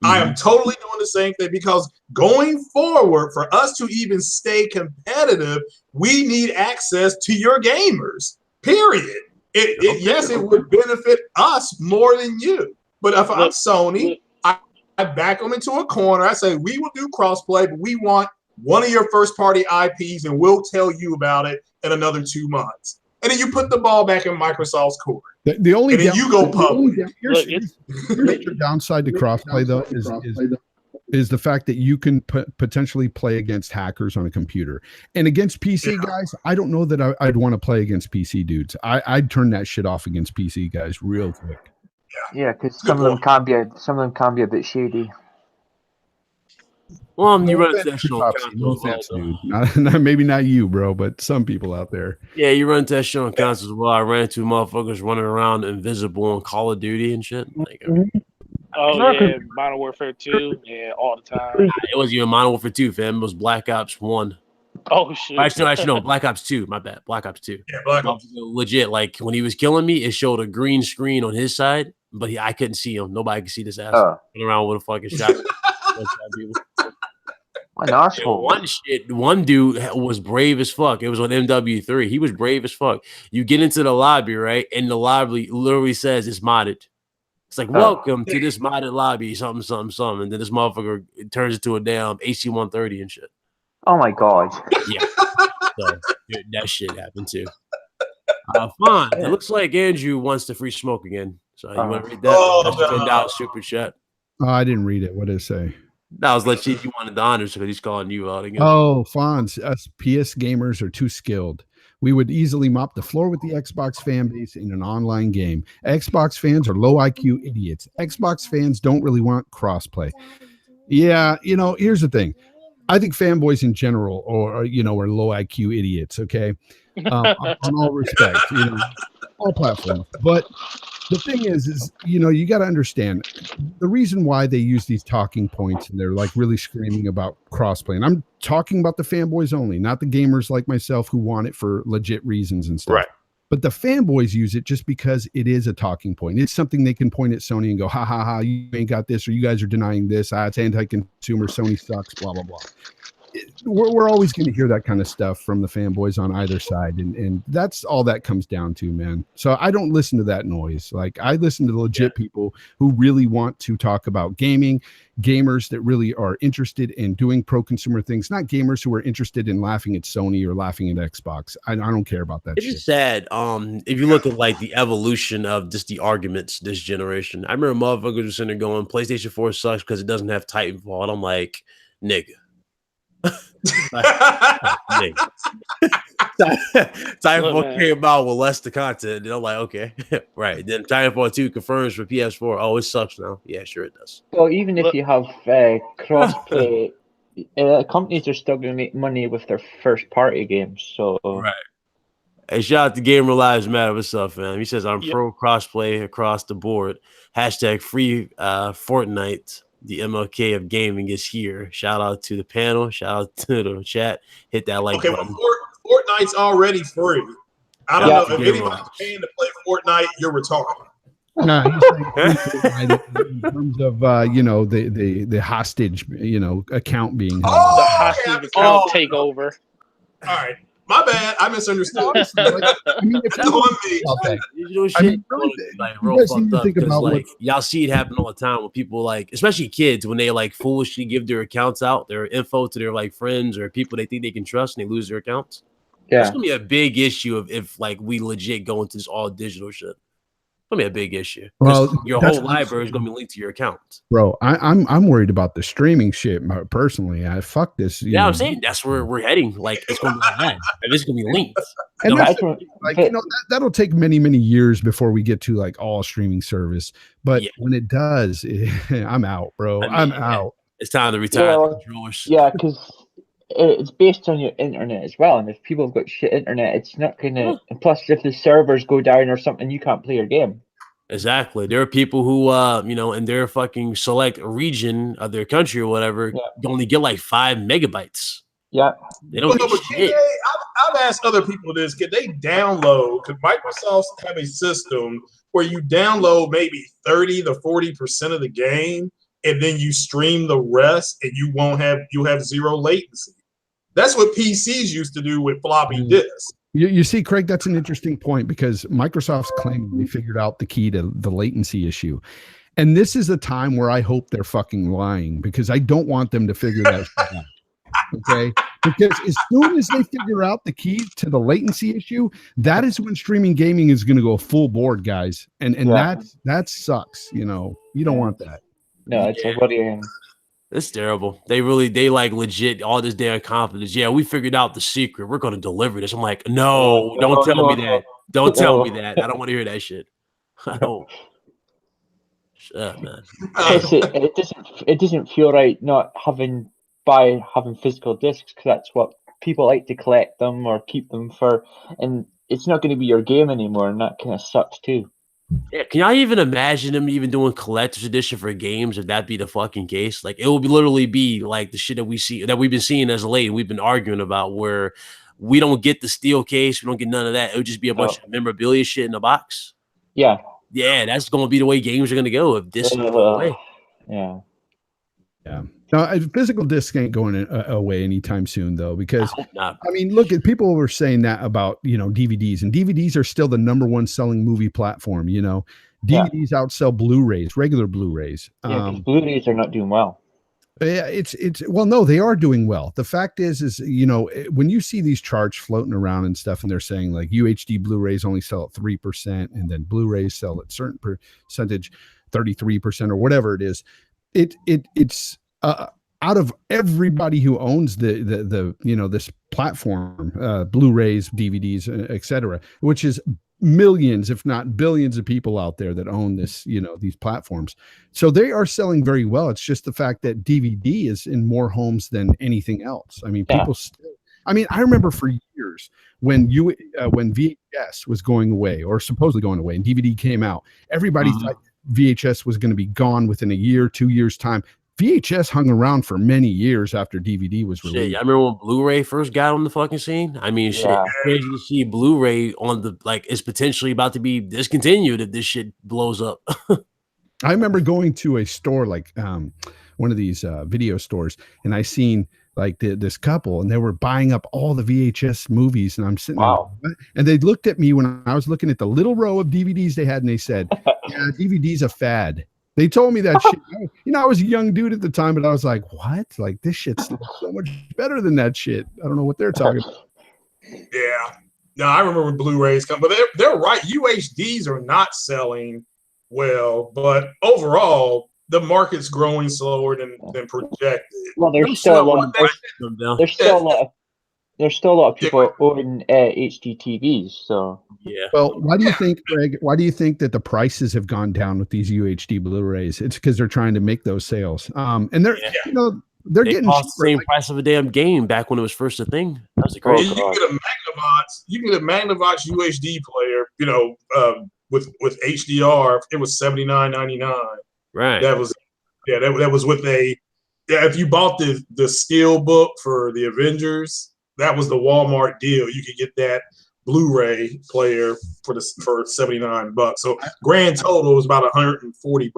I am totally doing the same thing, because going forward, for us to even stay competitive, we need access to your gamers, period. Yes, it would benefit us more than you. But if I'm Sony, I back them into a corner. I say, we will do crossplay, but we want one of your first-party IPs, and we'll tell you about it in another 2 months. And then you put the ball back in Microsoft's court. The only and then you go public. Here's the downside to crossplay, though, is the fact that you can potentially play against hackers on a computer. And against PC guys, I don't know that I'd want to play against PC dudes. I'd turn that shit off against PC guys real quick. Yeah, because some of them can be a bit shady. Well, you run international consoles, dude. Maybe not you, bro, but some people out there. Yeah, you run international consoles. Well, I ran into motherfuckers running around invisible on Call of Duty and shit. Like, Modern Warfare 2, all the time. It wasn't even Modern Warfare 2, fam. It was Black Ops 1. Oh shit! Actually, no, Black Ops 2. My bad, Black Ops 2. Yeah, Black Ops. Legit, like when he was killing me, it showed a green screen on his side, but I couldn't see him. Nobody could see this ass running around with a fucking shotgun. One dude was brave as fuck. It was on MW3. He was brave as fuck. You get into the lobby, right? And the lobby literally says it's modded. It's like, welcome to this modded lobby, something, something, something. And then this motherfucker turns into a damn AC-130 and shit. Oh my God. Yeah. So, dude, that shit happened too. Fine. It looks like Andrew wants to free smoke again. So you want to read that? $10 super chat. Oh, I didn't read it. What did it say? That was let's see if you wanted the honors because he's calling you out again. Oh, Fonz, us PS gamers are too skilled. We would easily mop the floor with the Xbox fan base in an online game. Xbox fans are low IQ idiots. Xbox fans don't really want crossplay. Yeah, here's the thing. I think fanboys in general are low IQ idiots, okay? On all respects, all platforms. But the thing is you got to understand the reason why they use these talking points and they're like really screaming about crossplay. And I'm talking about the fanboys only, not the gamers like myself who want it for legit reasons and stuff. Right. But the fanboys use it just because it is a talking point. It's something they can point at Sony and go, ha, ha, ha, you ain't got this, or you guys are denying this. It's anti-consumer. Sony sucks, blah, blah, blah. We're always going to hear that kind of stuff from the fanboys on either side. And that's all that comes down to, man. So I don't listen to that noise. Like, I listen to the legit people who really want to talk about gaming, gamers that really are interested in doing pro-consumer things, not gamers who are interested in laughing at Sony or laughing at Xbox. I don't care about that. It's just sad. If you look at like the evolution of just the arguments this generation, I remember motherfuckers were sitting there going, PlayStation 4 sucks because it doesn't have Titanfall. And I'm like, nigga. Titanfall came out with less the content, and I'm like, okay, right. Then Titanfall 2 confirms for PS4. Oh, it sucks now. Yeah, sure it does. Well, even if you have crossplay, companies are still going to make money with their first party games. So right. Hey, shout out to Gamer Lives Matter. What's up, man? He says I'm pro crossplay across the board. # free Fortnite. The MLK of gaming is here. Shout out to the panel. Shout out to the chat. Hit that like button. Well, Fortnite's already free. I don't know if anybody's paying to play Fortnite. You're retarded. No, he's saying in terms of the hostage account being the hostage account takeover. All right. My bad. I misunderstood. I mean, if that's on me. Real fucked up because like y'all see it happen all the time when people like, especially kids, when they like foolishly give their accounts out, their info to their like friends or people they think they can trust, and they lose their accounts. Yeah, it's gonna be a big issue if like we legit go into this all digital shit. It's gonna be a big issue. Well, your whole library is gonna be linked to your account, bro. I'm worried about the streaming shit personally. I fuck this. I'm saying that's where we're heading. Like it's gonna be like that, and it's gonna be linked. And that'll take many years before we get to like all streaming service. But when it does, I'm out, bro. I'm out. It's time to retire the controllers. Yeah, because it's based on your internet as well, and if people have got shit internet, it's not gonna. And plus, if the servers go down or something, you can't play your game. Exactly. There are people who, in their fucking select region of their country or whatever, only get like 5 megabytes. Yeah, they don't. I've asked other people this: can they download? Could Microsoft have a system where you download maybe 30 to 40% of the game, and then you stream the rest, and you have zero latency? That's what PCs used to do with floppy disks. You see, Craig, that's an interesting point because Microsoft's claiming they figured out the key to the latency issue. And this is a time where I hope they're fucking lying because I don't want them to figure that shit out. Okay? Because as soon as they figure out the key to the latency issue, that is when streaming gaming is going to go full board, guys. And that sucks. You don't want that. No, it's like, what do you... It's terrible. They like legit all this damn confidence. Yeah, we figured out the secret. We're going to deliver this. I'm like, no, don't tell me that. Don't tell me that. I don't want to hear that shit. I don't. Shut up, man. It doesn't feel right not having physical discs because that's what people like to collect them or keep them for, and it's not going to be your game anymore, and that kind of sucks too. Yeah, can y'all even imagine them even doing collector's edition for games if that be the fucking case? Like it will literally be like the shit that we've been seeing as of late, and we've been arguing about where we don't get the steel case, we don't get none of that. It would just be a bunch of memorabilia shit in a box. Yeah, that's going to be the way games are going to go if this is the way. Yeah. No, physical discs ain't going away anytime soon, though, because I mean, look at people were saying that about DVDs, and DVDs are still the #1 selling movie platform. DVDs outsell Blu-rays, regular Blu-rays. Blu-rays are not doing well. Yeah, well, no, they are doing well. The fact is when you see these charts floating around and stuff, and they're saying like UHD Blu-rays only sell at 3%, and then Blu-rays sell at certain percentage, 33% or whatever it is. It's out of everybody who owns the this platform, Blu-rays, DVDs, etc., which is millions, if not billions of people out there that own this, these platforms. So they are selling very well. It's just the fact that DVD is in more homes than anything else. I mean, people still, I mean, I remember for years when VHS was going away or supposedly going away and DVD came out, everybody thought VHS was going to be gone within a year, 2 years time. VHS hung around for many years after DVD was released. Shit, I remember when Blu-ray first got on the fucking scene. I mean, shit, it's crazy to see Blu-ray on the it's potentially about to be discontinued if this shit blows up. I remember going to a store like one of these video stores, and I seen like this couple, and they were buying up all the VHS movies, and I'm sitting there, and they looked at me when I was looking at the little row of DVDs they had, and they said, "Yeah, DVD's a fad." They told me that shit. You know, I was a young dude at the time, but I was like, "What? Like this shit's so much better than that shit." I don't know what they're talking about. Yeah, no, I remember when Blu-rays come, but they're right. UHDs are not selling well, but overall, the market's growing slower than projected. Well, there's still a lot of people owning HD TVs. So yeah. Well, why do you think, Greg? Why do you think that the prices have gone down with these UHD Blu-rays? It's because they're trying to make those sales. And they're they're they getting cost the same price of a damn game back when it was first a thing. That was great. You can get a Magnavox UHD player, with HDR. It was $79.99. Right. That was with if you bought the steel book for the Avengers, that was the Walmart deal. You could get that Blu-ray player for $79. So grand total was about $140.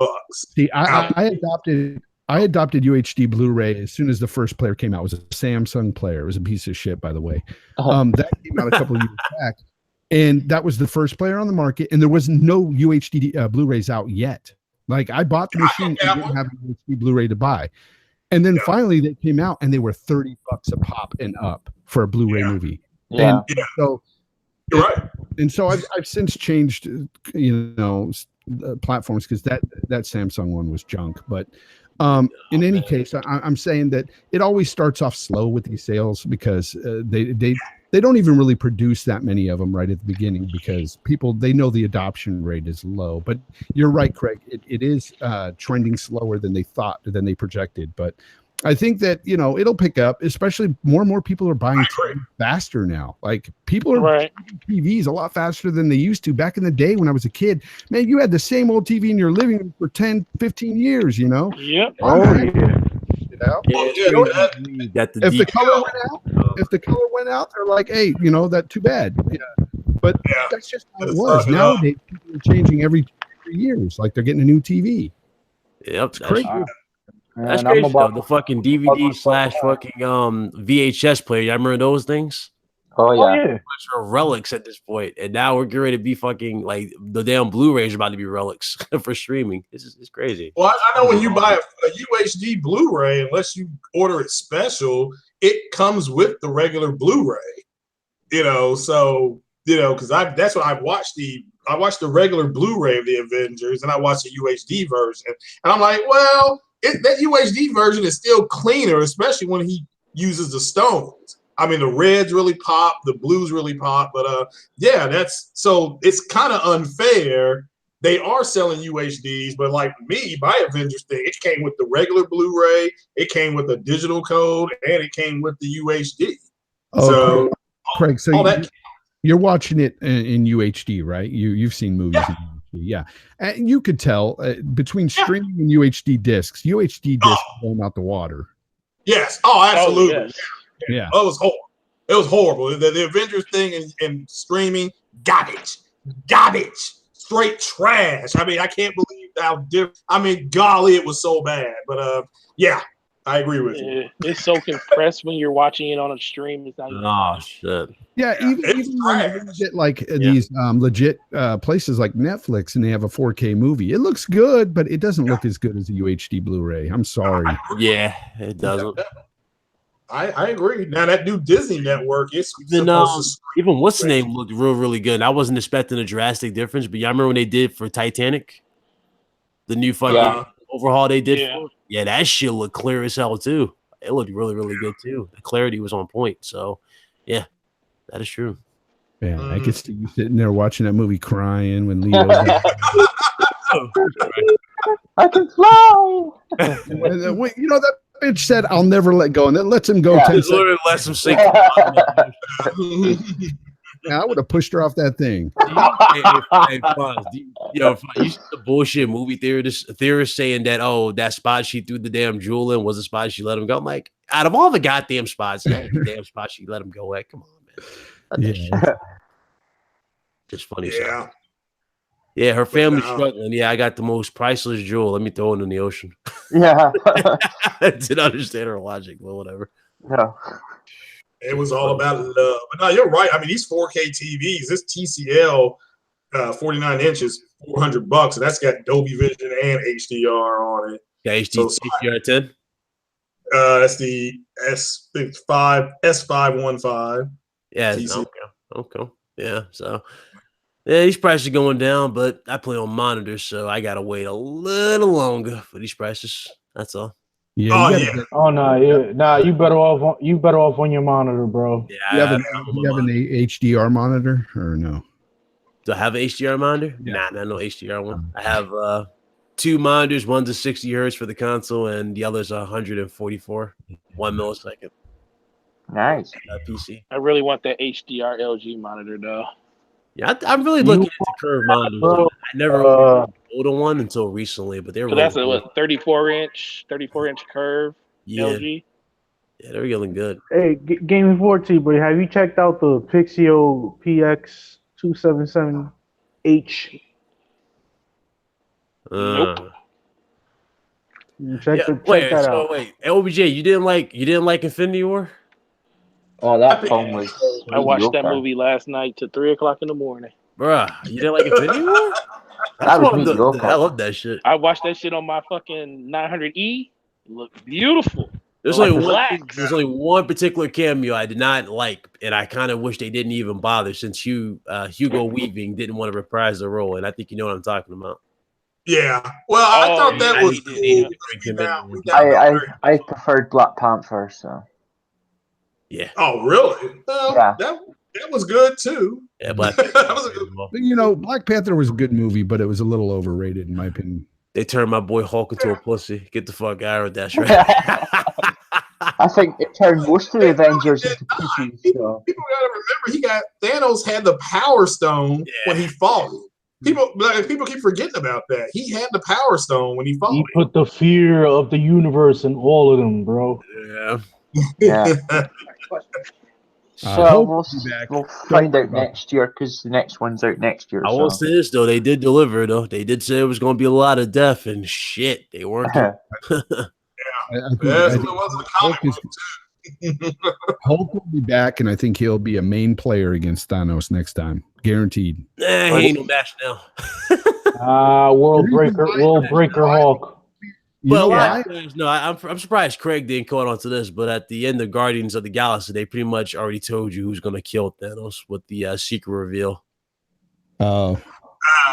See, I adopted UHD Blu-ray as soon as the first player came out. It was a Samsung player. It was a piece of shit, by the way. That came out a couple of years back, and that was the first player on the market. And there was no UHD Blu-rays out yet. Like I bought the machine and didn't have a UHD Blu-ray to buy. And then finally they came out and they were $30 a pop and up for a Blu-ray movie. Yeah. So you're right. And so I've since changed, platforms because that Samsung one was junk. But in any case, I'm saying that it always starts off slow with these sales because they don't even really produce that many of them right at the beginning because they know the adoption rate is low. But you're right, Craig. It is trending slower than they projected. But I think that it'll pick up, especially more and more people are buying TVs faster now. Like people are buying TVs a lot faster than they used to. Back in the day when I was a kid, man, you had the same old TV in your living room for 10, 15 years, Yep. If the color went out, they're like, hey, that too bad. Yeah. But that's just how it was. Nowadays, people are changing every 3 years. Like they're getting a new TV. Yep. It's crazy. That's crazy. The fucking DVD / fucking VHS player. You remember those things? Oh yeah. Which are relics at this point, and now we're getting ready to be fucking like the damn Blu-rays are about to be relics for streaming. It's crazy. Well, I know when you buy a UHD Blu-ray, unless you order it special, it comes with the regular Blu-ray. So because that's what I watched the regular Blu-ray of the Avengers, and I watched the UHD version, and I'm like, well, that UHD version is still cleaner, especially when he uses the stones. I mean, the reds really pop, the blues really pop, but it's kind of unfair. They are selling UHDs, but like me, my Avengers thing, it came with the regular Blu-ray, it came with a digital code, and it came with the UHD. Oh, Craig, you're watching it in UHD, right? You've seen movies in UHD, yeah. And you could tell between streaming and UHD discs, UHD discs blown out the water. Yes. Oh, absolutely. Oh, yes. Yeah. Oh, it was horrible. The Avengers thing and streaming, garbage, straight trash. I mean, I can't believe how different. I mean, golly, it was so bad. But I agree with you. It's so compressed when you're watching it on a stream. It's not shit. Yeah, even when you get like these legit places like Netflix and they have a 4K movie, it looks good, but it doesn't look as good as a UHD Blu-ray. I'm sorry. Yeah, it doesn't. I agree. Now that new Disney network, it's even what's the name looked really good. I wasn't expecting a drastic difference, but y'all remember when they did for Titanic, the new fucking overhaul they did. Yeah, that shit looked clear as hell too. It looked really good too. The clarity was on point. So, yeah, that is true. Yeah, I could see you sitting there watching that movie crying when Leo. I can fly. That Bitch said, "I'll never let go," and then lets him go. Yeah. 10 Just seconds. literally lets him sink. Yeah, I would have pushed her off that thing. Hey, Fonz, you see the bullshit movie theorists saying that that spot she threw the damn jewel in was a spot she let him go. I'm like, out of all the goddamn spots, that damn spot she let him go at. Come on, man. Let that shit. Just funny stuff. Yeah. Yeah, her family's struggling. Yeah, I got the most priceless jewel. Let me throw it in the ocean. Yeah. I didn't understand her logic, but whatever. No. It was all about love. But no, you're right. I mean, these 4K TVs, this TCL 49 inches, $400, and that's got Dolby Vision and HDR on it. Yeah, HDR 10. That's the S515. Yeah, okay. Yeah, so yeah, these prices are going down, but I play on monitors, so I gotta wait a little longer for these prices. That's all. Yeah. Oh no, you better off. You better off on your monitor, bro. Yeah, You have an HDR monitor or no? Do I have an HDR monitor? Yeah. Nah, no HDR one. I have 2 monitors. One's a 60 hertz for the console, and the other's 144, 1 millisecond. Nice. PC. I really want that HDR LG monitor though. Yeah, I'm really looking into curved monitors. Bro, I never owned a one until recently, but they're really That's a good. 34-inch curve LG. Yeah, they're getting good. Hey, Gaming 4T, but have you checked out the Pixio PX277H? Nope. Check that out. Wait, OBJ, you didn't like Infinity War? Oh, that film was. I watched that mediocre. movie last night to 3:00 in the morning. Bruh, you didn't like Infinity War? That was mediocre. I love that shit. I watched that shit on my fucking 900E. It looked beautiful. There's Like only one particular cameo I did not like, and I kind of wish they didn't even bother since Hugo Weaving didn't want to reprise the role, and I think you know what I'm talking about. Yeah. Well, I thought that was cool. I preferred Black Panther, so. Yeah. Oh, really? Well, Yeah. That was good too. Yeah, Black That was a good. But Black Panther was a good movie, but it was a little overrated in my opinion. They turned my boy Hulk into a pussy. Get the fuck out of that, right? I think it turned most of the Avengers into pussies. So. People gotta remember, Thanos had the Power Stone when he fought. People keep forgetting about that. He had the Power Stone when he fought. He put the fear of the universe in all of them, bro. Yeah. So we'll find out Don't- next year because the next one's out next year. I will say this though, they did deliver though. They did say it was going to be a lot of death and shit. They weren't. I think Hulk will be back, and I think he'll be a main player against Thanos next time, guaranteed. He ain't no match now. World Breaker Hulk. Well, I'm surprised Craig didn't caught on to this, but at the end of Guardians of the Galaxy, they pretty much already told you who's going to kill Thanos with the secret reveal. Oh,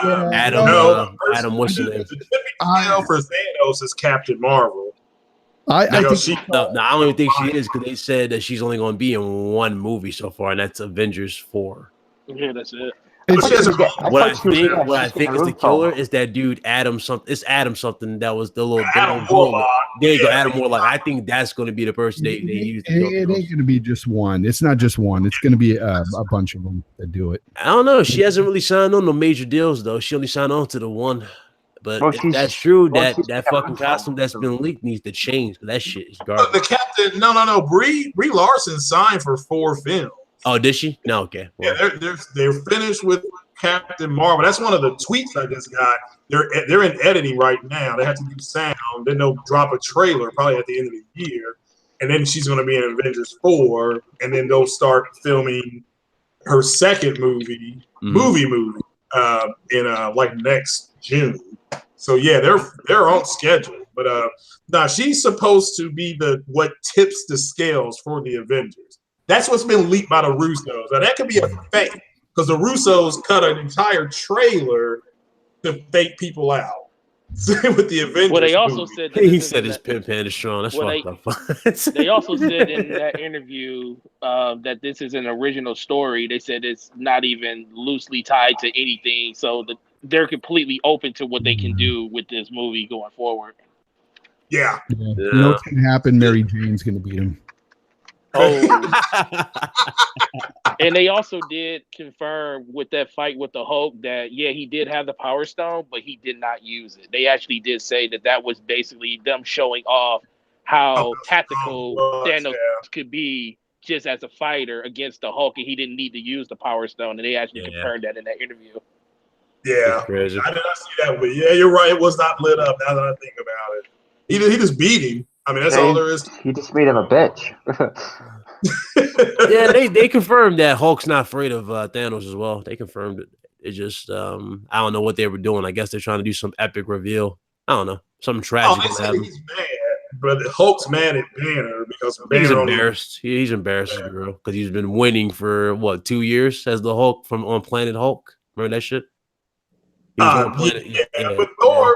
Adam, what's his name? For Thanos is Captain Marvel. I don't even think she is because they said that she's only going to be in one movie so far, and that's Avengers 4. Yeah, that's it. What I think is the killer is that dude Adam something. It's Adam something that was the little Adam Warlock. There you go, Adam Warlock. I think that's going to be the person they use. It ain't going to be just one. It's not just one. It's going to be a bunch of them that do it. I don't know. She hasn't really signed on no major deals though. She only signed on to the one. But if that's true, that fucking costume that's been leaked needs to change. That shit is garbage. The Captain, no. Brie Larson signed for 4 films. Oh, did she? No, okay. Well. Yeah, they're finished with Captain Marvel. That's one of the tweets I just got. They're in editing right now. They have to do sound. Then they'll drop a trailer probably at the end of the year, and then she's going to be in Avengers 4, and then they'll start filming her second movie in like next June. So yeah, they're on schedule. But now she's supposed to be what tips the scales for the Avengers. That's what's been leaked by the Russos. Now that could be a fake because the Russos cut an entire trailer to fake people out with the Avengers. Well, they also movie. said He said his pimp hand is strong. That's fucked up. They also said in that interview that this is an original story. They said it's not even loosely tied to anything, so they're completely open to what they can do with this movie going forward. Yeah. You know what's going to happen? Mary Jane's going to beat him. Oh, and they also did confirm with that fight with the Hulk that he did have the Power Stone, but he did not use it. They actually did say that was basically them showing off how tactical Thanos could be just as a fighter against the Hulk, and he didn't need to use the Power Stone. And they actually confirmed that in that interview. Yeah, I did not see that, but yeah, you're right. It was not lit up. Now that I think about it, he just beat him. I mean, that's all there is. He just made him a bitch. Yeah, they confirmed that Hulk's not afraid of Thanos as well. They confirmed it. It just I don't know what they were doing. I guess they're trying to do some epic reveal. I don't know, something tragic. He's mad, but Hulk's mad at Banner because he's embarrassed. He's embarrassed, bro, because he's been winning for what 2 years as the Hulk on Planet Hulk. Remember that shit? But Thor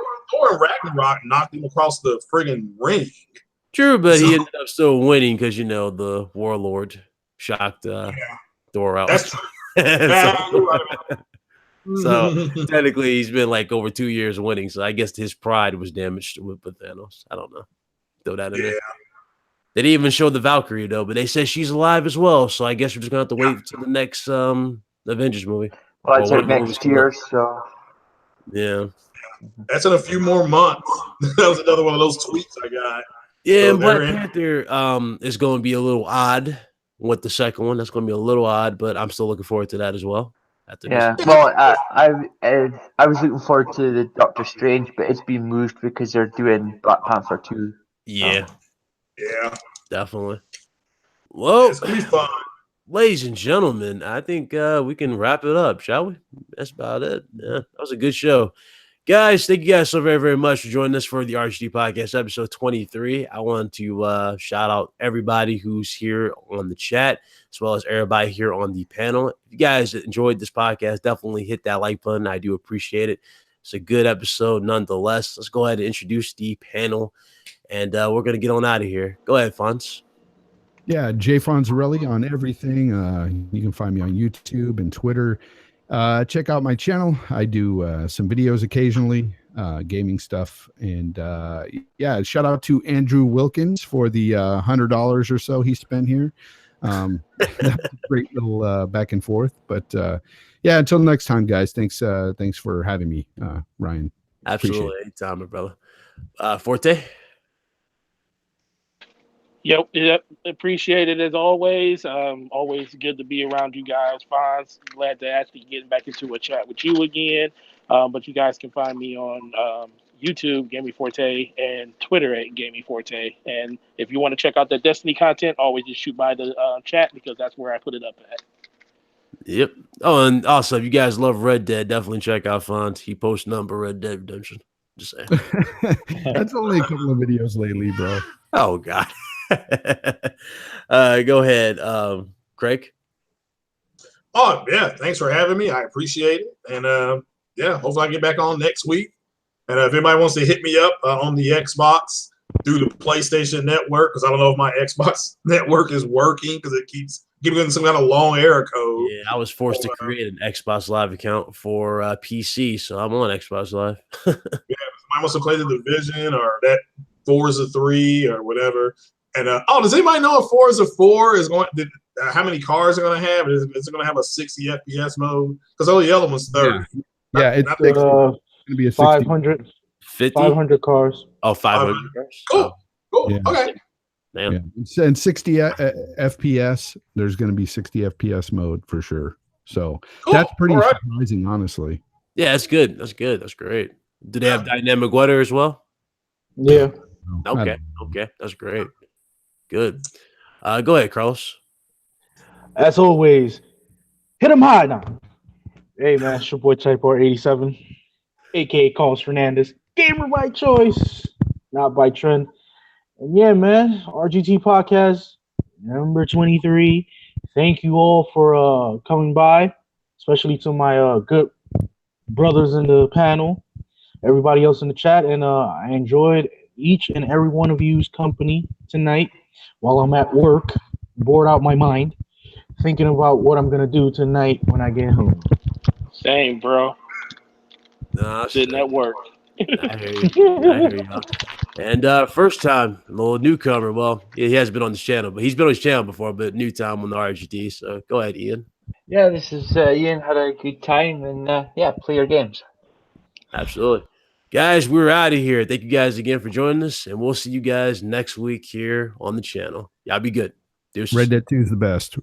and Ragnarok knocked him across the friggin' ring. True, but he ended up still winning because the Warlord shocked Thor out. That's true. So technically, he's been like over 2 years winning. So I guess his pride was damaged with Thanos. I don't know. Throw that in there. They didn't even show the Valkyrie though, but they said she's alive as well. So I guess we're just gonna have to wait until the next Avengers movie. Well, it's next year, so yeah. That's in a few more months. That was another one of those tweets I got. Yeah, so Black Panther is going to be a little odd with the second one. That's going to be a little odd, but I'm still looking forward to that as well. Well, I was looking forward to the Doctor Strange, but it's been moved because they're doing Black Panther 2. Yeah. Yeah. Definitely. Well, it's going to be fun. Ladies and gentlemen, I think we can wrap it up, shall we? That's about it. Yeah, that was a good show. Guys, thank you guys so very, very much for joining us for the RGT Podcast, episode 23. I want to shout out everybody who's here on the chat, as well as everybody here on the panel. If you guys enjoyed this podcast, definitely hit that like button. I do appreciate it. It's a good episode nonetheless. Let's go ahead and introduce the panel, and we're going to get on out of here. Go ahead, Fonz. Yeah, Jay Fonzarelli on everything. You can find me on YouTube and Twitter. Check out my channel. I do some videos occasionally, gaming stuff. And shout out to Andrew Wilkins for the $100 or so he spent here. Great little back and forth. But until next time, guys, thanks for having me, Ryan. Absolutely. Anytime, my brother. Forte? Yep, appreciate it as always. Always good to be around you guys. Fonz, glad to actually get back into a chat with you again. But you guys can find me on YouTube, Gaming Forte, and Twitter at Gaming Forte. And if you want to check out the Destiny content, always just shoot by the chat because that's where I put it up at. Yep. Oh, and also, if you guys love Red Dead, definitely check out Fonz. He posts number Red Dead Redemption. Just saying. That's only a couple of videos lately, bro. Oh, God. Go ahead, Craig. Oh yeah, thanks for having me. I appreciate it, and hopefully I get back on next week. And if anybody wants to hit me up on the Xbox through the PlayStation Network, because I don't know if my Xbox network is working because it keeps giving some kind of long error code. Yeah, I was forced to create an Xbox Live account for PC, so I'm on Xbox Live. Yeah, if somebody wants to play the Division or that Forza 3 or whatever. And does anybody know if Forza 4 is going? How many cars are going to have? Is it going to have a 60 FPS mode? Because all the other one's 30. Yeah, it's going to be a 500. 500 cars. Oh, 500 cars. Cool. Yeah. Okay. Yeah. And 60 FPS. There's going to be 60 FPS mode for sure. So that's pretty surprising, honestly. Yeah, that's good. That's good. That's great. Do they have dynamic weather as well? Yeah. Okay. That's great. Good. Go ahead, Carlos. As always, hit him high now. Hey, man, it's your boy Typor87, a.k.a. Carlos Fernandez. Gamer by choice, not by trend. And yeah, man, RGT Podcast, number 23. Thank you all for coming by, especially to my good brothers in the panel, everybody else in the chat. And I enjoyed each and every one of you's company tonight while I'm at work, bored out my mind, thinking about what I'm going to do tonight when I get home. Same, bro. Nah, sitting at work. I hear you. And first time, a little newcomer. Well, he hasn't been on this channel, but he's been on his channel before, but new time on the RGT. So go ahead, Ian. Yeah, this is Ian. Had a good time, and yeah, play your games. Absolutely. Guys, we're out of here. Thank you guys again for joining us, and we'll see you guys next week here on the channel. Y'all be good. Deuces. Red Dead 2 is the best.